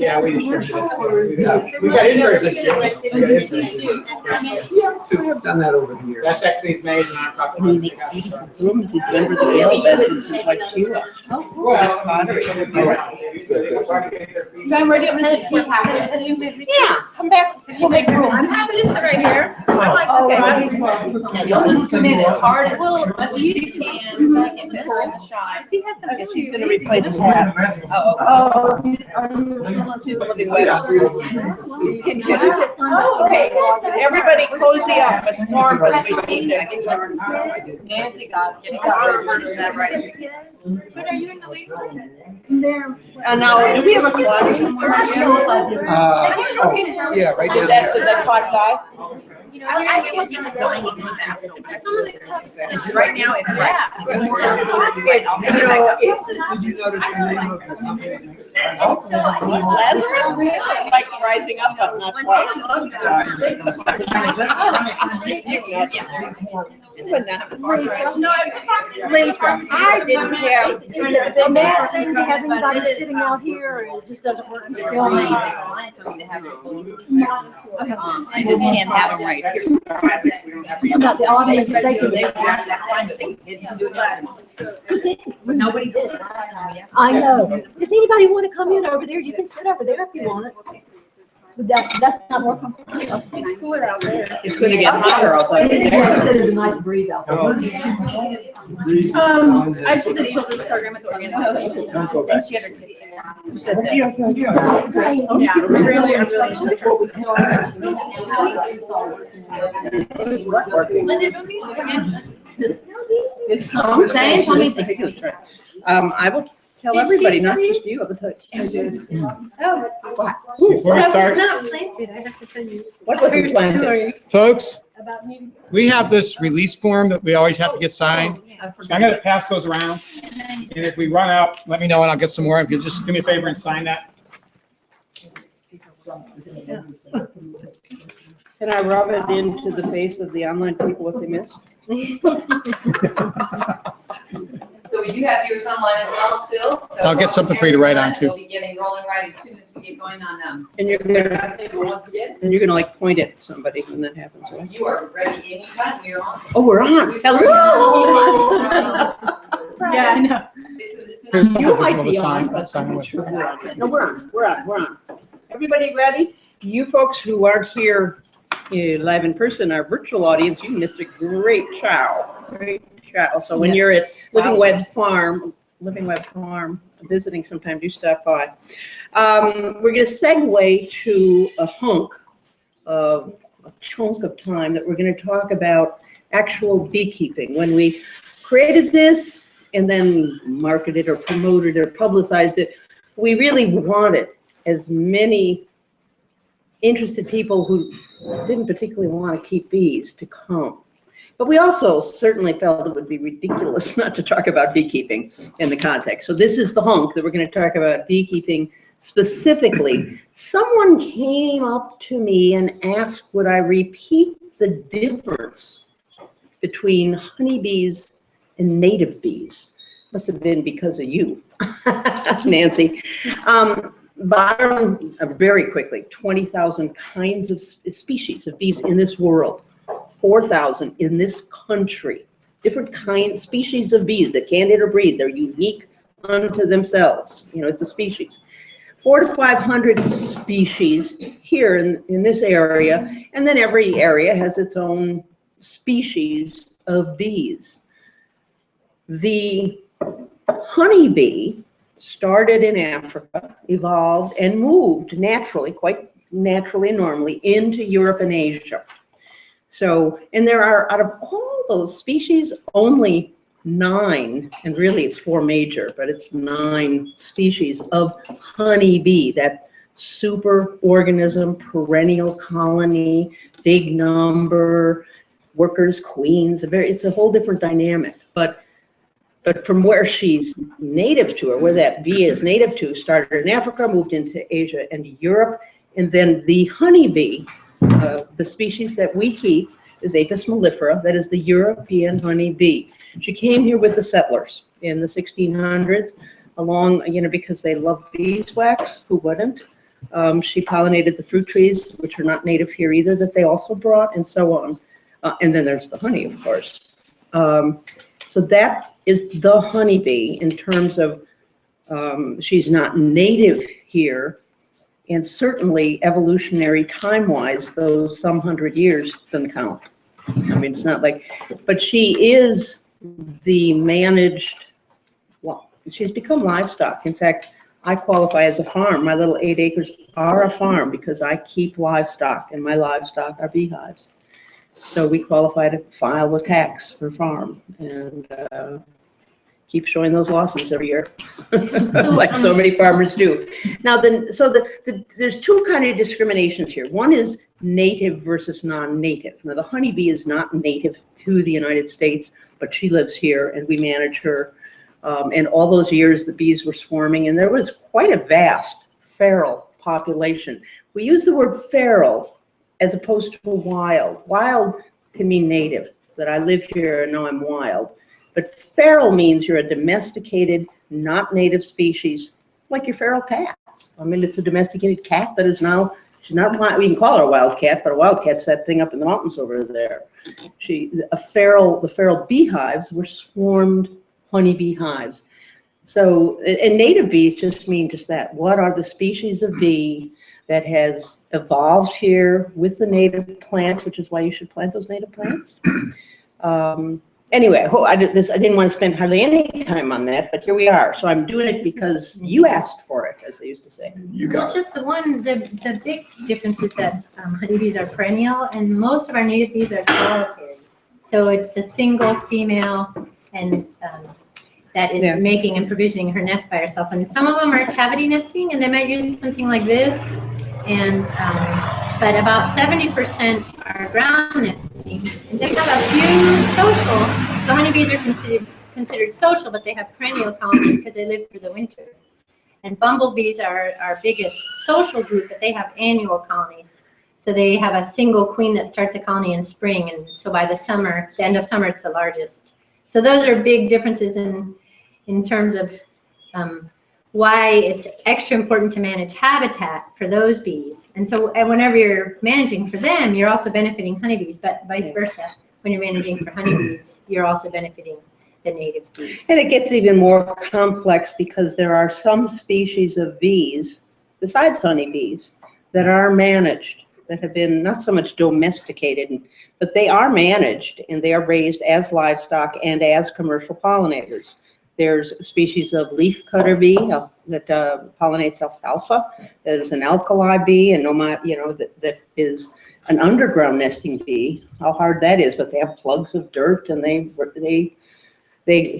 Yeah, we just should. We got insurance this year. I've done that over the years. That's actually his name, and I'm talking about. Rooms, he's a member of the Yale Business, he's like Sheila. Well, Pottery. I'm ready, I'm gonna sit Yeah, come back, we'll make room. I'm happy to sit right here. I like this. It's hard, a little, but you can, so I can miss in the shot. Yeah, she's gonna replace Pat. She's living well. Okay, everybody cozy up, it's warm, but we need to. Nancy got, she's got that right. But are you in the wait list? Now, do we have a closet somewhere? Yeah, right Did down there. that clock die? You know, I think it's going to some of the clubs. Right now, it's right. Did you notice the name of the company? Lazarus? Like rising up, but not quite. Lisa. I didn't have. The mayor thing to have anybody sitting out here, it just doesn't work for filming. I just can't have them right here. About the audience, they can. But nobody did. I know. Does anybody want to come in over there? You can sit over there if you want. But that's not working. It's cooler out there. It's gonna get hotter out there. There's a nice breeze out there. I did the children's program at the organization. Don't go back. And she had her kids there. Yeah. Yeah, really, I'm really. Diane told me to take a try. I will tell Did she everybody, not tell you? just you. Oh, Before we start, not planted, I have to tell you. What was your plan? folks, we have this release form that we always have to get signed. So I'm gonna pass those around, and if we run out, let me know and I'll get some more. If you just do me a favor and sign that. Can I rub it into the face of the online people what they missed? So you have yours online as well still? So I'll get something for you to write on, too. We'll be getting rolling right as soon as we get going on And you're gonna, Roundtable once again. and you're gonna like point at somebody when that happens, right? You are ready anytime, you're on. Oh, we're on. Hello. Yeah, I know. You might be on, but I'm not sure we're on. No, we're on. Everybody ready? You folks who aren't here live in person, our virtual audience, you missed a great chow. So when you're at Living Web Farm, visiting sometime, do stop by. We're going to segue to a chunk of time that we're going to talk about actual beekeeping. When we created this and then marketed or promoted or publicized it, we really wanted as many interested people who didn't particularly want to keep bees to come. But we also certainly felt it would be ridiculous not to talk about beekeeping in the context. So this is the hunk that we're going to talk about beekeeping specifically. Someone came up to me and asked, would I repeat the difference between honeybees and native bees? Must have been because of you, Nancy. Very quickly, 20,000 kinds of species of bees in this world. 4,000 in this country, different species of bees that can't interbreed. They're unique unto themselves. You know, it's a species. 400 to 500 species here in this area, and then every area has its own species of bees. The honeybee started in Africa, evolved, and moved naturally, quite naturally and normally, into Europe and Asia. So, and there are, out of all those species, only 9, and really it's 4 major, but it's 9 species of honeybee, that super organism, perennial colony, big number, workers, queens, it's a whole different dynamic. But from where she's native to, or where that bee is native to, started in Africa, moved into Asia and Europe, and then the honeybee, the species that we keep, is Apis mellifera, that is the European honeybee. She came here with the settlers in the 1600s, along, because they love beeswax, who wouldn't? She pollinated the fruit trees, which are not native here either, that they also brought, and so on. And then there's the honey, of course. So that is the honeybee in terms of she's not native here, and certainly evolutionary time-wise, those some 100 years doesn't count. I mean, it's not like, but she is the managed, well, she's become livestock. In fact, I qualify as a farm. My little 8 acres are a farm because I keep livestock, and my livestock are beehives. So we qualify to file the tax for farm, and keep showing those losses every year, like so many farmers do. Now, there's two kind of discriminations here. One is native versus non-native. Now, the honeybee is not native to the United States, but she lives here, and we manage her. And all those years, the bees were swarming, and there was quite a vast feral population. We use the word feral as opposed to wild. Wild can mean native, that I live here and know I'm wild. But feral means you're a domesticated, not native species, like your feral cats. I mean, it's a domesticated cat that is now, she's not, we can call her a wild cat, but a wild cat's that thing up in the mountains over there. The feral beehives were swarmed honeybee hives. So, and native bees just mean just that. What are the species of bee that has evolved here with the native plants, which is why you should plant those native plants? Anyway, I didn't want to spend hardly any time on that, but here we are. So I'm doing it because you asked for it, as they used to say. You got it. Just the big difference is that honeybees are perennial, and most of our native bees are solitary. So it's a single female, and that is making and provisioning her nest by herself. And some of them are cavity nesting, and they might use something like this. And but about 70% are ground nesting. And they have a few social. So honeybees are considered social, but they have perennial colonies because they live through the winter. And bumblebees are our biggest social group, but they have annual colonies. So they have a single queen that starts a colony in spring, and so by the end of summer, it's the largest. So those are big differences in terms of why it's extra important to manage habitat for those bees. And so whenever you're managing for them, you're also benefiting honeybees, but vice versa. When you're managing for honeybees, you're also benefiting the native bees. And it gets even more complex because there are some species of bees, besides honeybees, that are managed, that have been not so much domesticated, but they are managed, and they are raised as livestock and as commercial pollinators. There's a species of leafcutter bee that pollinates alfalfa. There's an alkali bee, and that is an underground nesting bee. How hard that is, but they have plugs of dirt, and they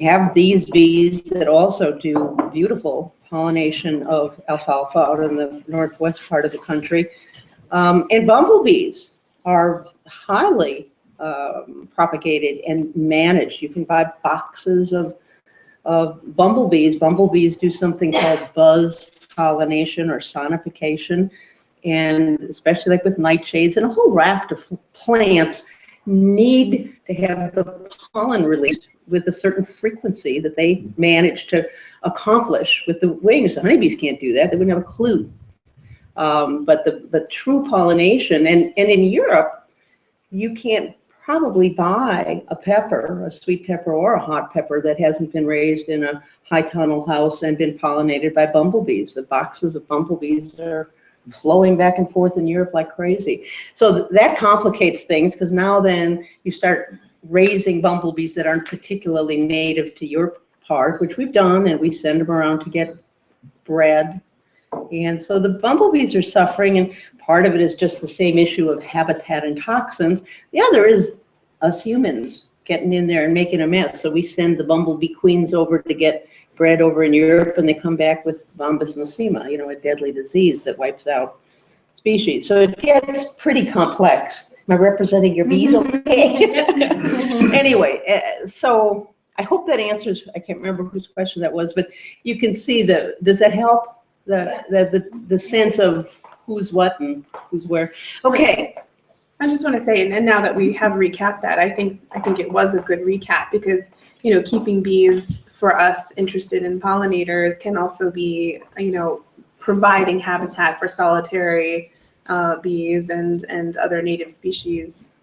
have these bees that also do beautiful pollination of alfalfa out in the northwest part of the country. And bumblebees are highly propagated and managed. You can buy boxes of bumblebees. Bumblebees do something called buzz pollination or sonification, and especially like with nightshades and a whole raft of plants need to have the pollen released with a certain frequency that they manage to accomplish with the wings. The honeybees can't do that. They wouldn't have a clue. But the true pollination, and in Europe, you can't probably buy a pepper, a sweet pepper or a hot pepper that hasn't been raised in a high tunnel house and been pollinated by bumblebees. The boxes of bumblebees are flowing back and forth in Europe like crazy. So that complicates things, because now then you start raising bumblebees that aren't particularly native to your part, which we've done, and we send them around to get bred. And so the bumblebees are suffering, and part of it is just the same issue of habitat and toxins. The other is us humans getting in there and making a mess. So we send the bumblebee queens over to get bred over in Europe, and they come back with bombus nosema, a deadly disease that wipes out species. So it gets pretty complex. Am I representing your bees okay? Anyway, so I hope that answers, I can't remember whose question that was, but you can see does that help? The sense of who's what and who's where. Okay. I just want to say, and now that we have recapped that, I think it was a good recap, because keeping bees for us interested in pollinators can also be providing habitat for solitary bees and other native species,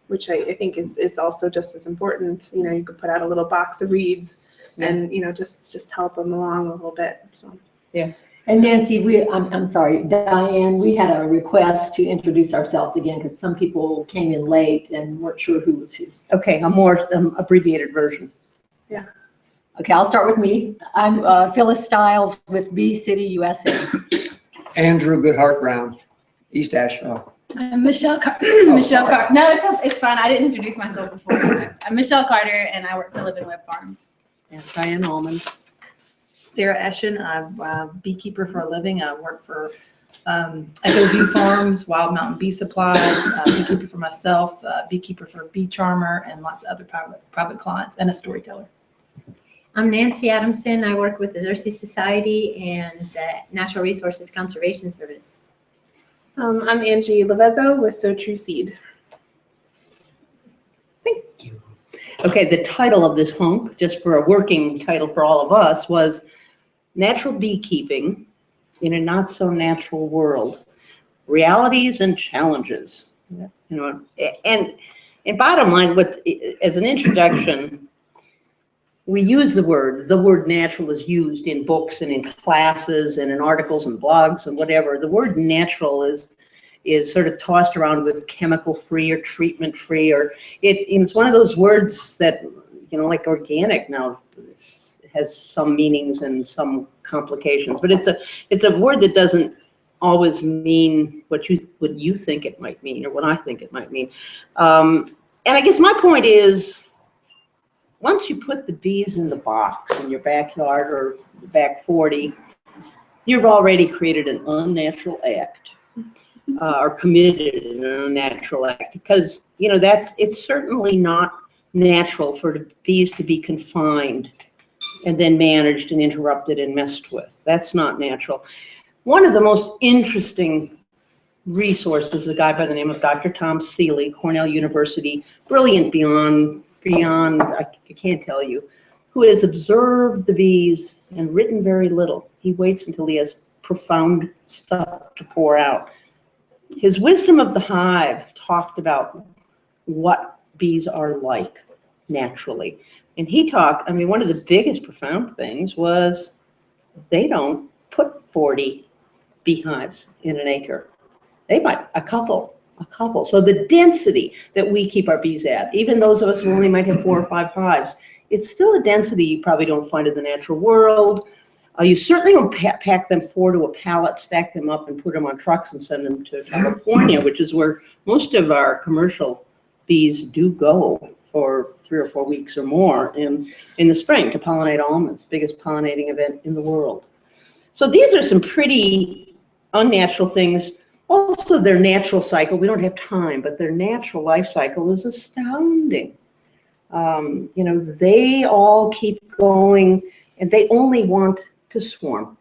which I think is also just as important. You know, you could put out a little box of reeds and, you know, just help them along a little bit. So. Yeah. And Nancy, I'm sorry, Diane, we had a request to introduce ourselves again because some people came in late and weren't sure who was who. Okay, a more abbreviated version. Yeah. Okay, I'll start with me. I'm Phyllis Stiles with Bee City, USA. Andrew Goodhart Brown, East Asheville. I'm Michelle Carter. Michelle Carter. No, it's fine. I didn't introduce myself before. I'm Michelle Carter, and I work for Living Web Farms. And Diane Almond. Sarah Eschen. I'm a beekeeper for a living. I work for Echo View Farms, Wild Mountain Bee Supply, beekeeper for myself, beekeeper for Bee Charmer, and lots of other private clients, and a storyteller. I'm Nancy Adamson. I work with the Xerces Society and the Natural Resources Conservation Service. I'm Angie Levezzo with So True Seed. Thank you. Okay, the title of this hunk, just for a working title for all of us, was Natural Beekeeping in a Not So Natural World, Realities and Challenges. You know, and bottom line, as an introduction, we use the word natural is used in books and in classes and in articles and blogs and whatever. The word natural is sort of tossed around with chemical free or treatment free, or it's one of those words that, you know, like organic now has some meanings and some complications, but it's a word that doesn't always mean what you think it might mean or what I think it might mean. And I guess my point is, once you put the bees in the box in your backyard or the back 40, you've already created an unnatural act or committed an unnatural act, because, you know, it's certainly not natural for the bees to be confined and then managed and interrupted and messed with. That's not natural. One of the most interesting resources is a guy by the name of Dr. Tom Seeley, Cornell University, brilliant beyond, I can't tell you, who has observed the bees and written very little. He waits until he has profound stuff to pour out. His Wisdom of the Hive talked about what bees are like naturally. And he talked, I mean, one of the biggest profound things was they don't put 40 beehives in an acre. They might, a couple. So the density that we keep our bees at, even those of us who only might have 4 or 5 hives, it's still a density you probably don't find in the natural world. You certainly don't pack them 4 to a pallet, stack them up and put them on trucks and send them to California, which is where most of our commercial bees do go for 3 or 4 weeks or more in the spring to pollinate almonds, biggest pollinating event in the world. So these are some pretty unnatural things. Also, their natural cycle, we don't have time, but their natural life cycle is astounding. You know, they all keep going, and they only want to swarm,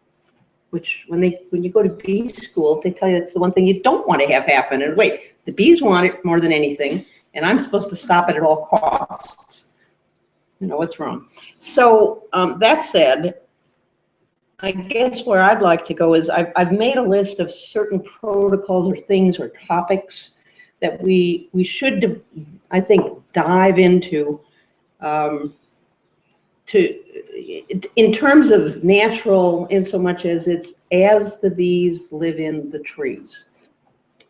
which when you go to bee school, they tell you it's the one thing you don't want to have happen. And wait, the bees want it more than anything, and I'm supposed to stop it at all costs. You know, what's wrong? So that said, I guess where I'd like to go is I've made a list of certain protocols or things or topics that we should, I think, dive into in terms of natural, in so much as it's as the bees live in the trees.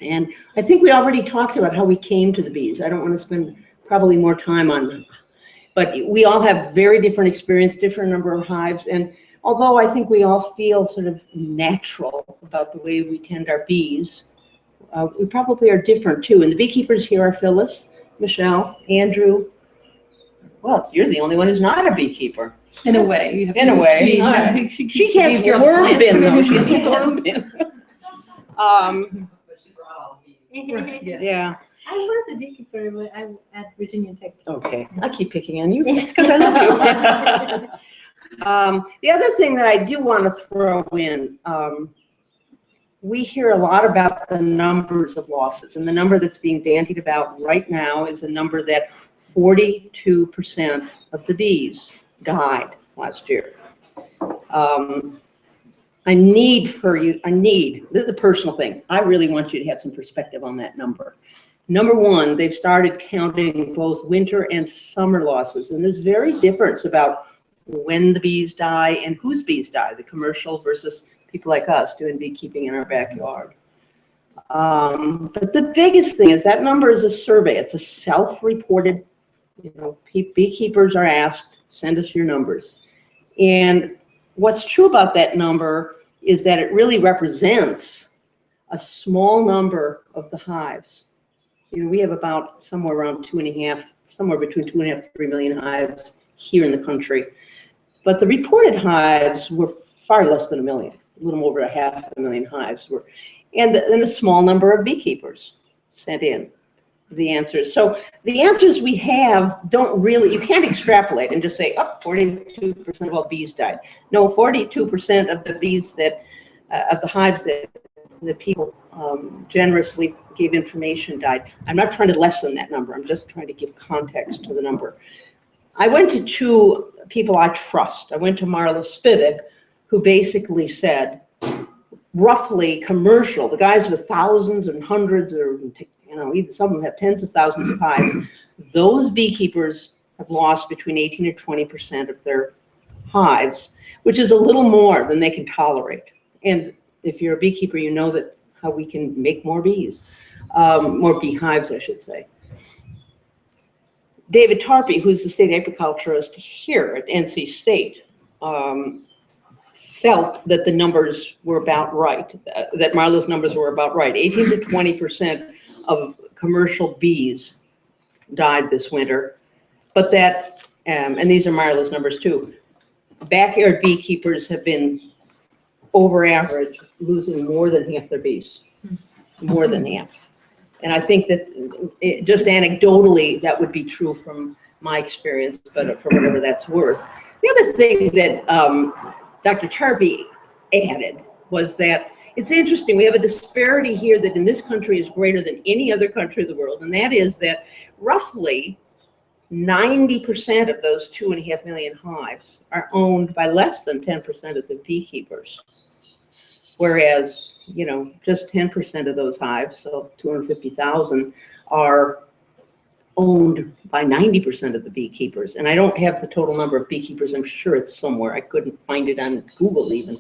And I think we already talked about how we came to the bees. I don't want to spend probably more time on them, but we all have very different experience, different number of hives, and although I think we all feel sort of natural about the way we tend our bees, we probably are different too. And the beekeepers here are Phyllis, Michelle, Andrew. Well, you're the only one who's not a beekeeper. In a way. In a way. She has worm bin though. She has worm bin. Yeah. I was a beekeeper at Virginia Tech. Okay, I keep picking on you. It's because I love you. The other thing that I do want to throw in, we hear a lot about the numbers of losses, and the number that's being bandied about right now is a number that 42% of the bees died last year. this is a personal thing. I really want you to have some perspective on that number. Number one, they've started counting both winter and summer losses, and there's very difference about when the bees die and whose bees die, the commercial versus people like us doing beekeeping in our backyard. But the biggest thing is that number is a survey. It's a self-reported, beekeepers are asked, send us your numbers. And what's true about that number is that it really represents a small number of the hives. We have about somewhere around between 2.5 and 3 million hives here in the country. But the reported hives were far less than 1 million, a little over 500,000 hives were, and a small number of beekeepers sent in the answers. So the answers we have you can't extrapolate and just say, 42% of all bees died. No, 42% of the bees of the hives that people generously gave information died. I'm not trying to lessen that number. I'm just trying to give context to the number. I went to two people I trust. I went to Marla Spivak, who basically said, roughly commercial, the guys with thousands and hundreds, or even some of them have tens of thousands of hives, those beekeepers have lost between 18 and 20% of their hives, which is a little more than they can tolerate. And if you're a beekeeper, you know that how we can make more bees, more beehives, I should say. David Tarpey, who's the state apiculturist here at NC State, felt that the numbers were about right, that Marla's numbers were about right. 18 to 20% of commercial bees died this winter, but that, and these are Marla's numbers too, backyard beekeepers have been over average losing more than half their bees, more than half. And I think that just anecdotally, that would be true from my experience, but for whatever that's worth. The other thing that Dr. Tarpey added was that it's interesting, we have a disparity here that in this country is greater than any other country of the world, and that is that roughly 90% of those 2.5 million hives are owned by less than 10% of the beekeepers. Whereas, just 10% of those hives, so 250,000, are owned by 90% of the beekeepers. And I don't have the total number of beekeepers. I'm sure it's somewhere. I couldn't find it on Google even.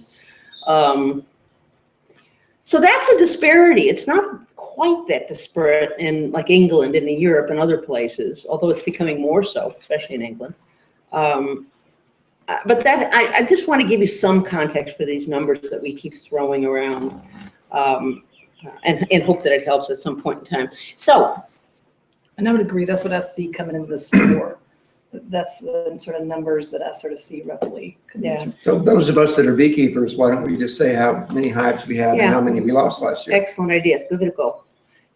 So that's a disparity. It's not quite that disparate in like England and in Europe and other places, although it's becoming more so, especially in England. But that I just want to give you some context for these numbers that we keep throwing around, and hope that it helps at some point in time. So, and I would agree. That's what I see coming into the store. That's the sort of numbers that I sort of see roughly. Yeah. So those of us that are beekeepers, why don't we just say how many hives we have and how many we lost last year? Excellent idea. Give it a go.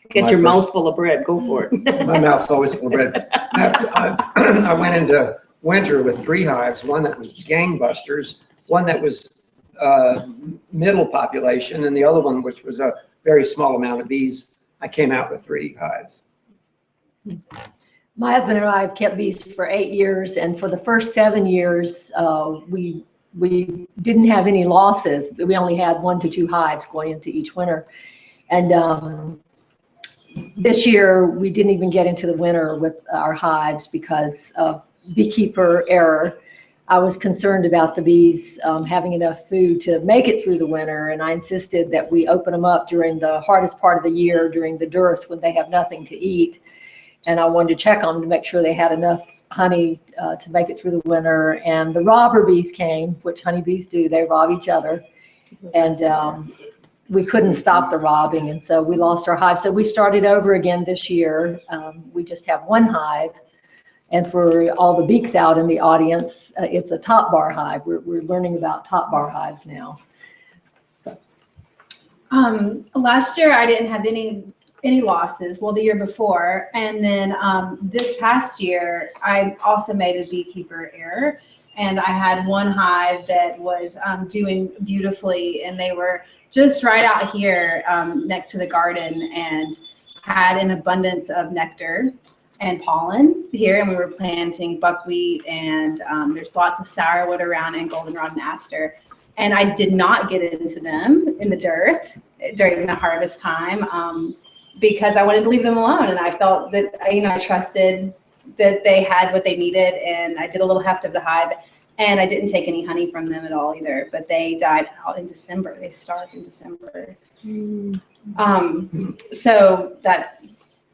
Get your mouth full of bread. Go for it. My mouth's always full of bread. I went into winter with 3 hives, one that was gangbusters, one that was middle population, and the other one, which was a very small amount of bees. I came out with 3 hives. My husband and I have kept bees for 8 years, and for the first 7 years, we didn't have any losses. We only had 1 to 2 hives going into each winter. And this year, we didn't even get into the winter with our hives because of beekeeper error. I was concerned about the bees having enough food to make it through the winter, and I insisted that we open them up during the hardest part of the year, during the dearth, when they have nothing to eat. And I wanted to check on them to make sure they had enough honey to make it through the winter. And the robber bees came, which honeybees do. They rob each other. And we couldn't stop the robbing. And so we lost our hive. So we started over again this year. We just have 1 hive. And for all the beaks out in the audience, it's a top bar hive. We're learning about top bar hives now. So. Last year, I didn't have any losses, well, the year before, and then this past year I also made a beekeeper error, and I had 1 hive that was doing beautifully, and they were just right out here next to the garden and had an abundance of nectar and pollen here, and we were planting buckwheat, and there's lots of sourwood around, and goldenrod and aster. And I did not get into them in the dirt during the harvest time because I wanted to leave them alone. And I felt that, I trusted that they had what they needed. And I did a little heft of the hive, and I didn't take any honey from them at all either, but they died out in December. They starved in December. So that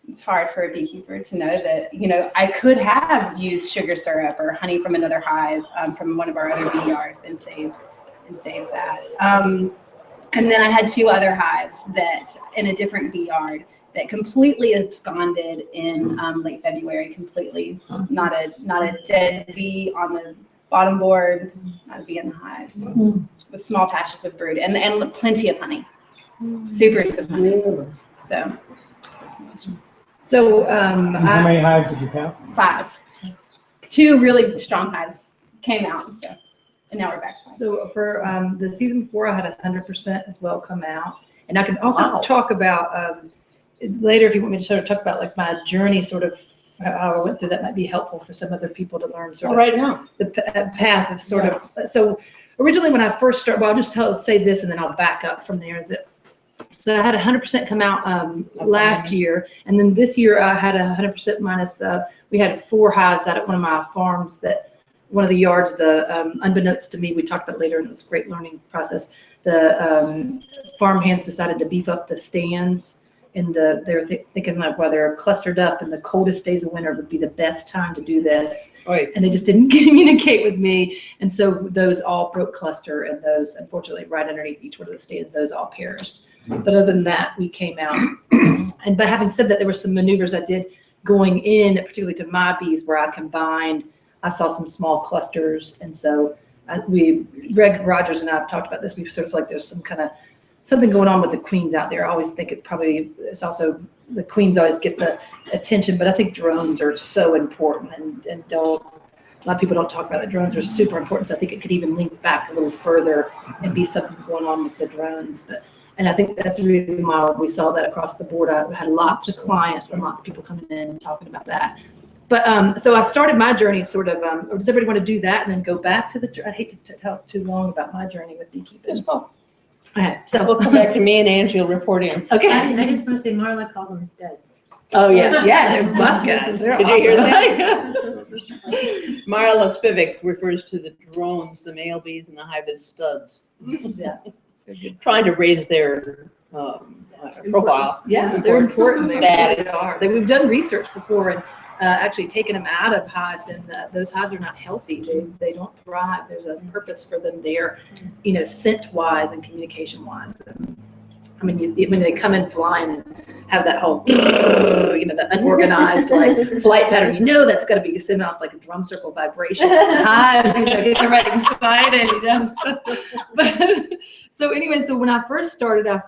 it's hard for a beekeeper to know that, I could have used sugar syrup or honey from another hive, from one of our other bee yards and saved that. And then I had 2 other hives that in a different bee yard that completely absconded in late February, completely. Not a dead bee on the bottom board, not a bee in the hive, with small patches of brood and plenty of honey, supers of honey. So how many hives did you count? 5. 2 really strong hives came out, and now we're back. So for the season before, I had 100% as well come out, and I can also talk about later if you want me to sort of talk about like my journey, sort of how I went through. That might be helpful for some other people to learn sort of right now the path of sort of. So originally when I first started, well, I'll just say this and then I'll back up from there. So I had 100% come out last year, and then this year I had 100% minus we had 4 hives out at one of my farms one of the yards, unbeknownst to me, we talked about it later, and it was a great learning process. The farm hands decided to beef up the stands, and they're thinking like, well, they're clustered up, and the coldest days of winter would be the best time to do this. Right. And they just didn't communicate with me, and so those all broke cluster, and those, unfortunately, right underneath each one of the stands, those all perished. But other than that, we came out. But having said that, there were some maneuvers I did going in, particularly to my bees, where I combined. I saw some small clusters, and so Greg Rogers and I have talked about this. We sort of like there's something going on with the queens out there. I always think it's also the queens always get the attention, but I think drones are so important, and a lot of people don't talk about that. Drones are super important, so I think it could even link back a little further and be something going on with the drones. And I think that's the reason why we saw that across the board. I had lots of clients and lots of people coming in and talking about that. But so I started my journey sort of, or does everybody want to do that and then go back to I hate to talk too long about my journey with beekeeping. Okay, so we'll come back to me and Angie will report in. Okay. I just want to say Marla calls them studs. Oh yeah, they're buff guys. They're Did awesome. you hear that? Marla Spivak refers to the drones, the male bees in the hive, as studs. Yeah. Trying to raise their profile. Yeah, they're important. They are. We've done research before and actually taken them out of hives, and those hives are not healthy. They don't thrive. There's a purpose for them there, scent wise and communication wise. I mean, when they come in flying and have that whole, the unorganized like flight pattern, that's got to be sending off like a drum circle vibration. Hive, get everybody excited, So anyway, so when I first started, I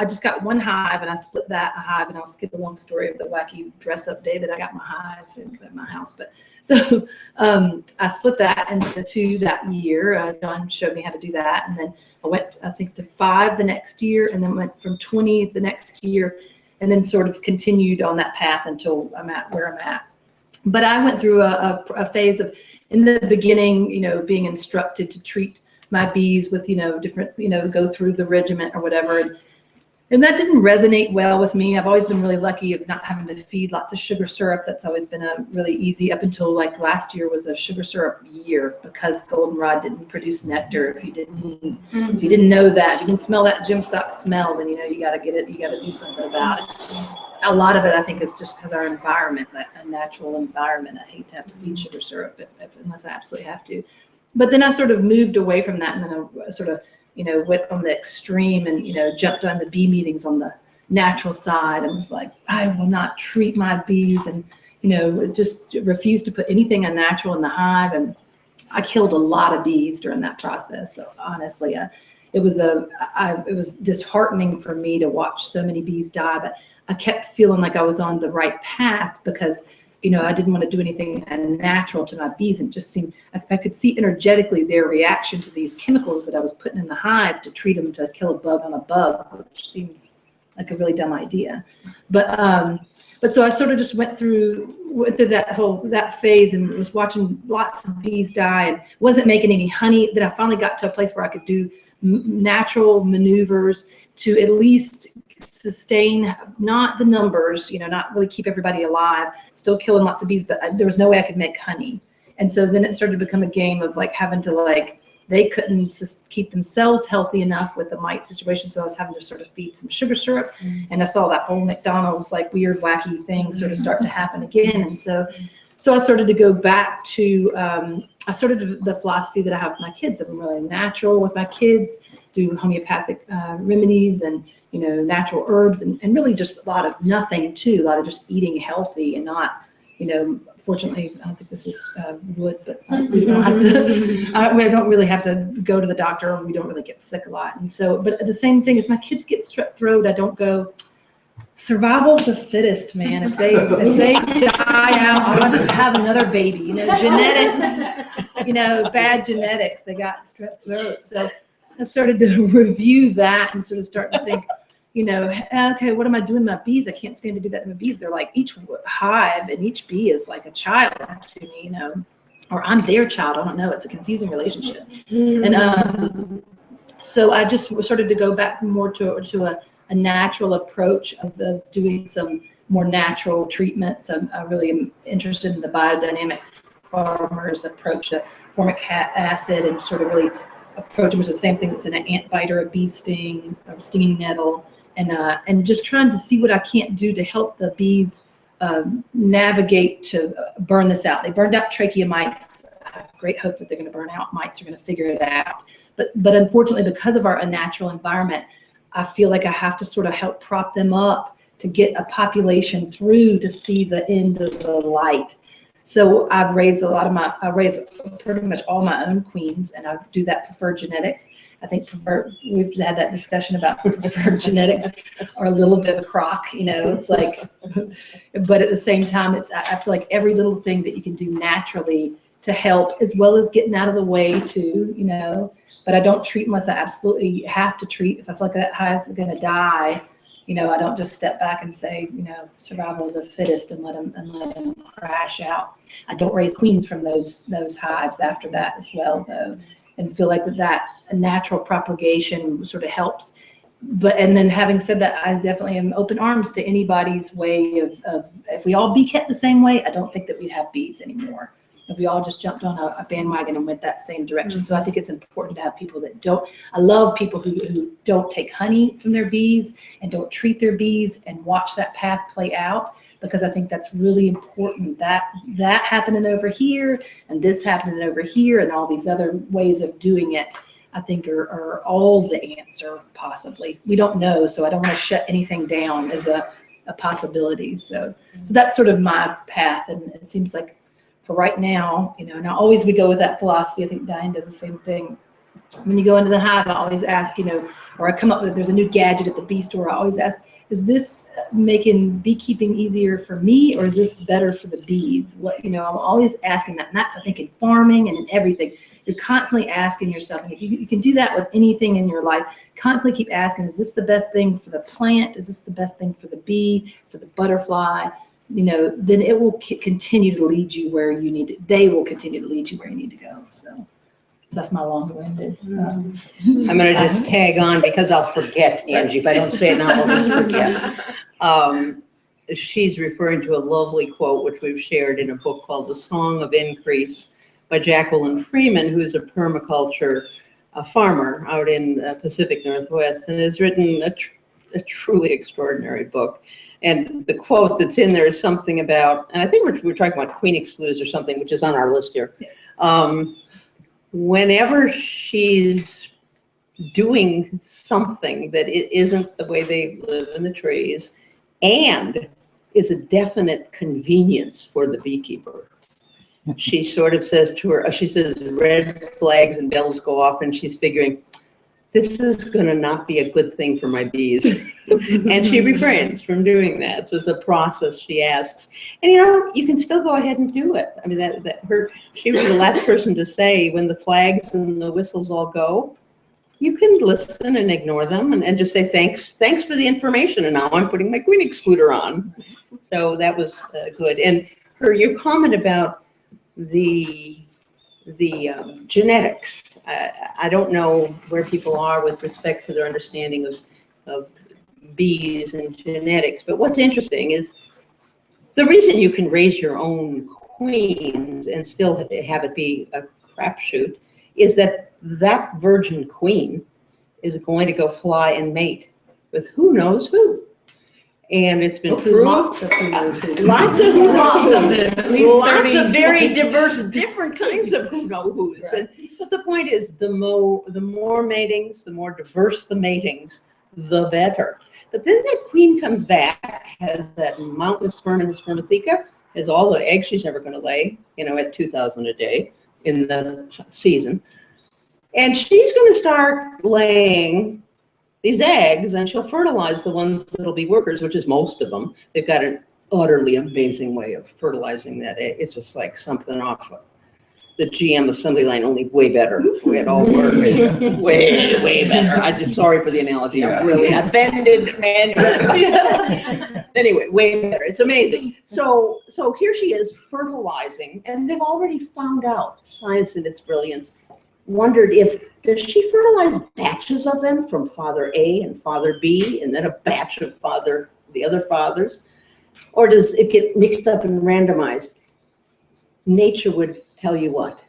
just got one hive, and I split that hive, and I'll skip the long story of the wacky dress-up day that I got my hive at my house. But so I split that into 2 that year. John showed me how to do that, and then I went, I think, to 5 the next year, and then went from 20 the next year, and then sort of continued on that path until I'm at where I'm at. But I went through a phase of, in the beginning, being instructed to treat my bees with, different, go through the regiment or whatever. And that didn't resonate well with me. I've always been really lucky of not having to feed lots of sugar syrup. That's always been a really easy, up until like last year was a sugar syrup year, because goldenrod didn't produce nectar. If you didn't know that, if you didn't smell that gym sock smell, then you got to get it. You got to do something about it. A lot of it, I think, is just because our environment, a natural environment. I hate to have to feed sugar syrup unless I absolutely have to. But then I sort of moved away from that, and then I sort of went on the extreme and, jumped on the bee meetings on the natural side and was like, I will not treat my bees, and, just refused to put anything unnatural in the hive. And I killed a lot of bees during that process. So honestly, it was disheartening for me to watch so many bees die, but I kept feeling like I was on the right path because I didn't want to do anything unnatural to my bees, and it just seemed, I could see energetically their reaction to these chemicals that I was putting in the hive to treat them to kill a bug on a bug, which seems like a really dumb idea. But so I sort of just went through that phase and was watching lots of bees die and wasn't making any honey. Then I finally got to a place where I could do natural maneuvers to at least sustain, not the numbers, not really keep everybody alive, still killing lots of bees, but there was no way I could make honey. And so then it started to become a game of like having to they couldn't just keep themselves healthy enough with the mite situation. So I was having to sort of feed some sugar syrup. And I saw that whole McDonald's weird, wacky thing sort of start to happen again. And so I started to go back to, I started the philosophy that I have with my kids. I'm really natural with my kids, do homeopathic remedies and, natural herbs and really just a lot of nothing too, a lot of just eating healthy and not, fortunately, I don't think this is wood, but we don't have to, we don't really have to go to the doctor, and we don't really get sick a lot. And so, but the same thing, if my kids get strep throat, I don't go, survival of the fittest, man. If they die out, I'll just have another baby, genetics, bad genetics, they got strep throat. So I started to review that and sort of start to think, okay, what am I doing to my bees? I can't stand to do that to my bees. They're like, each hive and each bee is like a child to me, or I'm their child. I don't know. It's a confusing relationship. And so I just started to go back more to a natural approach of doing some more natural treatments. I really am interested in the biodynamic farmer's approach to formic acid and sort of really approach, which is the same thing that's in an ant bite or a bee sting or stinging nettle. And just trying to see what I can't do to help the bees navigate to burn this out. They burned out trachea mites. I have great hope that they're going to burn out mites. Are going to figure it out. But unfortunately, because of our unnatural environment, I feel like I have to sort of help prop them up to get a population through to see the end of the light. So I've raised I raise pretty much all my own queens, and I do that preferred genetics. I think we've had that discussion about preferred genetics are a little bit of a crock, it's like, but at the same time, I feel like every little thing that you can do naturally to help, as well as getting out of the way too, but I don't treat unless I absolutely have to treat. If I feel like that hive is going to die, I don't just step back and say, survival of the fittest and let them crash out. I don't raise queens from those hives after that as well, though, and feel like that natural propagation sort of helps. And then having said that, I definitely am open arms to anybody's way of if we all bee kept the same way, I don't think that we'd have bees anymore. If we all just jumped on a bandwagon and went that same direction. So I think it's important to have people that don't. I love people who don't take honey from their bees and don't treat their bees and watch that path play out, because I think that's really important. That happening over here and this happening over here and all these other ways of doing it, I think are all the answer possibly. We don't know, so I don't want to shut anything down as a possibility. So that's sort of my path, and it seems like for right now, now always we go with that philosophy. I think Diane does the same thing. When you go into the hive, I always ask, or I come up with, there's a new gadget at the bee store. I always ask, is this making beekeeping easier for me, or is this better for the bees? I'm always asking that. And that's, I think, in farming and in everything. You're constantly asking yourself, and if you can do that with anything in your life, constantly keep asking, is this the best thing for the plant? Is this the best thing for the bee, for the butterfly? Then it will continue to lead you where you need to. They will continue to lead you where you need to go. So that's my long-winded. I'm going to just tag on because I'll forget, Angie. If I don't say it now, I'll just forget. She's referring to a lovely quote, which we've shared in a book called The Song of Increase by Jacqueline Freeman, who's a permaculture farmer out in the Pacific Northwest, and has written a truly extraordinary book. And the quote that's in there is something about, and I think we're talking about queen excludes or something, which is on our list here. Whenever she's doing something that it isn't the way they live in the trees and is a definite convenience for the beekeeper, she sort of says to her, she says red flags and bells go off, and she's figuring, this is going to not be a good thing for my bees. And she refrains from doing that. So it's a process she asks. And you can still go ahead and do it. I mean, she was the last person to say, when the flags and the whistles all go, you can listen and ignore them and just say, thanks for the information. And now I'm putting my queen excluder on. So that was good. And your comment about the genetics. I don't know where people are with respect to their understanding of bees and genetics, but what's interesting is the reason you can raise your own queens and still have it be a crapshoot is that virgin queen is going to go fly and mate with who knows who. And it's been proved. Lots of who knows who. Lots of who knows Lots of them, at least Lots 30. of very diverse, different kinds of who know who's. Right. But the point is, the more matings, the more diverse the matings, the better. But then that queen comes back, has that mountain of sperm in her spermatheca, has all the eggs she's never going to lay, at 2,000 a day in the season. And she's going to start laying these eggs, and she'll fertilize the ones that'll be workers, which is most of them. They've got an utterly amazing way of fertilizing that egg. It's just like something off of the GM assembly line, only way better. The way it all works. way better. I'm just sorry for the analogy. I'm really offended, man. Anyway, way better. It's amazing. So here she is fertilizing, and they've already found out, science in its brilliance, wondered does she fertilize batches of them from father A and father B, and then a batch of the other fathers? Or does it get mixed up and randomized? Nature would tell you what?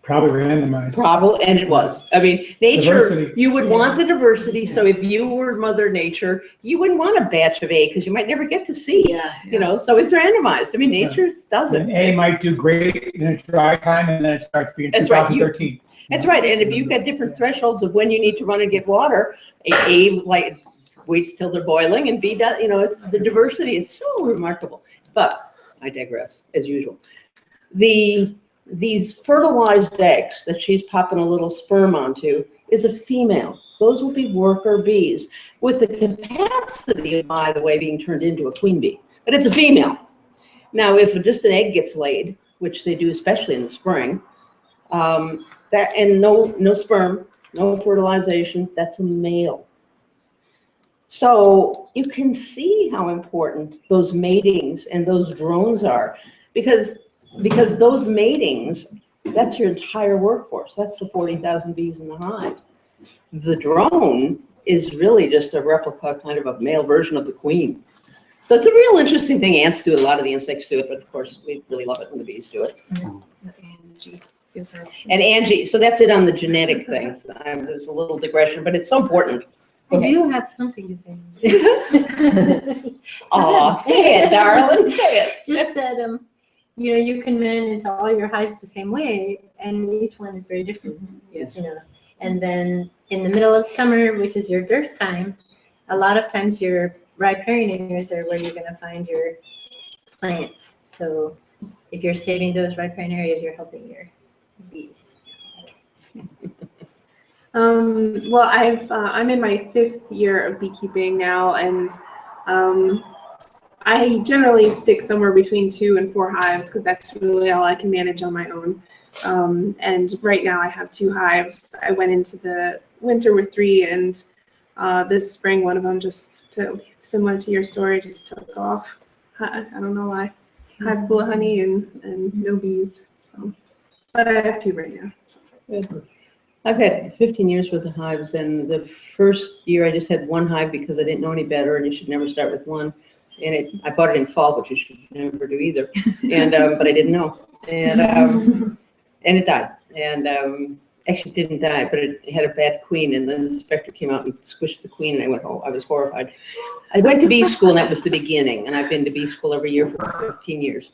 Probably randomized. Probably, and it was. I mean, nature, Diversity. you would want the diversity. So if you were Mother Nature, you wouldn't want a batch of A because you might never get to C. So it's randomized. I mean, nature does it. And A might do great in a dry time, and then it starts being 2013. That's right. And if you've got different thresholds of when you need to run and get water, A like waits till they're boiling, and B does. It's the diversity. It's so remarkable. But I digress, as usual. These fertilized eggs that she's popping a little sperm onto is a female. Those will be worker bees with the capacity, by the way, being turned into a queen bee. But it's a female. Now, if just an egg gets laid, which they do especially in the spring, and no sperm, no fertilization, that's a male. So you can see how important those matings and those drones are, because those matings, that's your entire workforce. That's the 40,000 bees in the hive. The drone is really just a replica, kind of a male version of the queen. So it's a real interesting thing. Ants do it, a lot of the insects do it, but of course we really love it when the bees do it. And Angie, so that's it on the genetic thing. There's a little digression, but it's so important. I do have something to say. Aw, say it, darling, say it. Just that, you can manage all your hives the same way, and each one is very different. Yes. And then in the middle of summer, which is your dearth time, a lot of times your riparian areas are where you're going to find your plants. So if you're saving those riparian areas, you're helping your bees. Well, I'm in my 5th year of beekeeping now, and I generally stick somewhere between 2 and 4 hives because that's really all I can manage on my own. And right now I have 2 hives. I went into the winter with 3, and this spring one of them similar to your story, just took off. I don't know why. Hive full of honey and no bees. So, but I have 2 right now. Good. I've had 15 years worth of hives, and the first year I just had 1 hive because I didn't know any better, and you should never start with 1. And I bought it in fall, which you should never do either. And but I didn't know, and it died. And actually didn't die, but it had a bad queen. And the inspector came out and squished the queen, and I went, oh, I was horrified. I went to bee school, and that was the beginning. And I've been to bee school every year for 15 years.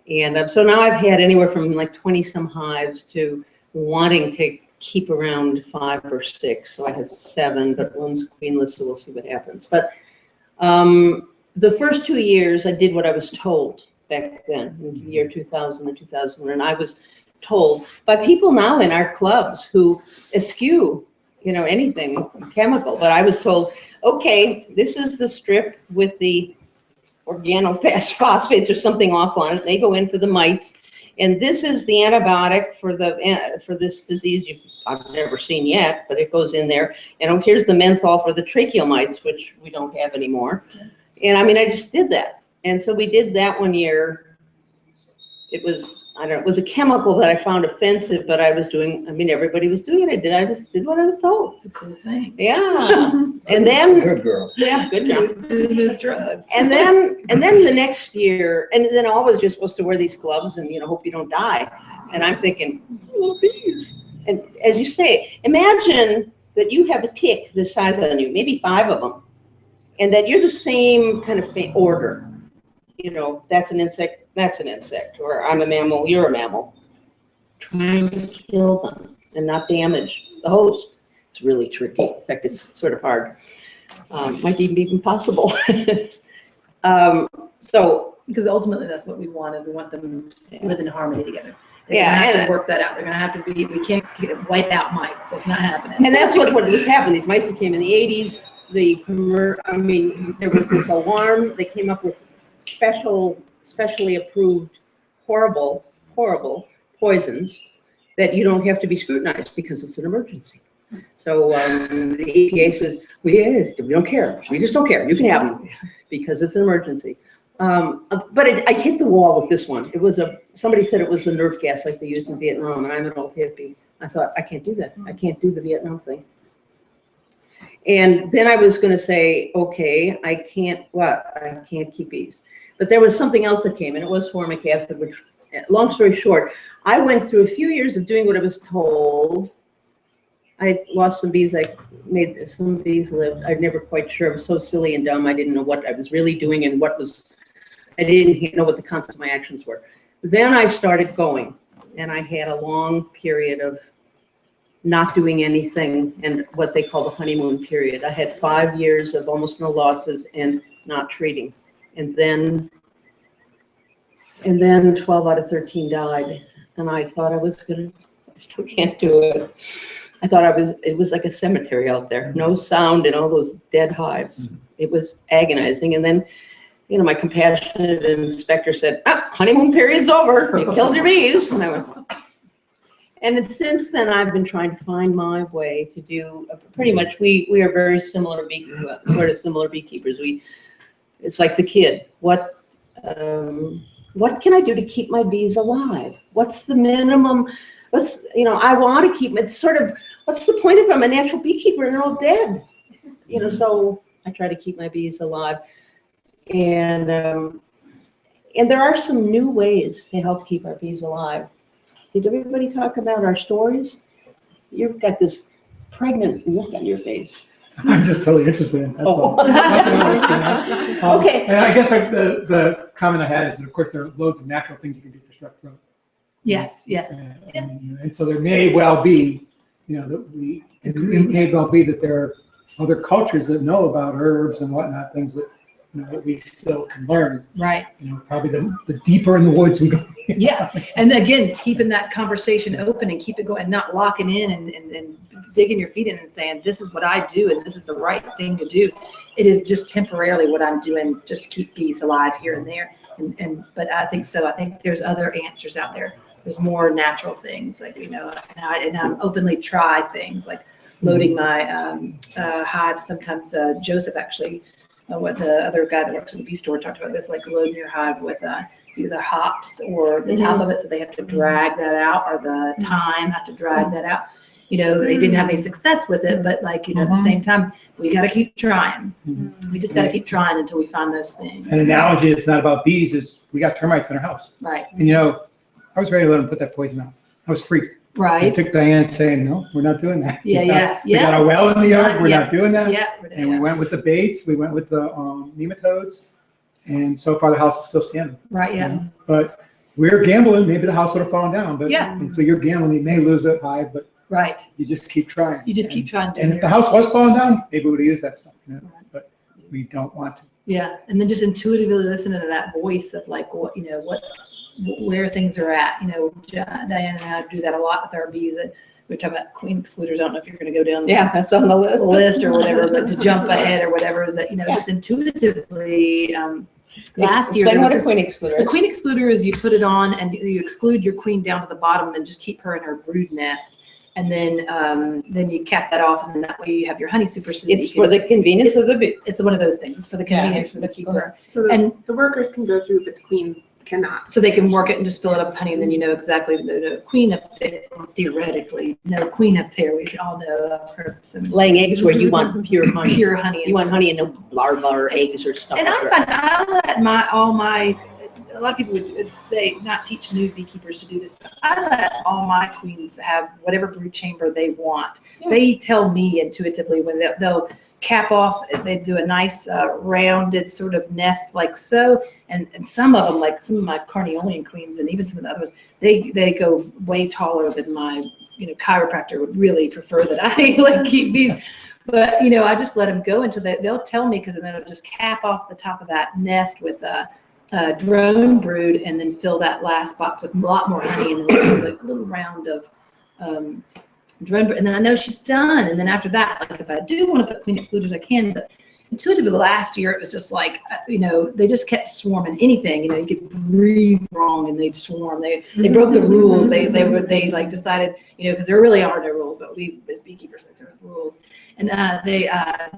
And so now I've had anywhere from like 20 some hives to wanting to keep around 5 or 6. So I have 7, but one's queenless, so we'll see what happens. But the first 2 years, I did what I was told back then, in the year 2000 and 2001. And I was told by people now in our clubs who eschew, anything chemical. But I was told, okay, this is the strip with the organophosphates or something off on it. They go in for the mites. And this is the antibiotic for this disease I've never seen yet, but it goes in there. And here's the menthol for the tracheal mites, which we don't have anymore. And I mean, I just did that. And so we did that one year. It was, I don't know, it was a chemical that I found offensive, but I was doing, I mean, everybody was doing it. I just did what I was told. It's a cool thing. Yeah. And then, Good girl. yeah, good job. Doing those drugs. And then the next year, and then always you're supposed to wear these gloves and, you know, hope you don't die. And I'm thinking, little bees. And as you say, imagine that you have a tick this size on you, maybe 5 of them, and that you're the same kind of order. You know, that's an insect, or I'm a mammal, you're a mammal. Trying to kill them and not damage the host. It's really tricky. In fact, it's sort of hard. Might even be impossible. Because ultimately that's what we wanted. We want them to live in harmony together. They're Yeah, gonna have to work that out. They're gonna have to be, we can't wipe out mites. That's not happening. And that's what was happening. These mites that came in the 80s, there was this alarm. They came up with specially approved horrible poisons that you don't have to be scrutinized because it's an emergency. So the EPA says, we don't care. We just don't care. You can have them because it's an emergency. But I hit the wall with this one. It was somebody said it was a nerve gas like they used in Vietnam, and I'm an old hippie. I thought, I can't do that. I can't do the Vietnam thing. And then I was going to say, okay, I can't keep bees. But there was something else that came, and it was formic acid, which, long story short, I went through a few years of doing what I was told. I lost some bees. I made some bees lived. I'm never quite sure. I was so silly and dumb. I didn't know what I was really doing and I didn't know what the consequences of my actions were. Then I started going, and I had a long period of not doing anything, and what they call the honeymoon period. I had 5 years of almost no losses and not treating. And then 12 out of 13 died. And I thought I still can't do it. I thought it was like a cemetery out there. No sound and all those dead hives. It was agonizing. And then, you know, my compassionate inspector said, honeymoon period's over. You killed your bees. And I went, and since then, I've been trying to find my way to do pretty much, we are very similar, sort of similar beekeepers. It's like the kid. What can I do to keep my bees alive? What's the minimum? I want to keep them. It's sort of, what's the point if I'm a natural beekeeper and they're all dead? You know, so I try to keep my bees alive. And there are some new ways to help keep our bees alive. Did everybody talk about our stories? You've got this pregnant look on your face. I'm just totally interested in that. Okay. And I guess the comment I had is that, of course, there are loads of natural things you can do for strep throat. Yes, yeah. And so there may well be, it may well be that there are other cultures that know about herbs and whatnot, things that, that we still can learn. Right. Probably the deeper in the woods we go. Yeah. And again, keeping that conversation open and keep it going and not locking in and digging your feet in and saying, this is what I do and this is the right thing to do. It is just temporarily what I'm doing just to keep bees alive here and there. But I think so. I think there's other answers out there. There's more natural things like, and I'm openly try things like loading my hives. Sometimes Joseph actually, what the other guy that works in the bee store talked about this, like loading your hive with either hops or the top of it, so they have to drag that out, or the thyme have to drag that out. They didn't have any success with it, but at the same time, we got to keep trying. We just got to keep trying until we find those things. An analogy that's not about bees is we got termites in our house. Right. And I was ready to let them put that poison out. I was freaked. Right. I took Diane saying, no, we're not doing that. Yeah. We got a well in the yard. We're not doing that. Yeah. And we went with the baits. We went with the nematodes. And so far the house is still standing. Right, yeah. But we're gambling. Maybe the house would have fallen down. But yeah. And so you're gambling. You may lose that hive, but right. You just keep trying. You just keep trying. And if the house was falling down, maybe we would have used that stuff. But we don't want to. Yeah, and then just intuitively listening to that voice of like what where things are at. Diane and I do that a lot with our bees. We're talking about queen excluders. I don't know if you're going to go down. Yeah, that's on the list or whatever. But to jump ahead or whatever is that just intuitively Last year, Explain there was what a this- queen excluder the is. queen excluder is you put it on and you exclude your queen down to the bottom and just keep her in her brood nest. And then you cap that off, and then that way you have your honey super. So It's for the convenience of the bee. It's one of those things. It's for the convenience for the keeper. So And the workers can go through, but the queen cannot. so they can work it and just fill it up with honey, and then you know exactly the queen up there, theoretically. No queen up there, we all know. I've heard so many Laying things. eggs where you want pure honey. Pure honey. You want honey and no larvae or eggs or stuff. And like I that. find a lot of people would say not teach new beekeepers to do this, but I let all my queens have whatever brood chamber they want. Yeah. They tell me intuitively when they'll cap off, they do a nice rounded sort of nest like so, and some of them, like some of my Carniolan queens and even some of the others, they go way taller than my chiropractor would really prefer that I like keep these. But I just let them go into that. They'll tell me, because then I'll just cap off the top of that nest with drone brood, and then fill that last box with a lot more honey, and then a little round of drone brood, and then I know she's done. And then after that, like if I do want to put queen excluders, I can. But intuitively, last year it was just like they just kept swarming. Anything you could breathe wrong and they'd swarm. They broke the rules. They like decided because there really are no rules, but we as beekeepers think there are rules. And they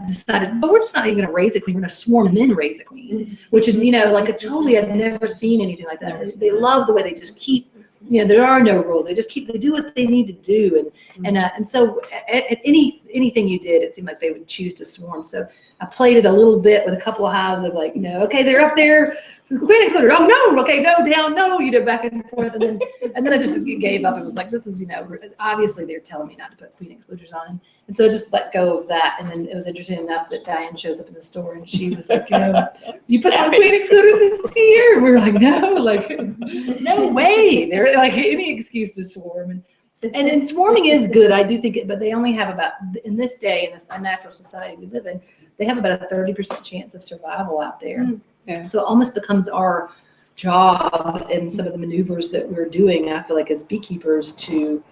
decided, we're just not even going to raise a queen. We're going to swarm and then raise a queen, which is, like a totally, I've never seen anything like that. They love the way they just keep, there are no rules. They just they do what they need to do. And so at anything you did, it seemed like they would choose to swarm. So I played it a little bit with a couple of hives of like, okay, they're up there. Queen excluder. Oh no, okay, no, down, no, back and forth. And then I just gave up and was like, this is, obviously they're telling me not to put queen excluders on. And so I just let go of that. And then it was interesting enough that Diane shows up in the store and she was like, you put on queen excluders this year? And we were like, no way. They're like any excuse to swarm. And then swarming is good. I do think it, but they only have about, in this day, in this unnatural society we live in, they have about a 30% chance of survival out there. Yeah. So it almost becomes our job in some of the maneuvers that we're doing, I feel like, as beekeepers, to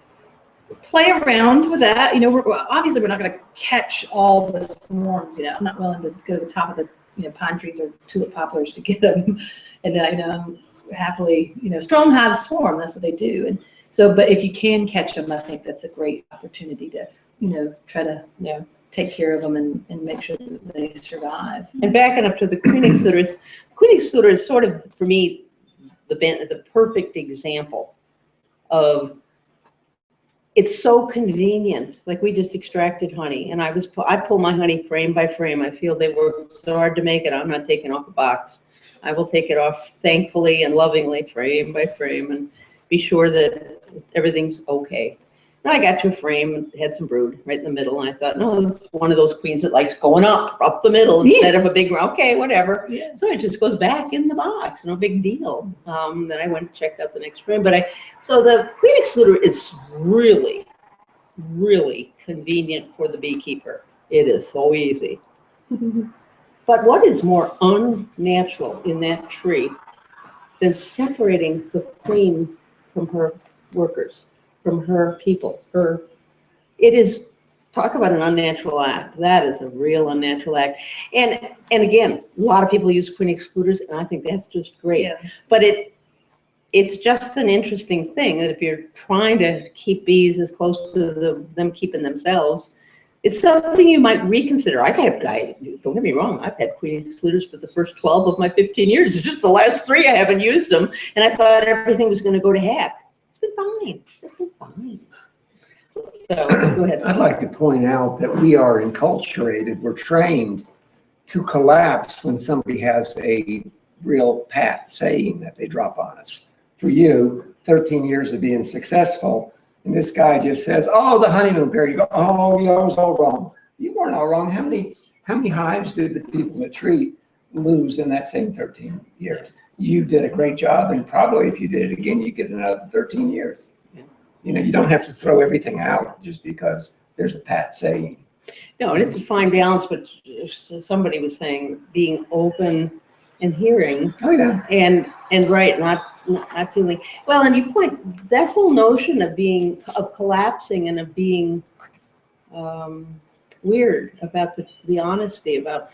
play around with that. Obviously we're not going to catch all the swarms. I'm not willing to go to the top of the pine trees or tulip poplars to get them. And happily, strong hives swarm. That's what they do. And so, but if you can catch them, I think that's a great opportunity to try to take care of them and make sure that they survive. And backing up to the queen excluder, is sort of, for me, the perfect example of, it's so convenient. Like we just extracted honey, and I pull my honey frame by frame. I feel they work so hard to make it. I'm not taking off a box. I will take it off thankfully and lovingly, frame by frame, and be sure that everything's okay. Then I got to a frame and had some brood right in the middle, and I thought, no, this is one of those queens that likes going up the middle instead of a big, okay, whatever. Yeah. So it just goes back in the box, no big deal. Then I went and checked out the next frame. So the queen excluder is really, really convenient for the beekeeper. It is so easy. But what is more unnatural in that tree than separating the queen from her workers? From her people, it is, talk about an unnatural act. That is a real unnatural act. And again, a lot of people use queen excluders, and I think that's just great. Yeah. But it's just an interesting thing that if you're trying to keep bees as close to them keeping themselves, it's something you might reconsider. Don't get me wrong, I've had queen excluders for the first 12 of my 15 years. It's just the last 3 I haven't used them, and I thought everything was going to go to heck. It's been fine. It's been fine. So go ahead. I'd like to point out that we are enculturated. We're trained to collapse when somebody has a real pat saying that they drop on us. For you, 13 years of being successful, and this guy just says, "Oh, the honeymoon period." You go, "Oh, I was all wrong." You weren't all wrong. How many hives did the people that treat lose in that same 13 years? You did a great job, and probably if you did it again, you get another 13 years. Yeah. You don't have to throw everything out just because there's a pat saying. No, and it's a fine balance, but somebody was saying being open and hearing. Oh yeah. And right, not feeling well. And you point that whole notion of collapsing and of being weird about the honesty about.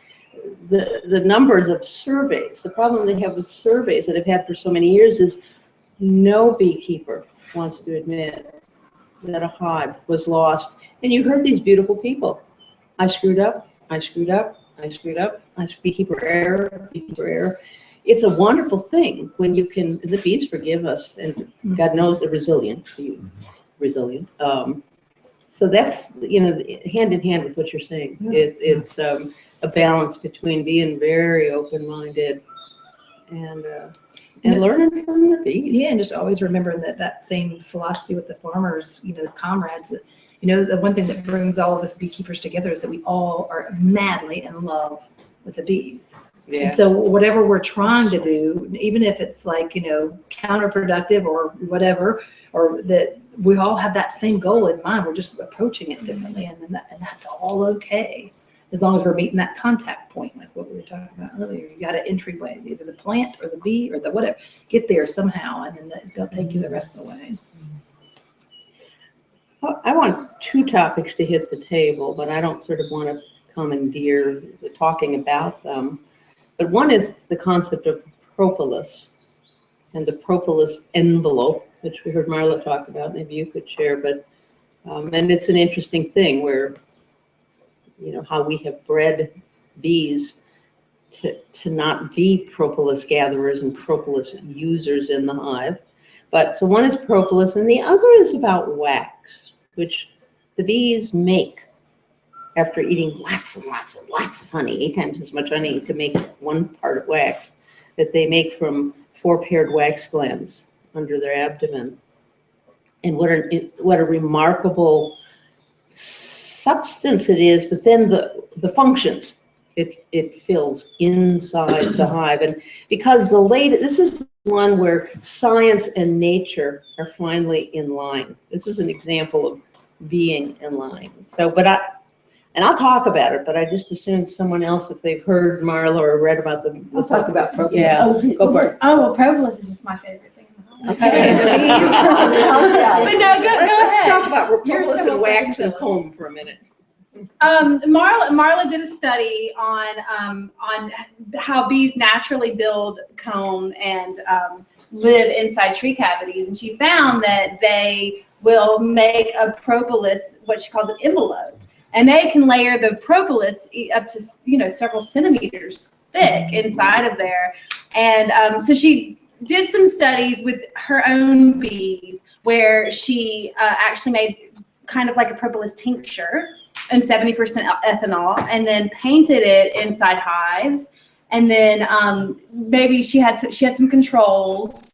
the numbers of surveys, the problem they have with surveys that have had for so many years is no beekeeper wants to admit that a hive was lost. And you heard these beautiful people. I screwed up, I screwed up, I screwed up, beekeeper error, beekeeper error. It's a wonderful thing when you can, the bees forgive us, and God knows they're resilient. So that's, you know, hand in hand with what you're saying. It's a balance between being very open-minded and learning from the bees. Yeah, and just always remembering that same philosophy with the farmers, you know, the comrades. That, you know, the one thing that brings all of us beekeepers together is that we all are madly in love with the bees. Yeah. And so whatever we're trying to do, even if it's like, you know, counterproductive or whatever, or that we all have that same goal in mind, we're just approaching it differently, and that's all okay, as long as we're meeting that contact point, like what we were talking about earlier. You got an entryway, either the plant or the bee or the whatever. Get there somehow, and then they'll take you the rest of the way. I want two topics to hit the table, but I don't sort of want to commandeer the talking about them. But one is the concept of propolis and the propolis envelope, which we heard Marla talk about. Maybe you could share, but and it's an interesting thing where, you know, how we have bred bees to not be propolis gatherers and propolis users in the hive. But so one is propolis, and the other is about wax, which the bees make after eating lots and lots and lots of honey, 8 times as much honey to make 1 part of wax that they make from 4 paired wax glands under their abdomen. And what a remarkable substance it is, but then the functions it fills inside the hive. And because this is one where science and nature are finally in line. This is an example of being in line. So, and I'll talk about it, but I just assumed someone else, if they've heard Marla or read about I'll talk about propolis. Yeah, go for it. Oh, well, propolis is just my favorite thing. Okay. The bees. But no, go ahead. Talk about You're propolis so and wax welcome. and comb for a minute. Marla did a study on how bees naturally build comb and live inside tree cavities, and she found that they will make a propolis, what she calls an envelope, and they can layer the propolis up to, you know, several centimeters thick inside of there. And so she did some studies with her own bees where she actually made kind of like a propolis tincture and 70% ethanol, and then painted it inside hives. And then maybe she had some controls,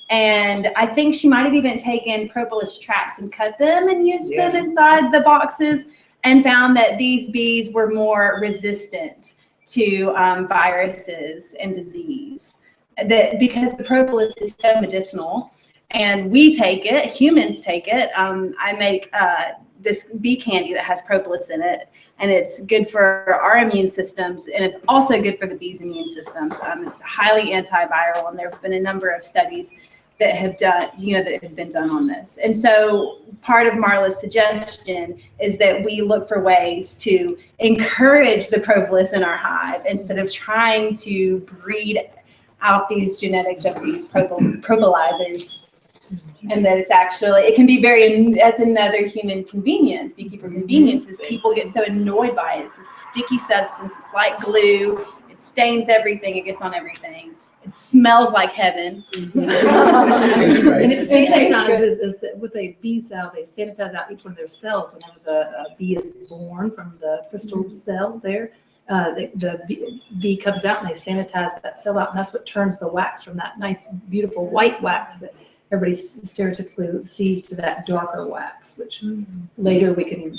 and I think she might have even taken propolis traps and cut them and used them inside the boxes, and found that these bees were more resistant to viruses and disease. Because the propolis is so medicinal, and we take it, humans take it. I make this bee candy that has propolis in it, and it's good for our immune systems, and it's also good for the bees' immune systems. It's highly antiviral, and there have been a number of studies that have been done on this. And so part of Marla's suggestion is that we look for ways to encourage the propolis in our hive instead of trying to breed out these genetics of these propolizers. And that it can be that's another human convenience, beekeeper convenience, is people get so annoyed by it. It's a sticky substance, it's like glue, it stains everything, it gets on everything. It smells like heaven. And it sanitizes, with a bee cell, they sanitize out each one of their cells whenever the bee is born from the crystal cell there. The bee comes out and they sanitize that cell out, and that's what turns the wax from that nice, beautiful white wax that everybody stereotypically sees to that darker wax, which later we can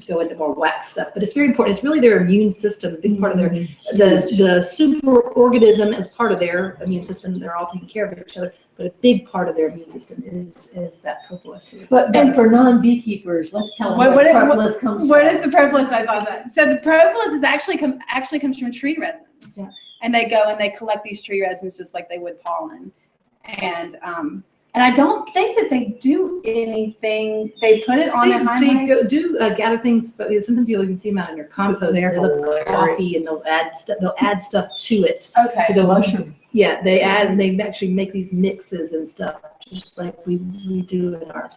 go into more wax stuff. But it's very important. It's really their immune system, a big part of their, the superorganism is part of their immune system. They're all taking care of each other, but a big part of their immune system is that propolis. And for non-beekeepers, let's tell them where propolis comes from. What is the propolis? I thought that. So the propolis is actually comes from tree resins, and they go and they collect these tree resins just like they would pollen. And And I don't think that they do anything. They put it on their They highlights. do gather things. Sometimes you'll even see them out in your compost. They look coffee, and they'll add stuff. They'll add stuff to it. Okay. So mushrooms. Yeah, they add. They actually make these mixes and stuff, just like we do in our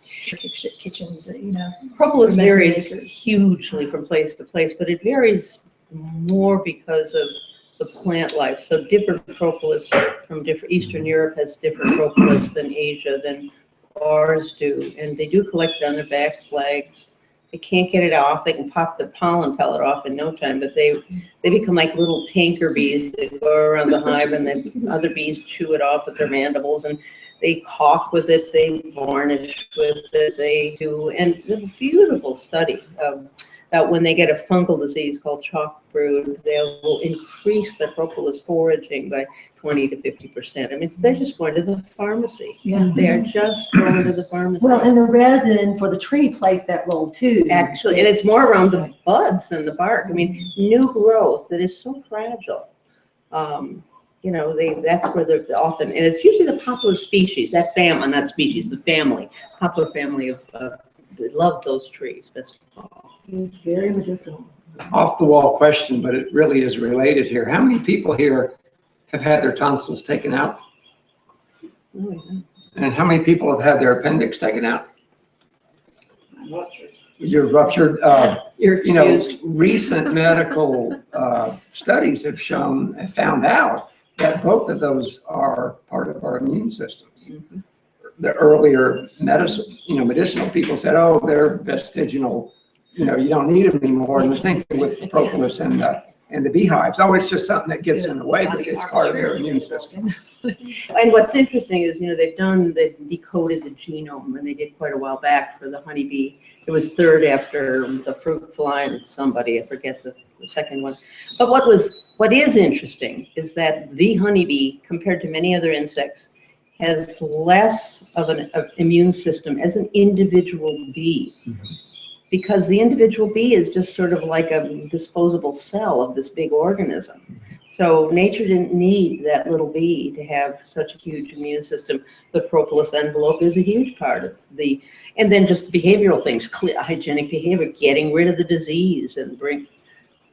kitchens. You know, Propolis for varies makers. hugely from place to place, but it varies more because of the plant life. So different propolis from different, Eastern Europe has different propolis than Asia than ours do. And they do collect it on their back legs. They can't get it off. They can pop the pollen pellet off in no time, but they become like little tanker bees that go around the hive, and then other bees chew it off with their mandibles, and they caulk with it, they varnish with it, they do, and it's a beautiful study about when they get a fungal disease called chalk brood, they will increase their propolis foraging by 20 to 50%. I mean, they're just going to the pharmacy. Yeah. They are just going to the pharmacy. Well, and the resin for the tree plays that role too. Actually, and it's more around the buds than the bark. I mean, new growth that is so fragile. You know, that's where they're often, and it's usually the poplar species, that family, not species, the family, poplar family of, they love those trees. That's all. It's very medicinal. Off the wall question, but it really is related here. How many people here have had their tonsils taken out? Oh, yeah. And how many people have had their appendix taken out? You're ruptured. You know, recent medical studies have found out that both of those are part of our immune systems. Mm-hmm. The earlier medicinal people said, oh, they're vestigial, you know, you don't need them anymore. And the same thing with propolis and the beehives. Oh, it's just something that gets in the way, but it's part of your immune system. And what's interesting is, you know, they've decoded the genome, and they did quite a while back for the honeybee. It was third after the fruit fly and somebody, I forget the second one. But what is interesting is that the honeybee, compared to many other insects, has less of an immune system as an individual bee. Mm-hmm. Because the individual bee is just sort of like a disposable cell of this big organism. So nature didn't need that little bee to have such a huge immune system. The propolis envelope is a huge part of and then just the behavioral things, hygienic behavior, getting rid of the disease and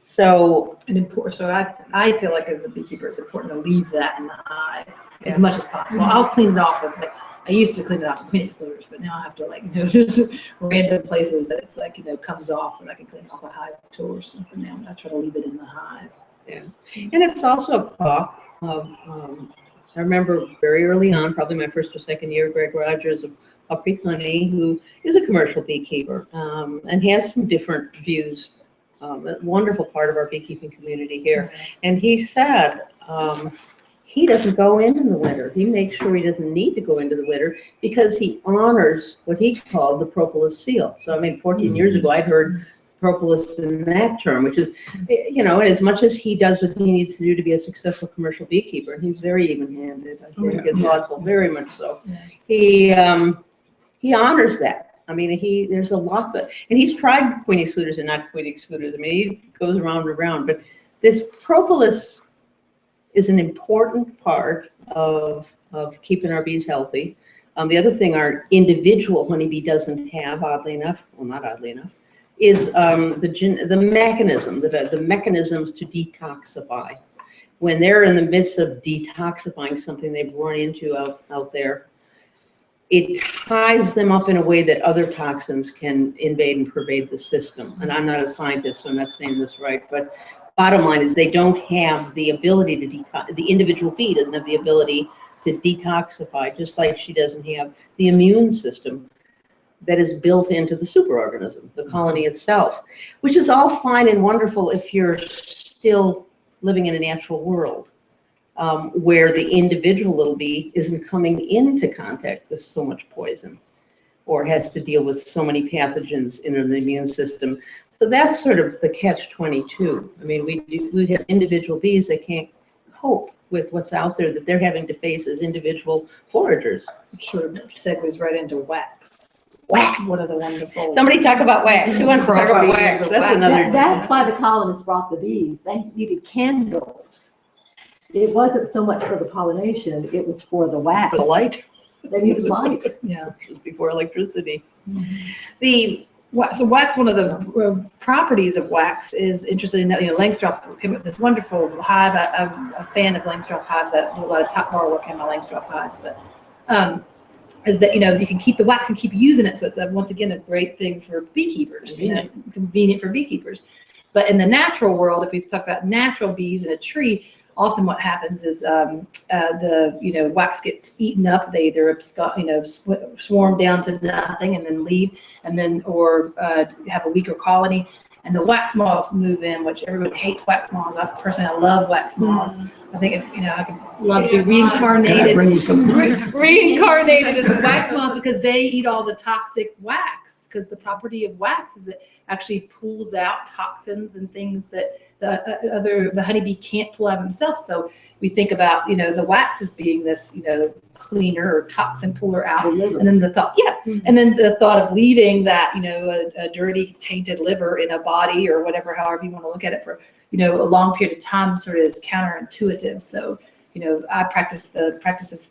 so I feel like as a beekeeper, it's important to leave that in the hive as much as possible. I'll clean it off of I used to clean it off with queen excluders, but now I have to just random places that it's comes off, and I can clean off a hive tool or something. Now I try to leave it in the hive. Yeah, and it's also a cough. I remember very early on, probably my first or second year, Greg Rogers of Creek Honey, who is a commercial beekeeper and has some different views. A wonderful part of our beekeeping community here, and he said. He doesn't go in the winter. He makes sure he doesn't need to go into the winter because he honors what he called the propolis seal. So, I mean, 14 years ago, I'd heard propolis in that term, which is, you know, as much as he does what he needs to do to be a successful commercial beekeeper, and he's very even-handed, I think, and thoughtful, very much so. He honors that. I mean, there's a lot that, and he's tried queen excluders and not queen excluders. I mean, he goes around and around, but this propolis is an important part of keeping our bees healthy. The other thing our individual honeybee doesn't have, oddly enough, well, not oddly enough, is the mechanisms to detoxify. When they're in the midst of detoxifying something they've run into out there, it ties them up in a way that other toxins can invade and pervade the system. And I'm not a scientist, so I'm not saying this right, but bottom line is they don't have the ability to detox. The individual bee doesn't have the ability to detoxify, just like she doesn't have the immune system that is built into the superorganism, the colony itself, which is all fine and wonderful if you're still living in a natural world where the individual little bee isn't coming into contact with so much poison or has to deal with so many pathogens in an immune system. So that's sort of the catch-22. I mean, we have individual bees that can't cope with what's out there that they're having to face as individual foragers. Which sort of segues right into wax. Wax. One of the wonderful. Somebody talk about wax. Who wants to talk about wax? That's another. That's why the colonists brought the bees. They needed candles. It wasn't so much for the pollination; it was for the wax. For the light. They need light. Yeah. Before electricity. So wax, one of the properties of wax is interesting. Langstroth came up with this wonderful hive. I'm a fan of Langstroth hives. I do a lot of top bar work in my Langstroth hives, but is that you can keep the wax and keep using it. So it's once again a great thing for beekeepers. Convenient for beekeepers. But in the natural world, if we talk about natural bees in a tree, often what happens is the wax gets eaten up. They either swarm down to nothing and then leave, and then or have a weaker colony. And the wax moths move in, which everybody hates wax moths. I love wax moths. I think I could love to be reincarnated. Can I bring you some? Reincarnated as a wax moth because they eat all the toxic wax. Because the property of wax is it actually pulls out toxins and things that the honeybee can't pull out himself. So we think about the wax as being this cleaner or toxin puller out, and then the thought and then the thought of leaving that a dirty tainted liver in a body or whatever, however you want to look at it, for a long period of time sort of is counterintuitive. So I practice the practice of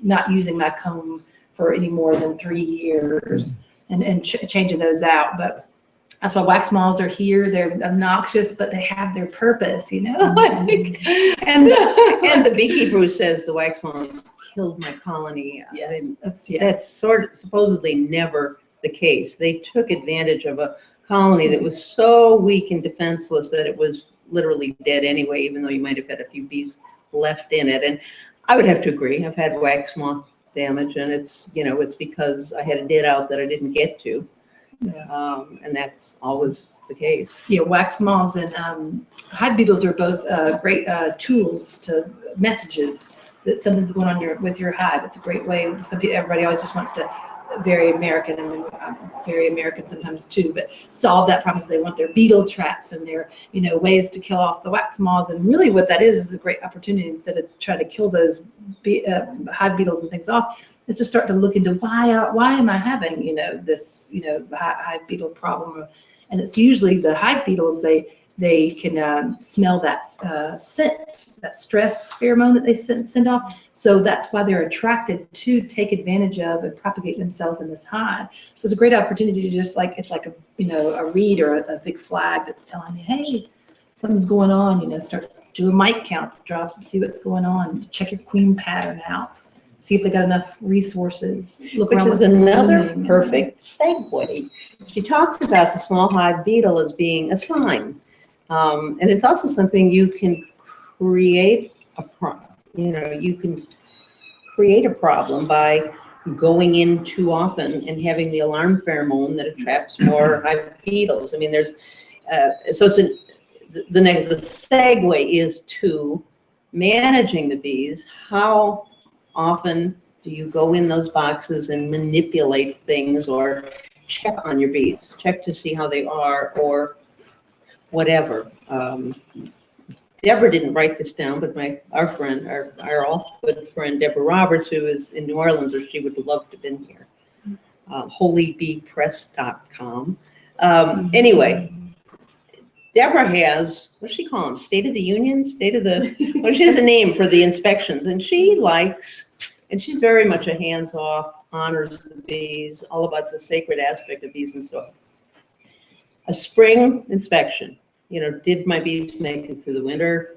not using my comb for any more than 3 years and changing those out. But that's why wax moths are here. They're obnoxious, but they have their purpose, and the beekeeper who says the wax moths killed my colony. That's sort of supposedly never the case. They took advantage of a colony that was so weak and defenseless that it was literally dead anyway, even though you might have had a few bees left in it. And I would have to agree. I've had wax moth damage, and it's because I had a dead out that I didn't get to. And that's always the case. Yeah, wax moths and hive beetles are both great tools to messages that something's going on with your hive. It's a great way. Everybody always just wants to, very American, and very American sometimes too, but solve that problem. So they want their beetle traps and their ways to kill off the wax moths. And really, what that is a great opportunity, instead of trying to kill those hive beetles and things off, is to start to look into why am I having this hive beetle problem. And it's usually the hive beetles. They can smell that scent, that stress pheromone that they send off. So that's why they're attracted to take advantage of and propagate themselves in this hive. So it's a great opportunity to just it's like a reed or a big flag that's telling you, hey, something's going on. Start do a mite count, see what's going on, check your queen pattern out. See if they got enough resources. Look Which around is another perfect segue. She talked about the small hive beetle as being a sign, and it's also something you can create you can create a problem by going in too often and having the alarm pheromone that attracts more hive beetles. I mean, there's so it's the segue is to managing the bees. How often do you go in those boxes and manipulate things or check on your bees, check to see how they are or whatever? Deborah didn't write this down, but our all good friend, Deborah Roberts, who is in New Orleans, or she would love to have been here, holybeepress.com. Anyway, Deborah has, what does she call them? State of the Union? Well, she has a name for the inspections, and she likes, and she's very much a hands-off, honors the bees, all about the sacred aspect of bees and stuff. A spring inspection. Did my bees make it through the winter?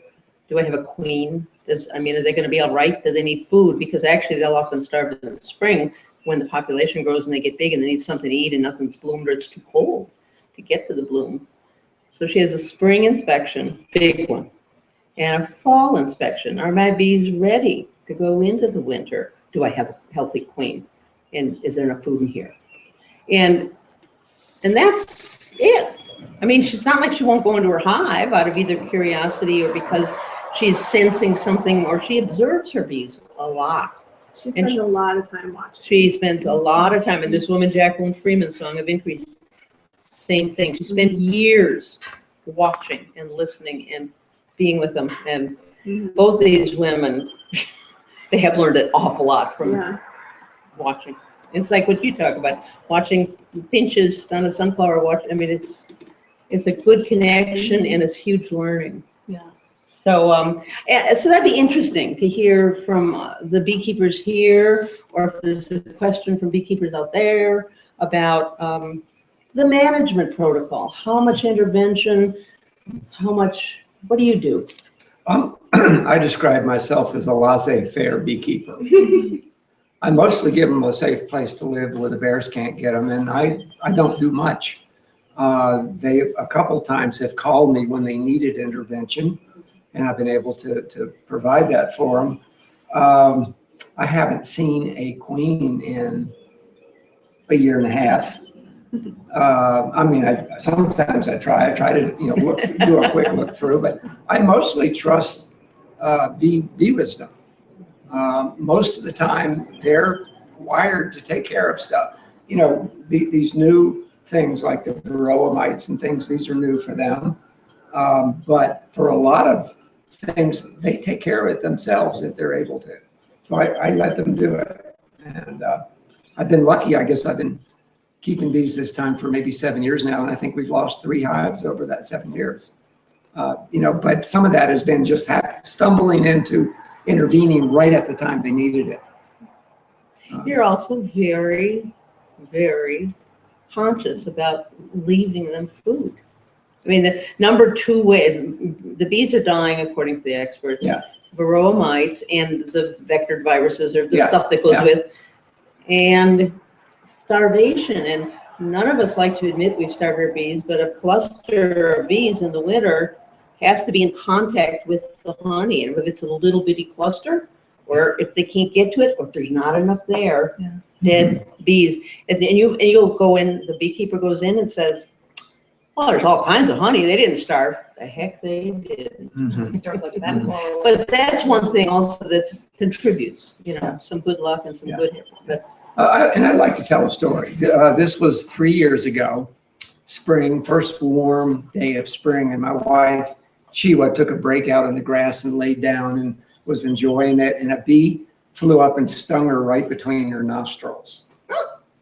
Do I have a queen? Are they going to be all right? Do they need food? Because actually they'll often starve in the spring when the population grows and they get big and they need something to eat and nothing's bloomed or it's too cold to get to the bloom. So she has a spring inspection, big one, and a fall inspection. Are my bees ready to go into the winter? Do I have a healthy queen? And is there enough food in here? And that's it. I mean, she's not like she won't go into her hive out of either curiosity or because she's sensing something, or she observes her bees a lot. She spends a lot of time watching. She spends a lot of time. And this woman, Jacqueline Freeman's Song of Increase, same thing. She spent years watching and listening and being with them. And both these women, they have learned an awful lot from watching. It's like what you talk about, watching pinches on a sunflower. I mean, it's a good connection and it's huge learning. Yeah. So, so that'd be interesting to hear from the beekeepers here, or if there's a question from beekeepers out there about the management protocol. How much intervention? What do you do? I describe myself as a laissez-faire beekeeper. I mostly give them a safe place to live where the bears can't get them, and I don't do much. They a couple times have called me when they needed intervention, and I've been able to provide that for them. I haven't seen a queen in a year and a half. I mean, sometimes I try to, do a quick look through, but I mostly trust bee wisdom. Most of the time, they're wired to take care of stuff. These new things like the varroa mites and things, these are new for them. But for a lot of things, they take care of it themselves if they're able to. So I let them do it. And I've been lucky. I guess I've been keeping bees this time for maybe 7 years now, and I think we've lost 3 hives over that 7 years. But some of that has been just stumbling into intervening right at the time they needed it. You're also very, very conscious about leaving them food. I mean, the number 2 way, the bees are dying, according to the experts. Yeah. Varroa mites and the vectored viruses or the Yeah. stuff that goes Yeah. with, and starvation. And none of us like to admit we've starved our bees, but a cluster of bees in the winter has to be in contact with the honey. And if it's a little bitty cluster, or if they can't get to it, or if there's not enough there, dead bees. And you'll go in, the beekeeper goes in and says, well, there's all kinds of honey. They didn't starve. The heck they didn't. Starts like that. But that's one thing also that contributes, some good luck and some good. But and I'd like to tell a story. This was 3 years ago, spring, first warm day of spring, and my wife, Chiwa, took a break out in the grass and laid down and was enjoying it, and a bee flew up and stung her right between her nostrils.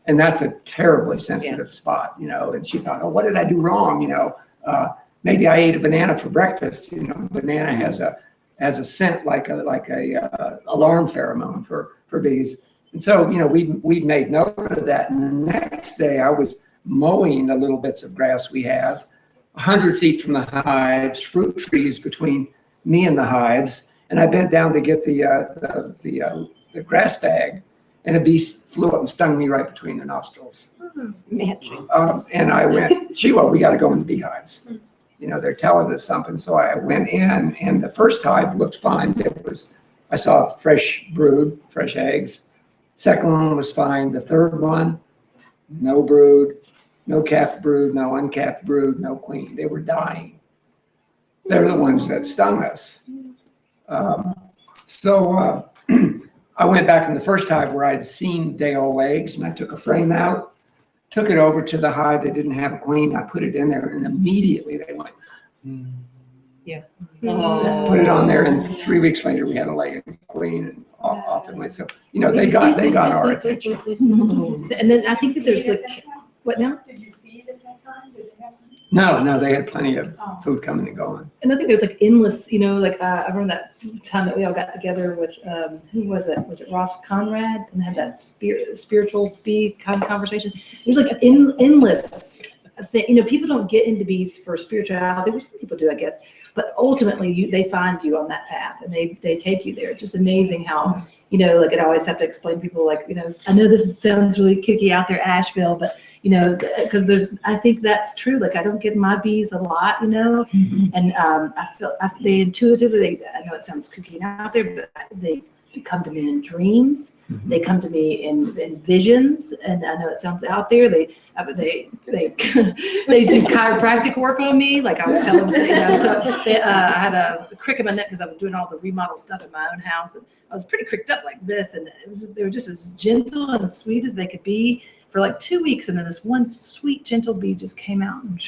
And that's a terribly sensitive spot, and she thought, oh, what did I do wrong? Maybe I ate a banana for breakfast. Banana has a scent like a alarm pheromone for bees. And so, we'd made note of that. And the next day I was mowing the little bits of grass we have 100 feet from the hives, fruit trees between me and the hives. And I bent down to get the grass bag, and a bee flew up and stung me right between the nostrils. Matching. And I went, Chiwa, we got to go in the beehives. They're telling us something. So I went in, and the first hive looked fine. I saw fresh brood, fresh eggs. Second one was fine. The third one, no brood, no capped brood, no uncapped brood, no queen. They were dying. They're the ones that stung us. So I went back in the first hive where I'd seen day-old eggs, and I took a frame out, took it over to the hive that didn't have a queen. I put it in there, and immediately they went, yeah. Put it on there, and 3 weeks later we had a laying queen, and off it went. So they got our attention. And then I think that there's what now? Did you feed at that time? Did they have No, they had plenty of food coming and going. And I think there's endless, I remember that time that we all got together with, who was it? Was it Ross Conrad? And had that spiritual bee kind of conversation. There's endless thing. People don't get into bees for spirituality, which some people do, I guess. But ultimately, they find you on that path, and they take you there. It's just amazing how, I always have to explain to people, I know this sounds really kooky out there, Asheville, but because I think that's true. I don't get my bees a lot, and I feel they intuitively, I know it sounds kooky out there, but they come to me in dreams. They come to me in visions, and I know it sounds out there. They do chiropractic work on me. Like I was telling them, I had a crick in my neck because I was doing all the remodel stuff in my own house, and I was pretty cricked up like this, and they were just as gentle and sweet as they could be for 2 weeks, and then this one sweet gentle bee just came out and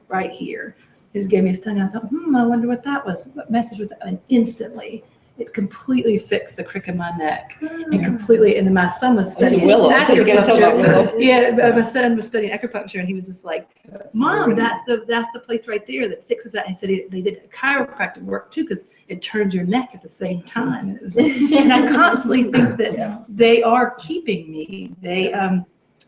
right here. It just gave me a stung, and I thought, I wonder what that was. What message was that? And instantly, it completely fixed the crick in my neck, and completely. And then my son was studying acupuncture. Yeah, my son was studying acupuncture, and he was just like, "Mom, that's the place right there that fixes that." And he said they did chiropractic work too, because it turns your neck at the same time. And, it was like, and I constantly think that they are keeping me.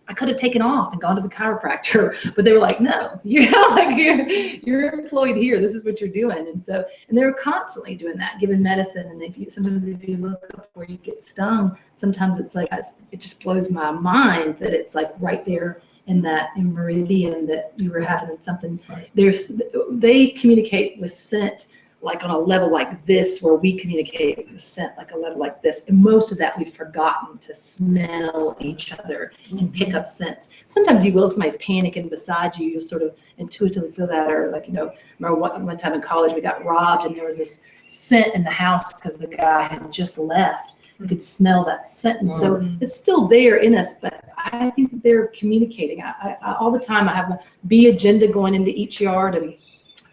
I could have taken off and gone to the chiropractor, but they were like, no, you're employed here. This is what you're doing. And they're constantly doing that, giving medicine. And sometimes if you look up where you get stung, sometimes it's like, it just blows my mind that it's like right there in meridian that you were having something. They communicate with scent like on a level like this, where we communicate with scent like a level like this. And most of that we've forgotten to smell each other and pick up scents. Sometimes you will, if somebody's panicking beside you, you'll sort of intuitively feel that. Or like, remember one time in college we got robbed and there was this scent in the house because the guy had just left. We could smell that scent. And so it's still there in us, but I think that they're communicating. I all the time I have a bee agenda going into each yard, and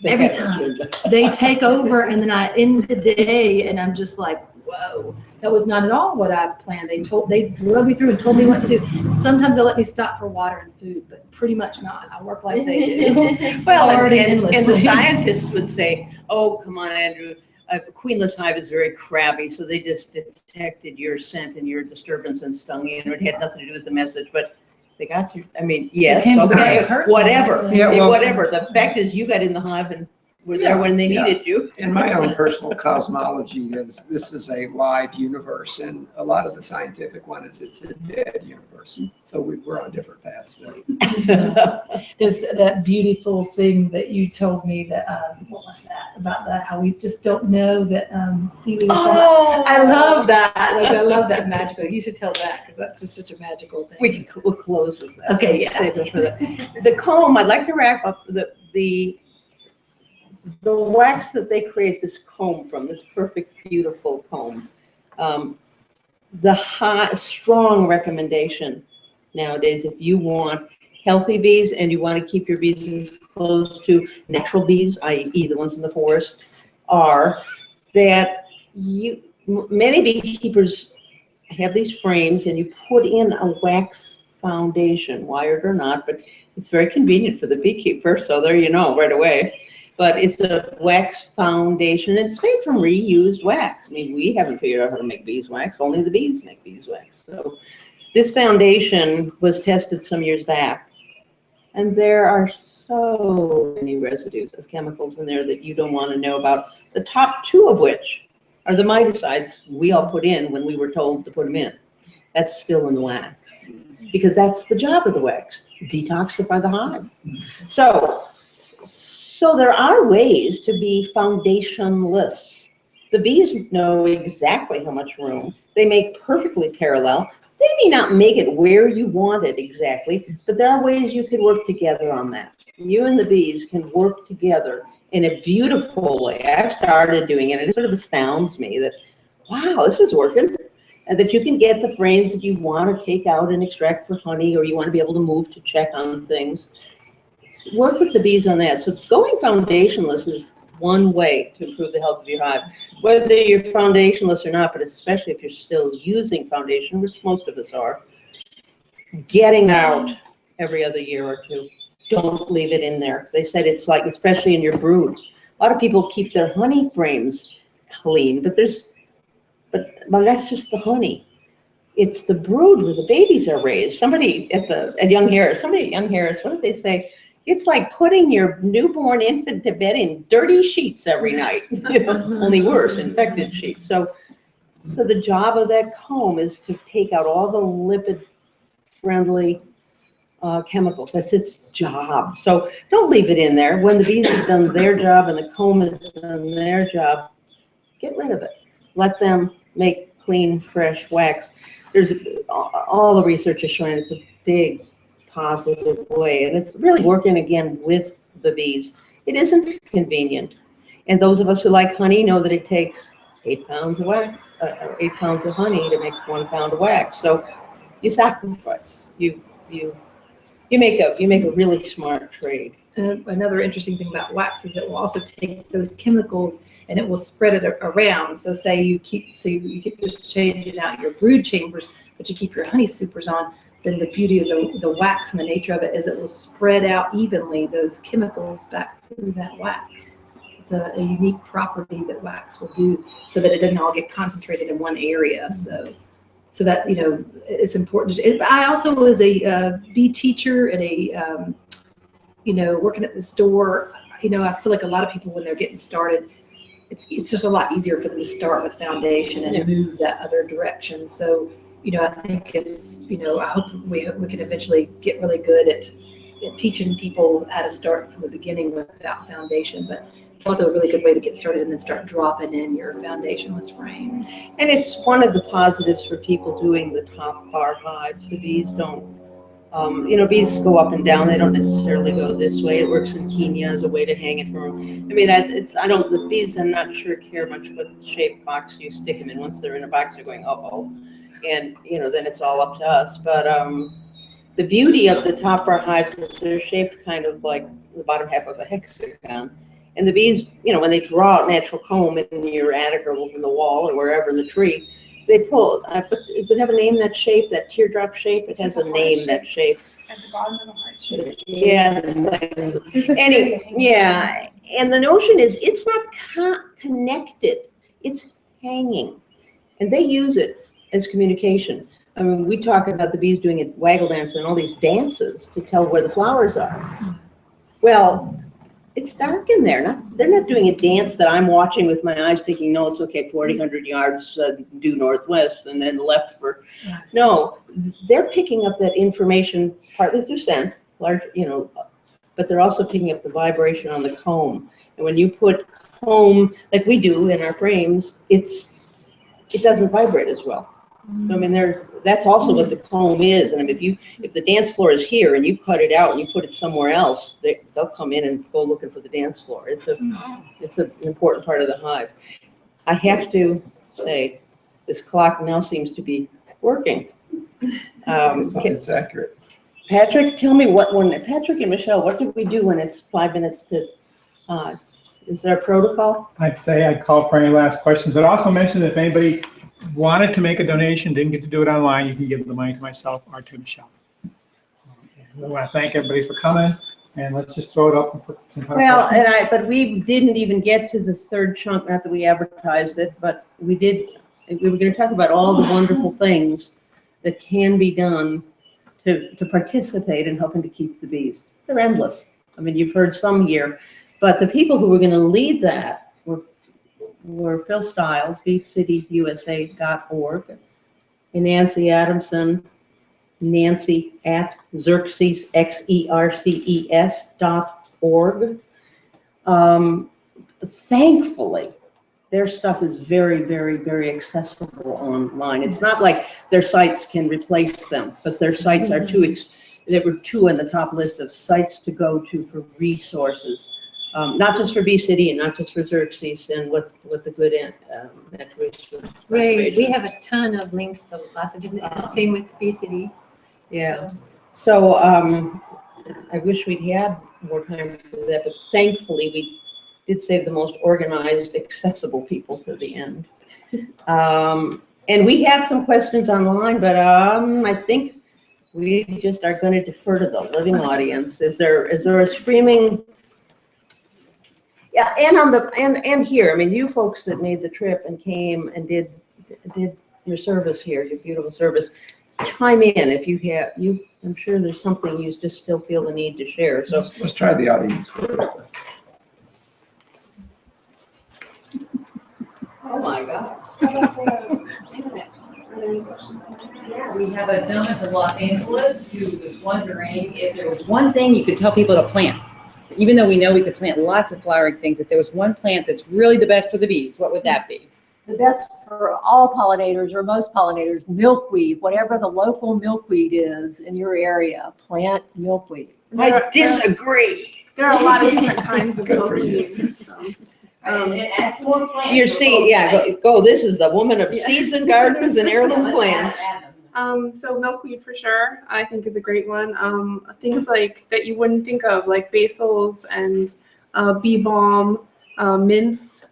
every time they take over, and then I end the day and I'm just like, whoa, that was not at all what I planned. They drove me through and told me what to do. Sometimes they'll let me stop for water and food, but pretty much not. I work like they do. Well, and the scientists would say, oh, come on, Andrew, a queenless hive is very crabby, so they just detected your scent and your disturbance and stung you, and it had nothing to do with the message, but they got you. I mean, yes, okay, whatever. Whatever. The fact is, you got in the hive and were there when they needed you. And my own personal cosmology is this is a live universe, and a lot of the scientific one is it's a dead universe. So we're on different paths there. There's that beautiful thing that you told me that what was that about that? How we just don't know that seaweed. I love that. Like, I love that magical. You should tell that because that's just such a magical thing. We'll close with that. Okay, yeah. Save it for the comb. I'd like to wrap up the wax that they create this comb from, this perfect, beautiful comb. The strong recommendation nowadays, if you want healthy bees and you want to keep your bees close to natural bees, i.e. the ones in the forest, are that many beekeepers have these frames and you put in a wax foundation, wired or not, but it's very convenient for the beekeeper, so there you know right away. But it's a wax foundation. It's made from reused wax. I mean, we haven't figured out how to make beeswax. Only the bees make beeswax. So this foundation was tested some years back. And there are so many residues of chemicals in there that you don't want to know about. The top two of which are the miticides we all put in when we were told to put them in. That's still in the wax. Because that's the job of the wax, detoxify the hive. So there are ways to be foundationless. The bees know exactly how much room. They make perfectly parallel. They may not make it where you want it exactly, but there are ways you can work together on that. You and the bees can work together in a beautiful way. I've started doing it, and it sort of astounds me that, wow, this is working. And that you can get the frames that you want to take out and extract for honey, or you want to be able to move to check on things. Work with the bees on that. So going foundationless is one way to improve the health of your hive. Whether you're foundationless or not, but especially if you're still using foundation, which most of us are, getting out every other year or two. Don't leave it in there. They said it's like, especially in your brood. A lot of people keep their honey frames clean, but that's just the honey. It's the brood where the babies are raised. Somebody at Young Harris, what did they say? It's like putting your newborn infant to bed in dirty sheets every night, only worse, infected sheets. So the job of that comb is to take out all the lipid-friendly chemicals. That's its job. So don't leave it in there. When the bees have done their job and the comb has done their job, get rid of it. Let them make clean, fresh wax. There's all the research is showing it's a big positive way, and it's really working again with the bees. It isn't convenient, and those of us who like honey know that it takes 8 pounds of wax, 8 pounds of honey to make 1 pound of wax. So you sacrifice. You make a really smart trade. And another interesting thing about wax is it will also take those chemicals and it will spread it around. So say you keep just changing out your brood chambers, but you keep your honey supers on, then the beauty of the wax and the nature of it is it will spread out evenly those chemicals back through that wax. It's a unique property that wax will do so that it doesn't all get concentrated in one area. So that, you know, it's important. I also was a bee teacher and a, you know, working at the store. You know, I feel like a lot of people when they're getting started, it's just a lot easier for them to start with foundation and move that other direction. So, you know, I think it's, you know, I hope we can eventually get really good at teaching people how to start from the beginning without foundation, but it's also a really good way to get started and then start dropping in your foundationless frames. And it's one of the positives for people doing the top bar hives. The bees don't, you know, bees go up and down. They don't necessarily go this way. It works in Kenya as a way to hang it from. I mean, the bees, I'm not sure care much what shape box you stick them in. Once they're in a box, they're going, uh-oh. And, you know, then it's all up to us. But the beauty of the top bar hives is they're shaped kind of like the bottom half of a hexagon. And the bees, you know, when they draw out natural comb in your attic or in the wall or wherever in the tree, they pull. Does it have a name, that shape, that teardrop shape? It has a name, that shape. At the bottom of the heart shape. Yeah, it's like, yeah. And the notion is it's not connected, it's hanging. And they use it as communication. I mean, we talk about the bees doing a waggle dance and all these dances to tell where the flowers are. Well, it's dark in there. They're not doing a dance that I'm watching with my eyes taking notes, okay, 40, 100 yards due northwest and then left for, no, they're picking up that information partly through scent, large, you know, but they're also picking up the vibration on the comb. And when you put comb, like we do in our frames, it doesn't vibrate as well. So I mean, that's also what the comb is. And I mean, if the dance floor is here and you cut it out and you put it somewhere else, they'll come in and go looking for the dance floor. It's an important part of the hive. I have to say, this clock now seems to be working. It's accurate. Patrick, tell me Patrick and Michelle, what do we do when it's 5 minutes to 5? Is there a protocol? I'd say I'd call for any last questions. I'd also mention that if anybody wanted to make a donation, didn't get to do it online, you can give the money to myself or to Michelle. I want to thank everybody for coming, and let's just throw it up. Well, but we didn't even get to the third chunk, not that we advertised it, but we were going to talk about all the wonderful things that can be done to participate in helping to keep the bees. They're endless. I mean, you've heard some here, but the people who were going to lead that were Phil Stiles, beecityusa.org, and Nancy Adamson, Nancy at Xerces, XERCES.org. Thankfully, their stuff is very, very, very accessible online. It's not like their sites can replace them, but their sites are there were 2 on the top list of sites to go to for resources. Not just for Bee City and not just for Xerces and what the good Right, we have a ton of links to lots of different, same with Bee City. Yeah, so I wish we'd had more time for that, but thankfully we did save the most organized, accessible people to the end. And we had some questions online, but I think we just are going to defer to the living audience. Is there a streaming? Yeah, and here, I mean, you folks that made the trip and came and did your service here, your beautiful service, chime in if you have, I'm sure there's something you just still feel the need to share. So let's try the audience first. Oh my God. We have a gentleman from Los Angeles who was wondering if there was one thing you could tell people to plant. Even though we know we could plant lots of flowering things, if there was one plant that's really the best for the bees, what would that be? The best for all pollinators or most pollinators, milkweed, whatever the local milkweed is in your area, plant milkweed. I disagree. There are a lot of different kinds of milkweed. It adds more plants. Your seed, yeah, go. This is the woman of seeds and gardens and heirloom plants. So milkweed for sure, I think is a great one. Things like that you wouldn't think of, like basils and bee balm, mints,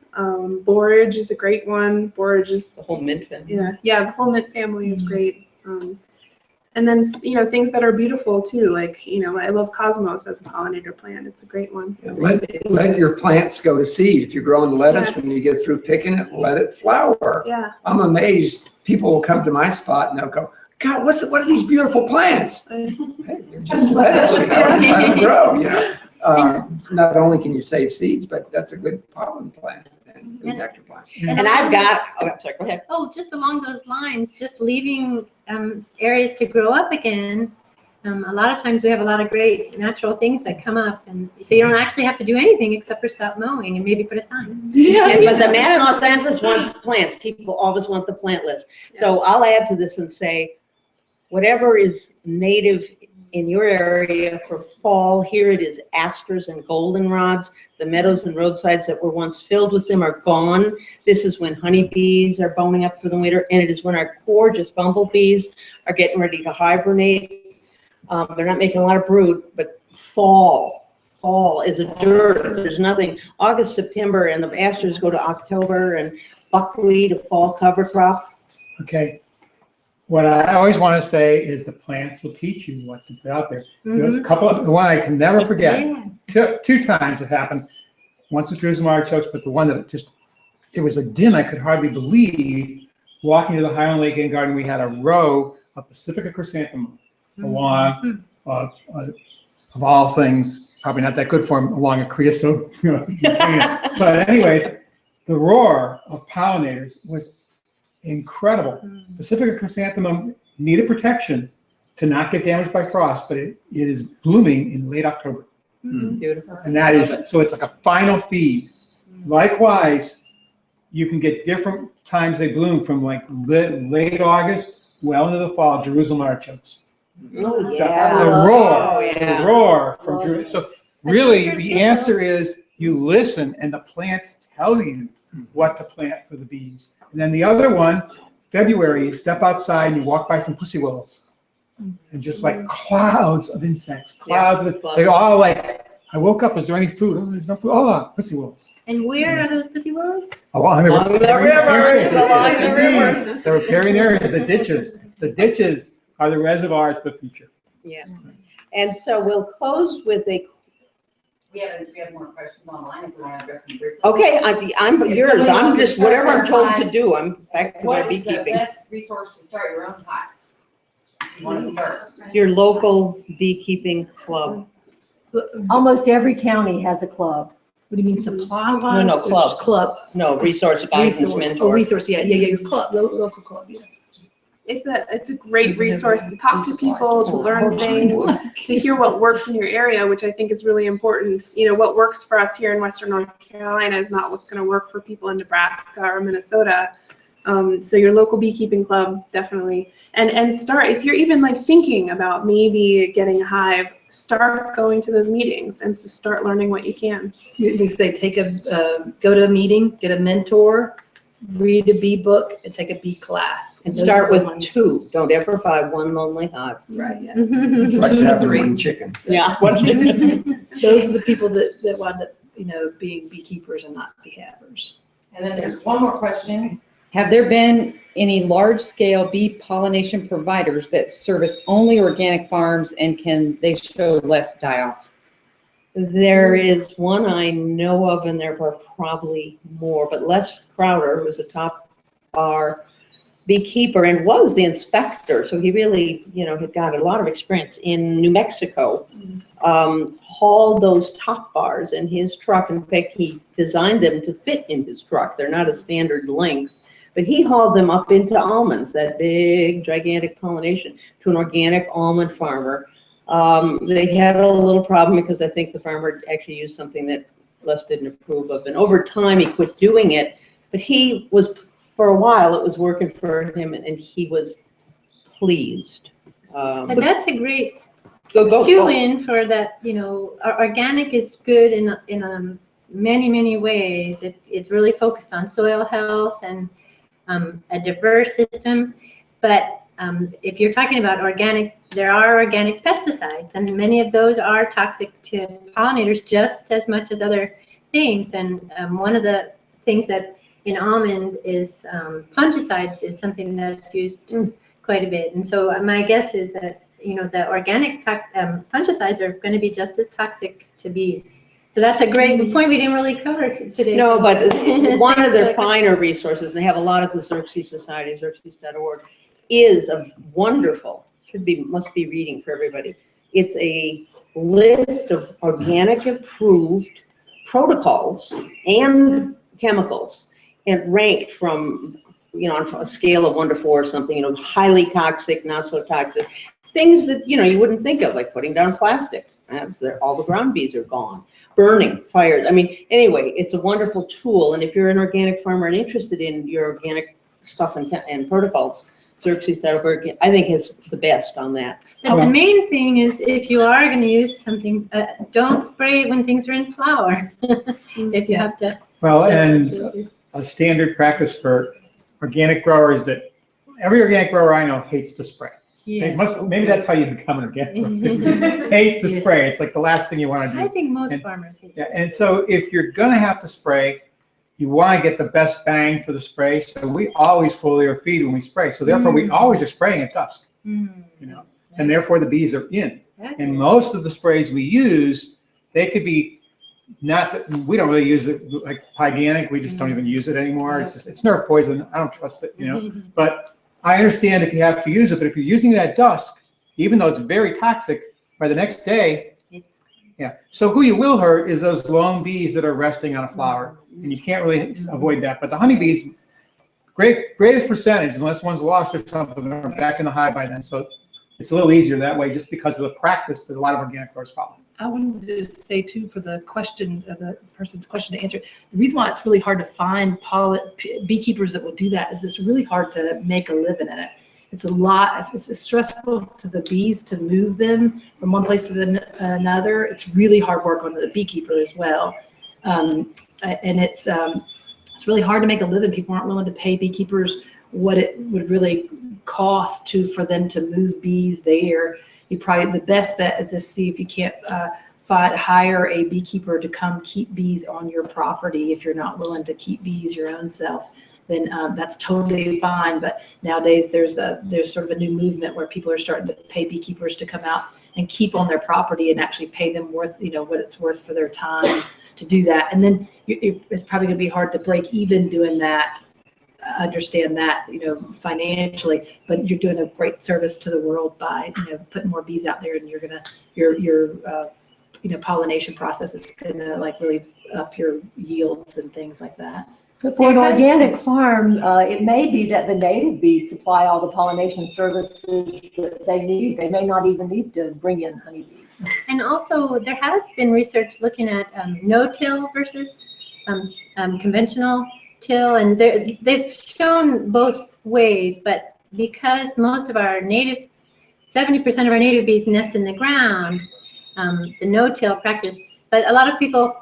borage is a great one. Borage is The whole mint family. yeah, the whole mint family is great. And then things that are beautiful too, like I love cosmos as a pollinator plant. It's a great one. Let your plants go to seed. If you're growing lettuce, when you get through picking it, let it flower. Yeah. I'm amazed. People will come to my spot and they'll go, God, what are these beautiful plants? Hey, they're just lettuce, let them grow. Not only can you save seeds, but that's a good pollen plant and nectar plant. And I've got, I'm sorry, go ahead. Oh, just along those lines, just leaving areas to grow up again. A lot of times we have a lot of great natural things that come up, and so you don't actually have to do anything except for stop mowing and maybe put a sign. But the man in Los Angeles wants plants. People always want the plant list. So I'll add to this and say, whatever is native in your area for fall, here it is asters and goldenrods. The meadows and roadsides that were once filled with them are gone. This is when honeybees are boning up for the winter, and it is when our gorgeous bumblebees are getting ready to hibernate. They're not making a lot of brood, but fall is a dearth. There's nothing. August, September, and the asters go to October, and buckwheat, a fall cover crop. Okay. What I always want to say is the plants will teach you what to put out there. The one I can never forget, two times it happened. Once with Jerusalem artichokes, but the one that it was a din I could hardly believe. Walking to the Highland Lake Inn Garden, we had a row of Pacifica chrysanthemum along, of all things, probably not that good for them, along a creosote. But anyways, the roar of pollinators was incredible. Pacifica chrysanthemum needed protection to not get damaged by frost, but it is blooming in late October. Beautiful. And that is, so it's like a final feed. Likewise, you can get different times they bloom from like late August well into the fall, Jerusalem artichokes. Oh, yeah. The roar from Jerusalem. So really the answer is you listen and the plants tell you what to plant for the bees. And then the other one, February, you step outside and you walk by some pussy willows. And just like clouds of insects, they all like, I woke up, is there any food? Oh, there's no food. Oh, pussy willows. And where are those pussy willows? Along the river. Along the river. The riparian areas, the ditches. The ditches are the reservoirs for the future. Yeah. And so we'll close with a. We have more questions online if we want to address them briefly. Okay, I'm yours. I'm just whatever I'm told to do. I'm back to my What is the beekeeping. best resource to start your own hive? You want to start? Your local beekeeping club. Almost every county has a club. What do you mean, supply-wise? No, or club. just club. No, resource guidance mentor. Oh, resource, yeah, your club, local club, yeah. It's a great resource to talk to people, to learn things, to hear what works in your area, which I think is really important. What works for us here in Western North Carolina is not what's going to work for people in Nebraska or Minnesota. So your local beekeeping club, definitely. And start, if you're even like thinking about maybe getting a hive, start going to those meetings and just start learning what you can. They say go to a meeting, get a mentor, read a bee book, and take a bee class. And Those start are the with ones. 2. Don't ever buy one lonely hive. Right, yeah. It's like 2 to having 3 one chicken. Yeah. Those are the people that wind up, being beekeepers and not bee havers. And then there's one more question. Have there been any large-scale bee pollination providers that service only organic farms, and can they show less die-off? There is one I know of, and there are probably more, but Les Crowder, who was a top bar beekeeper and was the inspector, so he really, had got a lot of experience in New Mexico, hauled those top bars in his truck. In fact, he designed them to fit in his truck. They're not a standard length, but he hauled them up into almonds, that big, gigantic pollination, to an organic almond farmer. They had a little problem because I think the farmer actually used something that Les didn't approve of. And over time, he quit doing it. But he was, for a while, it was working for him, and he was pleased. But that's a great go. shoe-in for that, organic is good in many, many ways. It's really focused on soil health and a diverse system. But if you're talking about organic, there are organic pesticides, and many of those are toxic to pollinators just as much as other things. And one of the things that in almond is fungicides is something that's used quite a bit. And so my guess is that, you know, the organic fungicides are going to be just as toxic to bees. So that's a great point we didn't really cover today. No, but one of their finer resources, they have a lot at the Xerces Society, xerces.org, is a wonderful, must be reading for everybody. It's a list of organic approved protocols and chemicals, and ranked from, you know, on a scale of 1 to 4 or something, you know, highly toxic, not so toxic, things that, you know, you wouldn't think of, like putting down plastic. All the ground bees are gone. Burning, fires. I mean, anyway, it's a wonderful tool. And if you're an organic farmer and interested in your organic stuff and protocols, Xerces.org, I think, is the best on that. But the main thing is, if you are going to use something, don't spray it when things are in flower. If you have to. Well, and a standard practice for organic growers that every organic grower I know hates to spray. Yeah. Maybe that's how you become an organic grower. Hate to spray. It's like the last thing you want to do. I think most farmers hate to spray. And so if you're going to have to spray, you want to get the best bang for the spray. So we always foliar feed when we spray. So therefore, we always are spraying at dusk. You know, and therefore the bees are in. And most of the sprays we use, they could be we don't really use it like Hygienic. We just don't even use it anymore. It's just, it's nerve poison. I don't trust it, you know. But I understand if you have to use it, but if you're using it at dusk, even though it's very toxic, by the next day, So who you will hurt is those lone bees that are resting on a flower, and you can't really avoid that. But the honeybees, greatest percentage, unless one's lost or something, are back in the hive by then. So it's a little easier that way, just because of the practice that a lot of organic growers follow. I wanted to say too, for the question, the person's question to answer, the reason why it's really hard to find beekeepers that will do that is it's really hard to make a living in it. It's a lot, it's stressful to the bees to move them from one place to another. It's really hard work on the beekeeper as well. And it's really hard to make a living. People aren't willing to pay beekeepers what it would really cost for them to move bees there. The best bet is to see if you can't hire a beekeeper to come keep bees on your property. If you're not willing to keep bees your own self, then that's totally fine. But nowadays there's sort of a new movement where people are starting to pay beekeepers to come out and keep on their property and actually pay them what it's worth for their time to do that. And then it's probably going to be hard to break even doing that. Understand that, financially, but you're doing a great service to the world by, putting more bees out there, and your pollination process is gonna really up your yields and things like that. But for an organic farm, it may be that the native bees supply all the pollination services that they need. They may not even need to bring in honeybees. And also, there has been research looking at no-till versus conventional till, and they've shown both ways, but because most of our 70% of our native bees nest in the ground, the no-till practice, but a lot of people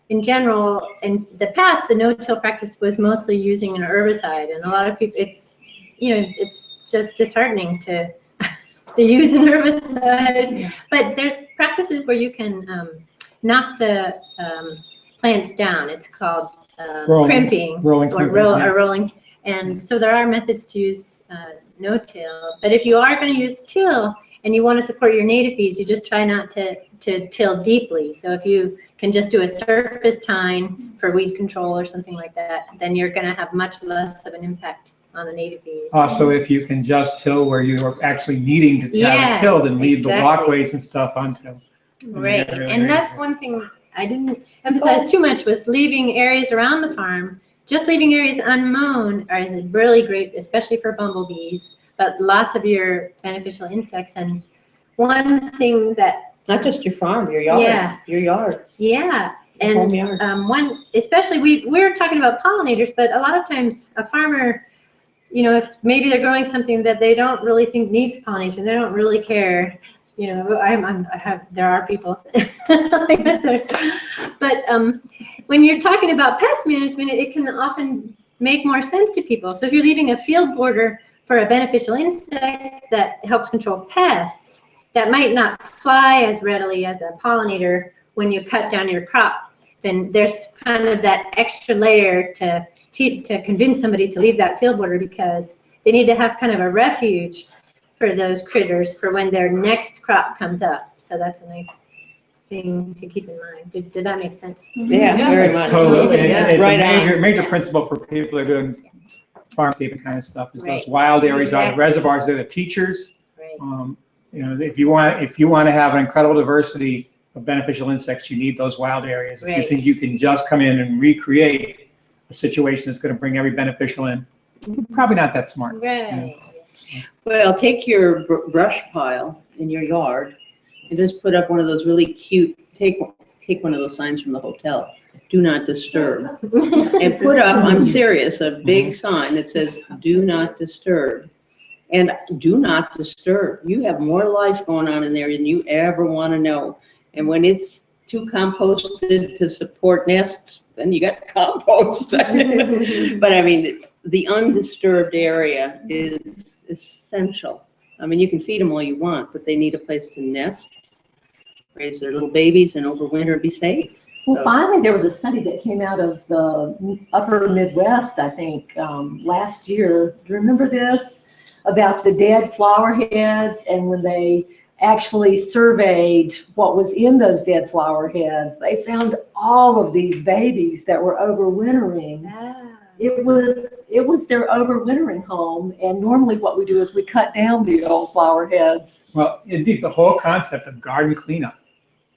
in general, in the past, the no-till practice was mostly using an herbicide, and a lot of people, it's just disheartening to use an herbicide, but there's practices where you can crimping. Plants down. It's called crimping or rolling. And so there are methods to use no-till. But if you are going to use till and you want to support your native bees, you just try not to till deeply. So if you can just do a surface tine for weed control or something like that, then you're going to have much less of an impact on the native bees. Also, if you can just till where you are actually needing to have it tilled and leave the walkways and stuff untilled. Right, and that's one thing I didn't emphasize too much, was leaving areas around the farm. Just leaving areas unmown is really great, especially for bumblebees, but lots of your beneficial insects. And one thing that... Not just your farm, your yard. Yeah. Your yard. Yeah. Your home yard. Especially we're talking about pollinators, but a lot of times a farmer, if maybe they're growing something that they don't really think needs pollination, they don't really care. There are people, but when you're talking about pest management, it can often make more sense to people. So if you're leaving a field border for a beneficial insect that helps control pests that might not fly as readily as a pollinator when you cut down your crop, then there's kind of that extra layer to convince somebody to leave that field border, because they need to have kind of a refuge for those critters for when their next crop comes up. So that's a nice thing to keep in mind. Did that make sense? Yeah, very much. Totally. It's Right a major principle for people who are doing farmscaping kind of stuff. Is those wild areas are the reservoirs. They're the teachers. Right. You know, if you want to have an incredible diversity of beneficial insects, you need those wild areas. If you think you can just come in and recreate a situation that's going to bring every beneficial in, you're probably not that smart. Right. You know? Well, take your brush pile in your yard and just put up one of those really cute, take one of those signs from the hotel, do not disturb. And put up, I'm serious, a big sign that says, do not disturb. And do not disturb. You have more life going on in there than you ever want to know. And when it's too composted to support nests, then you got compost. But I mean, the undisturbed area is essential. I mean, you can feed them all you want, but they need a place to nest, raise their little babies, and overwinter and be safe. Well, finally, there was a study that came out of the upper Midwest, I think, last year. Do you remember this? About the dead flower heads, and when they actually surveyed what was in those dead flower heads, they found all of these babies that were overwintering. It was their overwintering home, and normally what we do is we cut down the old flower heads. Well, indeed, the whole concept of garden cleanup.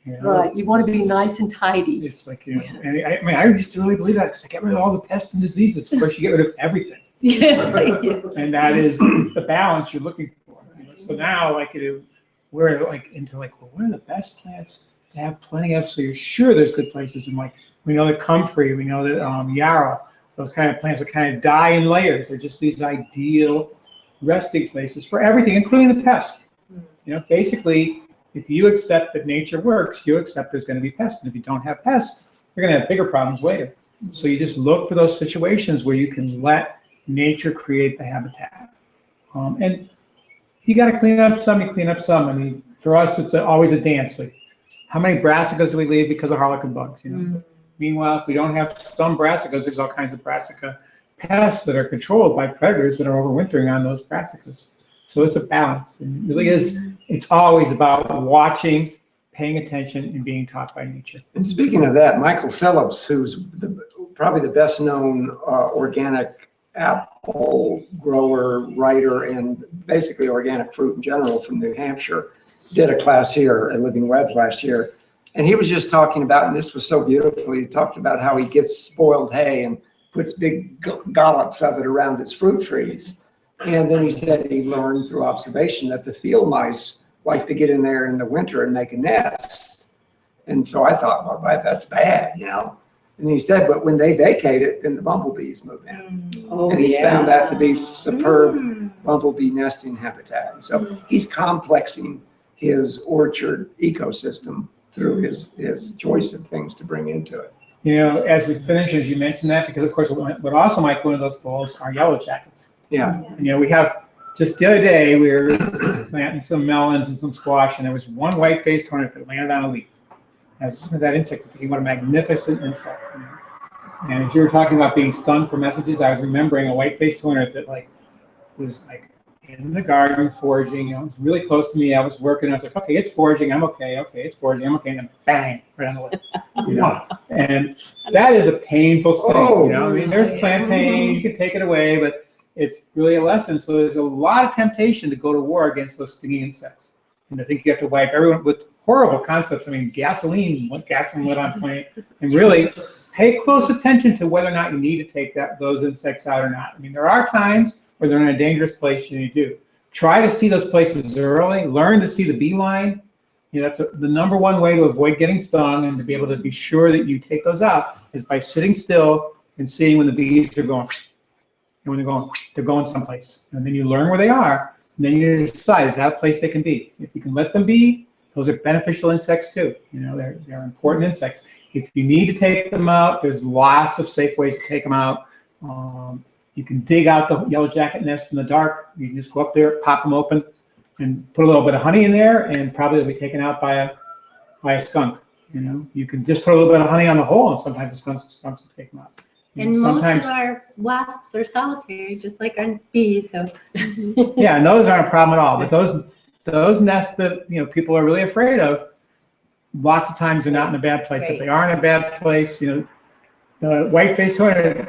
You know, Right, you want to be nice and tidy. It's like, you know, and I mean, I used to really believe that because I get rid of all the pests and diseases. Of course, you get rid of everything. And that is the balance you're looking for. You know? So now, like, we're like into like, well, what are the best plants to have plenty of? So you're sure there's good places, and like we know that comfrey, we know that yarrow, those kind of plants that kind of die in layers. They're just these ideal resting places for everything, including the pest. You know, basically, if you accept that nature works, you accept there's going to be pests, and if you don't have pests, you're going to have bigger problems later. So you just look for those situations where you can let nature create the habitat. And you got to clean up some, you clean up some. I mean, for us, it's always a dance. Like, how many brassicas do we leave because of harlequin bugs? You know? Meanwhile, if we don't have some brassicas, there's all kinds of brassica pests that are controlled by predators that are overwintering on those brassicas. So it's a balance. And it really is, it's always about watching, paying attention, and being taught by nature. And speaking of that, Michael Phyllis, who's probably the best known organic apple grower, writer, and basically organic fruit in general from New Hampshire, did a class here at Living Webs last year. And he was just talking about, and this was so beautiful, he talked about how he gets spoiled hay and puts big dollops of it around his fruit trees. And then he said he learned through observation that the field mice like to get in there in the winter and make a nest. And so I thought, well, that's bad, you know. And he said, but when they vacate it, then the bumblebees move in. And he's found that to be superb bumblebee nesting habitat. So he's complexing his orchard ecosystem through his choice of things to bring into it. You know, as we finish, as you mentioned that, because of course, what also might go into those goals are yellow jackets. Yeah. And, you know, we have, just the other day, we were planting some melons and some squash, and there was one white-faced hornet that landed on a leaf. As that insect, what a magnificent insect. You know? And as you were talking about being stunned for messages, I was remembering a white-faced hornet that was in the garden foraging. You know, it was really close to me. I was working. I was like, okay, it's foraging. I'm okay. Okay, it's foraging. I'm okay. And then bang, right on the lip. You know, and that is a painful sting. You know, I mean, there's plantain. You can take it away, but it's really a lesson. So there's a lot of temptation to go to war against those stinging insects. And I think you have to wipe everyone with horrible concepts. I mean, gasoline lit on flame, and really pay close attention to whether or not you need to take those insects out or not. I mean, there are times where they're in a dangerous place and you do. Try to see those places early. Learn to see the bee line. You know, that's the number one way to avoid getting stung and to be able to be sure that you take those out is by sitting still and seeing when the bees are going. And when they're going someplace. And then you learn where they are. And then you decide, is that a place they can be? If you can let them be, those are beneficial insects too. You know, they're important insects. If you need to take them out, there's lots of safe ways to take them out. You can dig out the yellow jacket nest in the dark. You can just go up there, pop them open, and put a little bit of honey in there, and probably it'll be taken out by a skunk. You know, you can just put a little bit of honey on the hole, and sometimes the skunks will take them out. And sometimes, most of our wasps are solitary, just like our bees. So yeah, and those aren't a problem at all. But those nests that people are really afraid of, lots of times they're not in a bad place. If they are in a bad place, the white-faced hornet,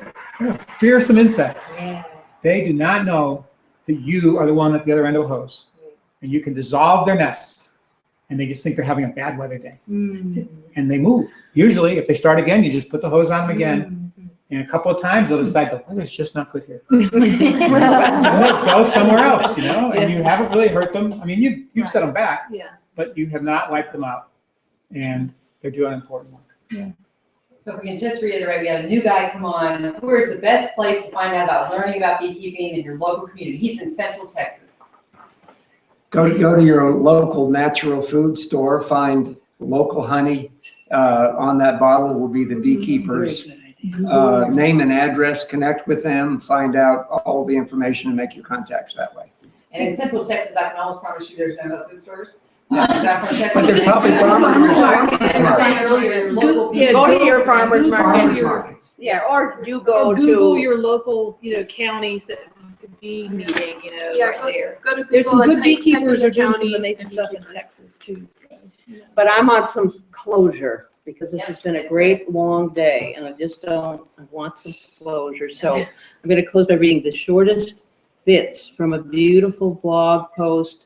fearsome insect. yeah. They do not know that you are the one at the other end of the hose, and you can dissolve their nests, and they just think they're having a bad weather day, and they move. Usually, if they start again, you just put the hose on them again. And a couple of times they'll decide the weather's just not good here. And they'll go somewhere else, and you haven't really hurt them. I mean, you've set them back, but you have not wiped them out, and they're doing important work. Yeah. So if we can just reiterate, we had a new guy come on. Where's the best place to find out about learning about beekeeping in your local community? He's in Central Texas. Go to your local natural food store, find local honey. On that bottle will be the beekeepers. Name and address, connect with them, find out all the information, and make your contacts that way. And in Central Texas, I can almost promise you there's no food stores. But there's probably farmers markets. Go to your farmers market. Yeah, or you go Or to. Google your local, county bee meeting, Yeah, right there. go to There's some Google good and type beekeepers in are doing some county amazing and stuff in beekeepers. Texas too, so. But I'm on some closure because this has been a great long day and I want some closure. So I'm going to close by reading the shortest bits from a beautiful blog post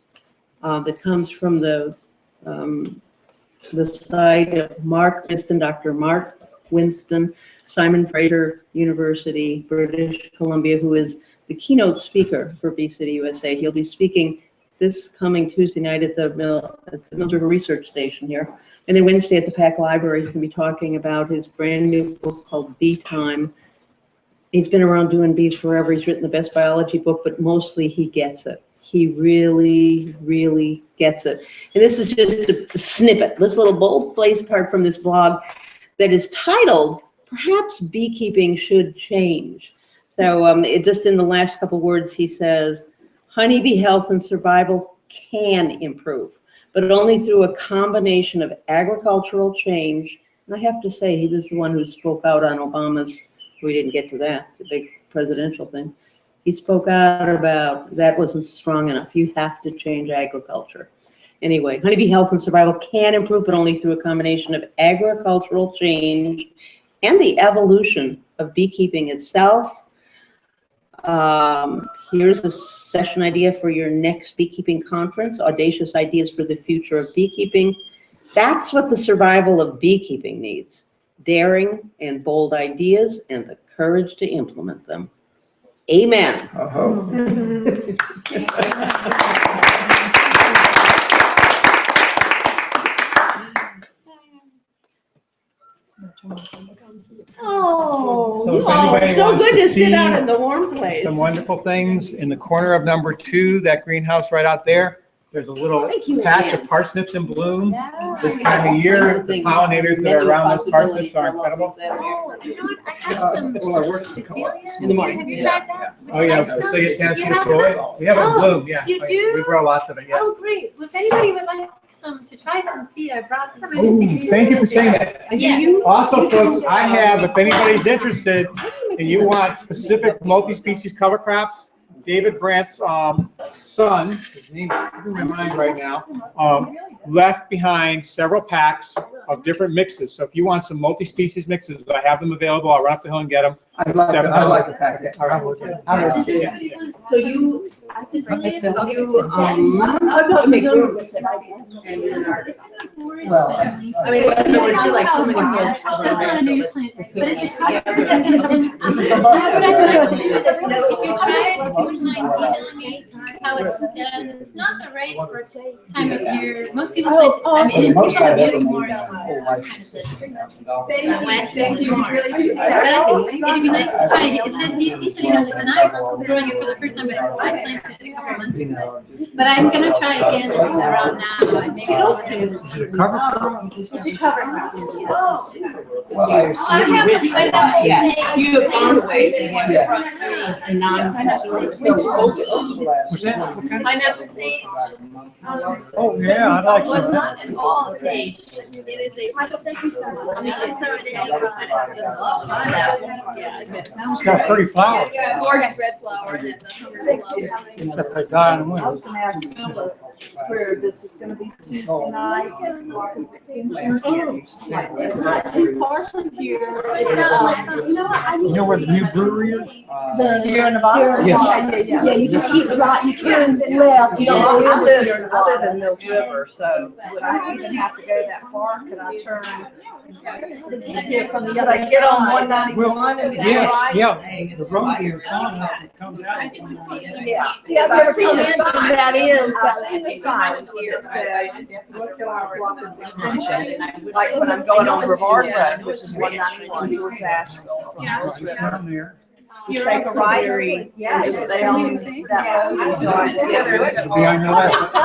that comes from the site of Mark Winston, Dr. Mark Winston, Simon Fraser University, British Columbia, who is the keynote speaker for Bee City USA. He'll be speaking this coming Tuesday night at the Mills River Research Station here. And then Wednesday at the Pack Library, he's going to be talking about his brand new book called Bee Time. He's been around doing bees forever. He's written the best biology book, but mostly he gets it. He really, really gets it. And this is just a snippet, this little bold-faced part from this blog that is titled, Perhaps Beekeeping Should Change. So just in the last couple words, he says, honeybee health and survival can improve, but only through a combination of agricultural change. And I have to say, he was the one who spoke out on Obama's, we didn't get to that, the big presidential thing. He spoke out about that wasn't strong enough. You have to change agriculture. Anyway, honeybee health and survival can improve, but only through a combination of agricultural change and the evolution of beekeeping itself. Here's a session idea for your next beekeeping conference, Audacious Ideas for the Future of Beekeeping. That's what the survival of beekeeping needs. Daring and bold ideas and the courage to implement them. Amen. Oh, So you if all are anybody so wants good to to sit see out in the warm place. some wonderful things in the corner of number 2, that greenhouse right out there. There's a little patch of parsnips in bloom. This time of year, the pollinators that are around those parsnips are incredible. Oh, you know what? I have some Cecilias. In the morning. Have you tried that? Oh, yeah, Cecilia Tennessee Floyd. We have it in bloom, yeah. You do? We grow lots of it, yeah. Oh, great. Well, if anybody would like to try some seed, I brought some. Ooh, thank you for saying that. Yeah. Also, folks, I have, if anybody's interested and you want specific multi-species cover crops, David Brandt's son, his name is in my mind right now, left behind several packs of different mixes. So if you want some multi-species mixes, I have them available. I'll run up the hill and get them. I'd like a packet. All right. So you, Well, I mean, in other words, you like so many folks. How it does, it's not the right time of year. Most people plant, I mean, people use more last day in March. But I think it'd be nice to try. He said he does it, and I'm growing it for the first time, but I planted it a couple months ago. But I'm gonna try again around now, and maybe I'll do. Is it covered? It's a cover. Well, I have some pineapple Yeah, sage. you have found a way to have Yeah. a non-consumer. Was that, what kind of? Pineapple sage. Oh, yeah, I like Well, it's that. not all sage. It is a. I mean, It's got pretty flowers. Gorgeous red flower and then the flower. Except they die in the I winter. was gonna ask Phyllis where this is gonna be Tuesday night. It's not too far from here. You know where the new brewery is? The Sierra Nevada? Yeah. Yeah, you just keep driving, you turn left, you don't I go live, into Sierra I live Nevada. in Mills River, so would I even have to go that far? Could I turn? Get from the Could other I get on side. 191 and Yeah, right? yeah, the road is on up and comes out. Yeah. See, I've never come in from that end. I've seen the sign here that says North Carolina Cooperative Extension, like when I'm going on Brevard Road, which is 191 towards Asheville. from Mills River. Down there. You take a right, yeah, just stay on that road until I get to it. It'll be on your left.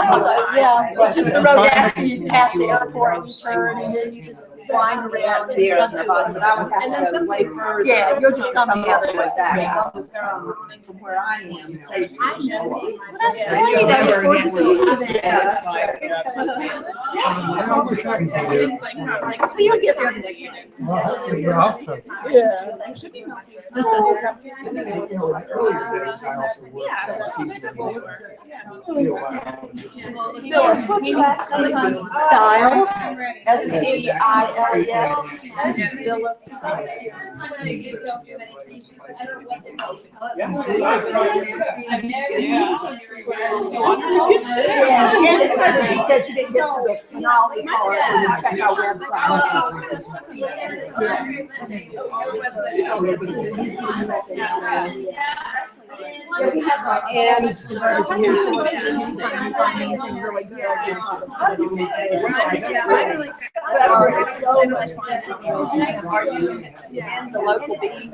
Yeah, it's just the road after you pass the airport and you turn and then you just wind around That's and Sierra come to Nevada, it. but I would have to go way further. Yeah, you'll just come all the together. way back. Yeah. I was from where I am, safe. Well, that's great, that was for you. I wish I could do that. Well, you'll get there the next day. Well, I hope so. Earlier days, I also worked at seasonal field biology. Phyllis, what's your last name? Stiles. Stiles. Phyllis. She said she didn't get to it, and I'll call her and check our And the local bee.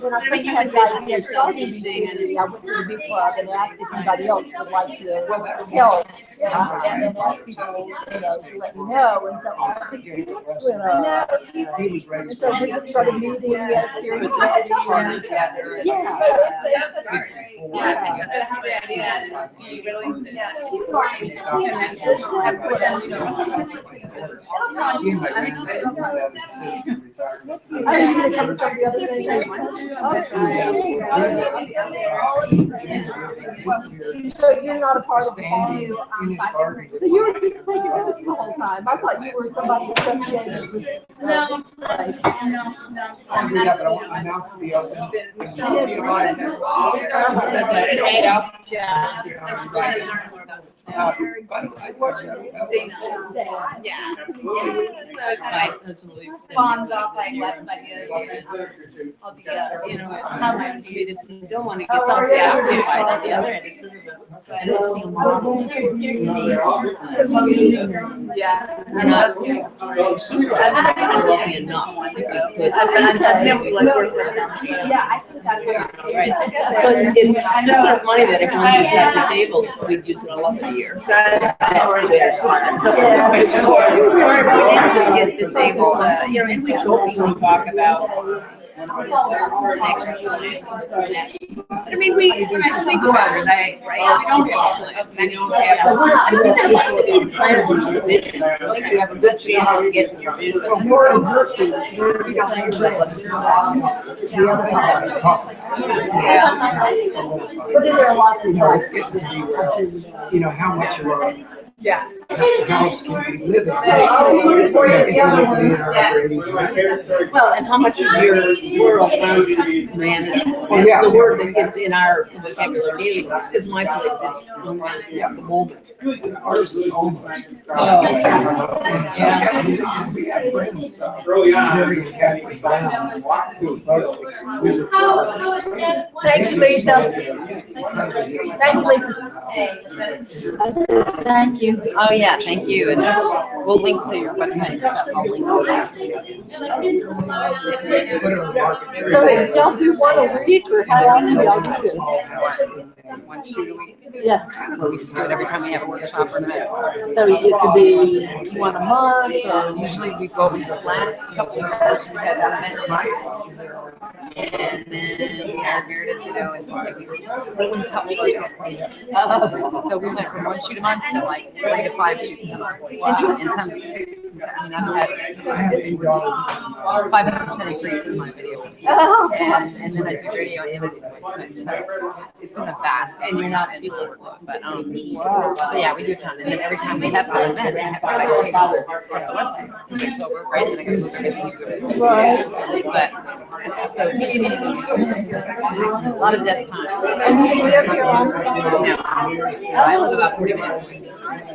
When I first had the idea of starting Beekeeping, I went to the bee club and asked if anybody else would like to help. And asked people, to let me know. And so all the students went up. And so we just started meeting, we had a steering committee. Yeah. So you're not a part of the farm. So you were just taking notes the whole time. I thought you were somebody associated with. No. Yeah, but I want my mouth to be open. Spawns off like left ideas. I'll be, if you don't want to get something occupied on the other end, it's sort of an interesting model. Yeah. Not wealthy enough. I've never like worked with them. Right. So it's just sort of funny that if one was not disabled, we'd use it all up a year. That's the way our system is. Or if we didn't just get disabled, and we jokingly talk about next time. But I mean, when I think about it, we don't have, we don't have, I don't have to plan with your vision. I think you have a good chance of getting your vision. But then there are lots of It's getting to be where, how much of a house can be living. Well, and how much of your world around you is managed? Oh, yeah. The word that gets in our vocabulary daily, because my place is unmanaged at the moment. Ours is almost. We have friends, Jerry and Kathy Brown, who both exquisite artists. Thank you, Lisa. Thank you, Lisa. Thank you. Oh, yeah. Yeah, thank you. And we'll link to your website and stuff. I'll link to So y'all do one a week, or how often do y'all do this? one shoot a week. Yeah. We just do it every time we have a workshop or an event. So it could be one a month, or usually we go the last couple of years we had one event a month. And then we had Meredith, and everyone's helped me go to it. So we went from one shoot a month to like 3 to 5 shoots a month. And some 6, I've had 500% increase in my video. And then I do video and I do voice. So it's been a vast And you're not feeling but yeah, we do a ton. And then every time we have some event, I have to take over part of the website. And it's over, right? And then I go to everything. Right. But so a lot of desk time. And you live here on the farm? No, I live about 40 minutes away.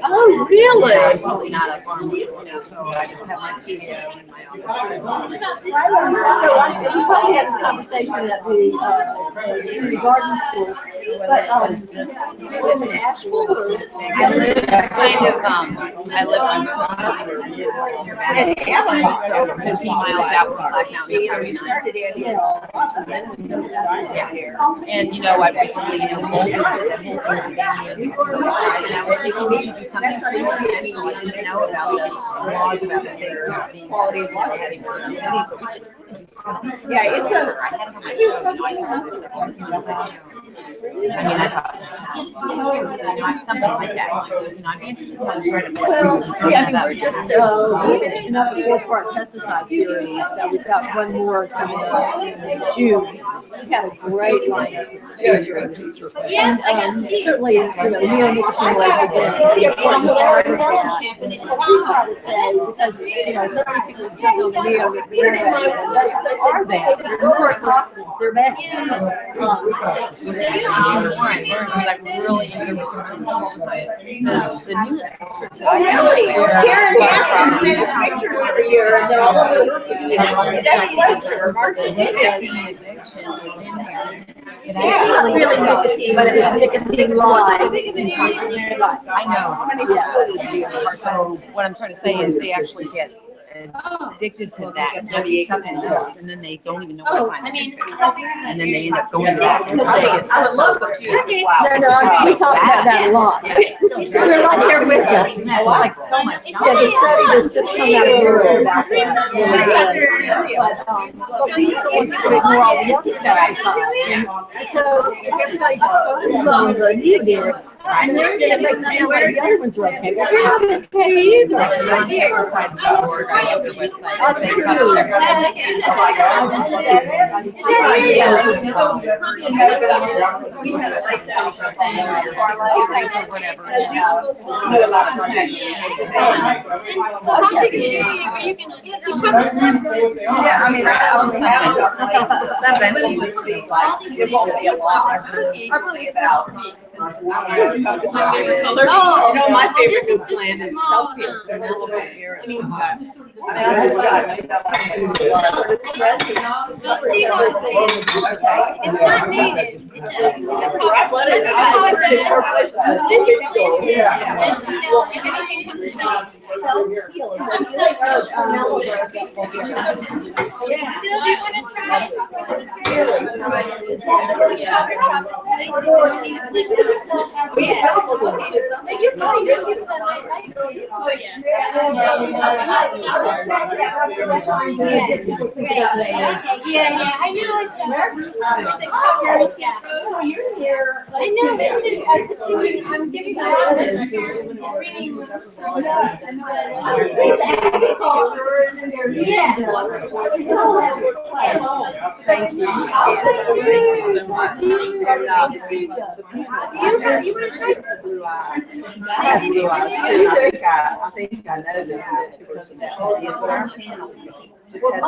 Oh, really? Yeah, I'm totally not a farmer, so I just have my studio and my office. So we probably had this conversation at the garden school. But do you live in Asheville, or? I live on near Baton, so 15 miles out from Black Mountain. Yeah, and I recently molded at Whole Foods again music, and I was thinking we should do something similar. I didn't know about the laws about the states not being quality of life having their own cities, but we should just do something. Yeah, it's a. I had it on my show, I heard this I thought something like that. I'd be interested in trying to Well, yeah, we're just finishing up the 4-part pesticide series. So we've got one more coming up in June. We've had a great lineup of speakers. And certainly, neonicotinoids have been an important part of that. And I try to say, because, so many people jump on neonicotinoids, they are bad. They're more toxins. They're bad. I learned because I'm really into research and the newest research. Oh, really? Karen Hansen sends pictures every year, and they're all over the nicotine addiction within there. It's really nicotine, but it's nicotine live. I know. What I'm trying to say is they actually get addicted to that heavy stuff in those, and then they don't even know what to find. And then they end up going to that. I would love the No, we talk about that a lot. They're right here with us. It's like so much. Yeah, the study that's just come out of Europe about that. But we also want to ignore all the other pesticides. So if everybody just focuses on the neonics, and then it makes it sound like the other ones are okay. But they're not okay either. The website. My favorite plant is self-care. It's not needed. It's a if anything comes out. Jill, do you want to try it? Yeah, I know it's a curious gap. So you're here. I know, I'm giving my reading. Yeah. Thank you. You want to try blue eyes. I think I noticed it because of that idea, but our panel just had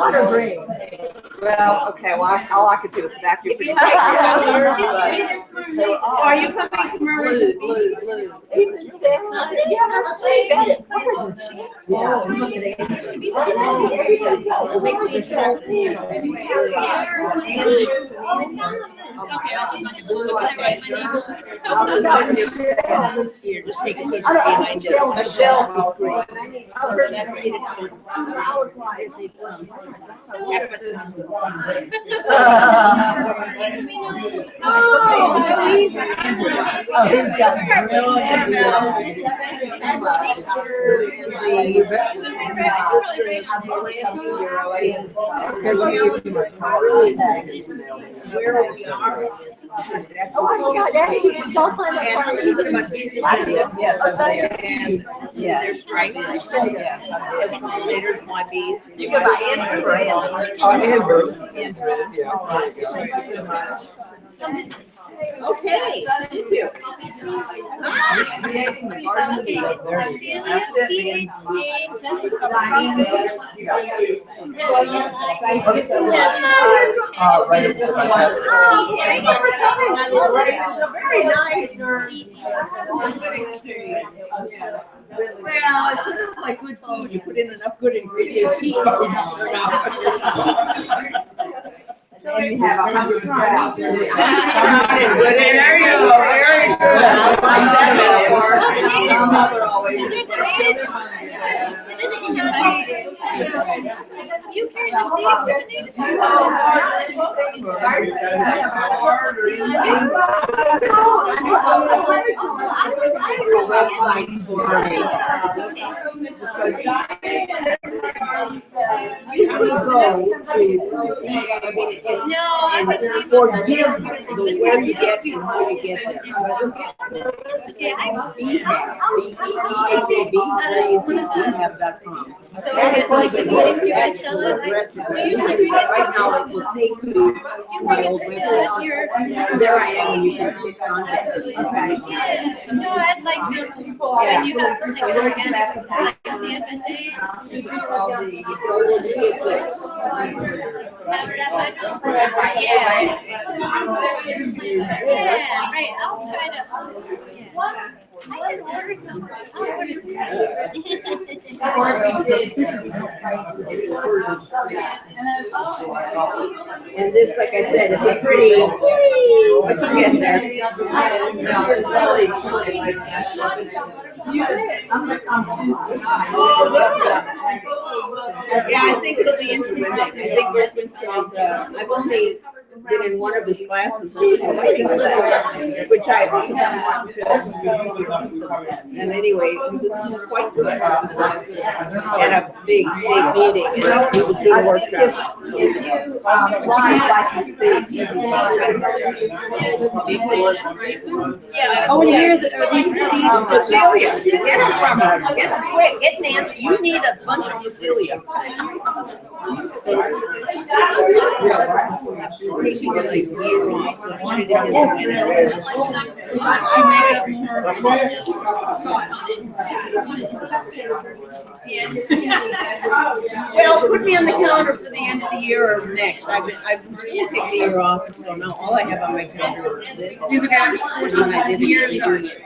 well, okay, well, all I could do was back your feet. Are you coming from blue? Okay, I'll just what can I write my name? Here, just take a piece behind it. A shelf is great. Oh my God, that's y'all signed up for it. Yes, they're striped. As pollinators, my bees. You go by Andrew or Andrew. Okay, thank you. Very nice. Well, it's sort of like good food. You put in enough good ingredients, it's going to turn out. And you have a hundred crowd. There you go. Very good. I like that metaphor. My mother always. You carry the seed for and forgive the where you get and how you get there. Beekeeping.com. That is like the meetings you guys sell it. Right now, it will take you to my old website. There I am, and you can click contact. Okay. No, I'd like to. Yeah. You have like a CFSA. Yeah, right. I'll try to. I can order some. And this, like I said, it's a pretty. Once you get there. Oh, good. Yeah, I think it'll be interesting. I think Rick Winston's, I've only been in one of his classes, which I and anyway, he was quite good. At a big meeting, and he was doing workshop. If you fly like you speak, Oh, and here's the Cecilia, get them from her. Get them quick. Get Nancy. You need a bunch of Cecilia. Well, put me on the calendar for the end of the year or next. I've taken the year off, so now all I have on my calendar is this. And I didn't really do it.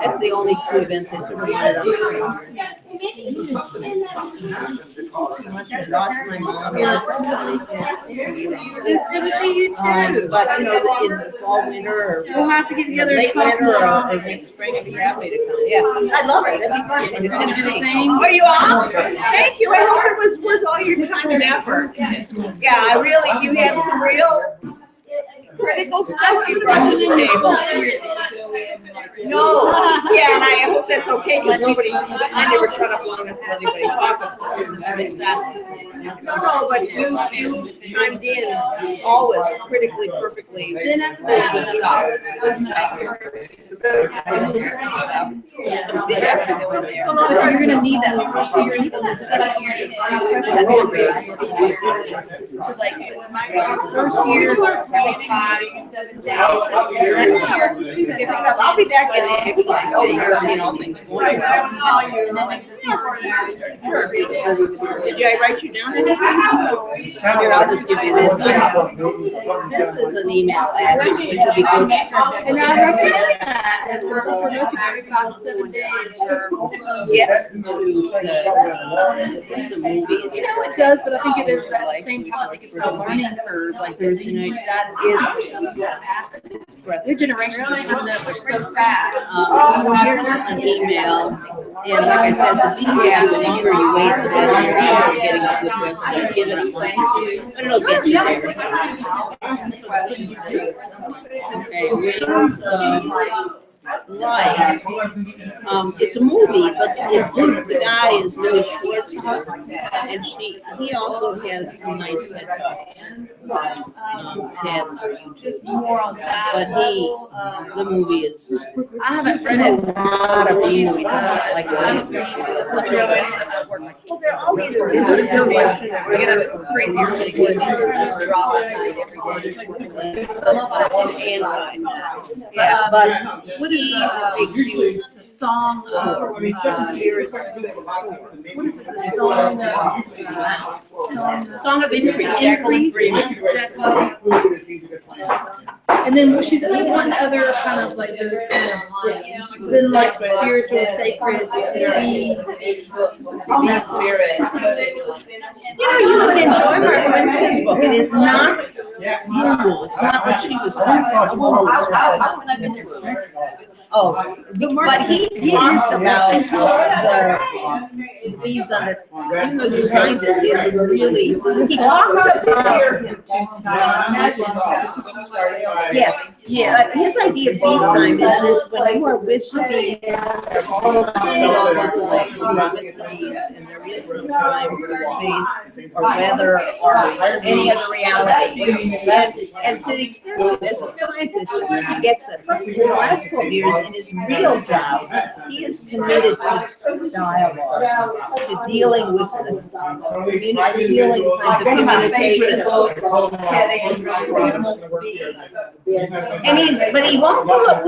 That's the only two events I should have wanted on the calendar. Lost my mom. It's good to see you too. But you know, in the fall, winter, or We'll have to get together. late winter, or next spring, I'd be happy to come. Yeah, I'd love it. That'd be fun. Are you off? Thank you. I hope it was worth all your time and effort. Yeah, I really, you had some real critical stuff you brought to the table. No, yeah, and I hope that's okay, because nobody, I never shut up long enough to let anybody talk. No, but you chimed in always critically, perfectly. Good stuff. Good stuff. So you're gonna need that. You're gonna need that. So like first year, 5 to 7 days. I'll be back in the next, I mean, all things going well. Did I write you down anything? Here, I'll just give you this. This is an email address, which will be good. And I understand that. And for most people, every 5 to 7 days for Get to the movie. You know, it does, but I think it is at the same time. I think it's a learning curve. Like Thursday night. that is what's happening. Their generation is doing that so fast. Here's an email, and like I said, the feedback, the longer you wait, the better your odds of getting a good website. Give it a thank you, but it'll get you there. Okay, Wings of Life. It's a movie, but the guy is really Schwartz, and he also has some nice TED Talks. TEDs or YouTube. More on that. But the movie is. I haven't read There's it. a lot of movies like Well, they're all these I get up crazy early. Yeah, but what is the song of what is it? The Song of Increase. And then she's one other kind of like those kind of Zen like spiritual sacred Bee spirit. You know, you would enjoy my Winston's book. It is not normal. It's not what she was talking about. Oh, but he talks about the bees under, even though he's a scientist, he really, he talks about, yes, yeah, but his idea of bee time is this, when you are with the bees, and there is no time or space or weather or any other reality. And to the extent that as a scientist, he gets that, plus in the last 12 years, in his real job, he is committed to dialogue, to dealing with the healing kinds of communication. And but he won't pull up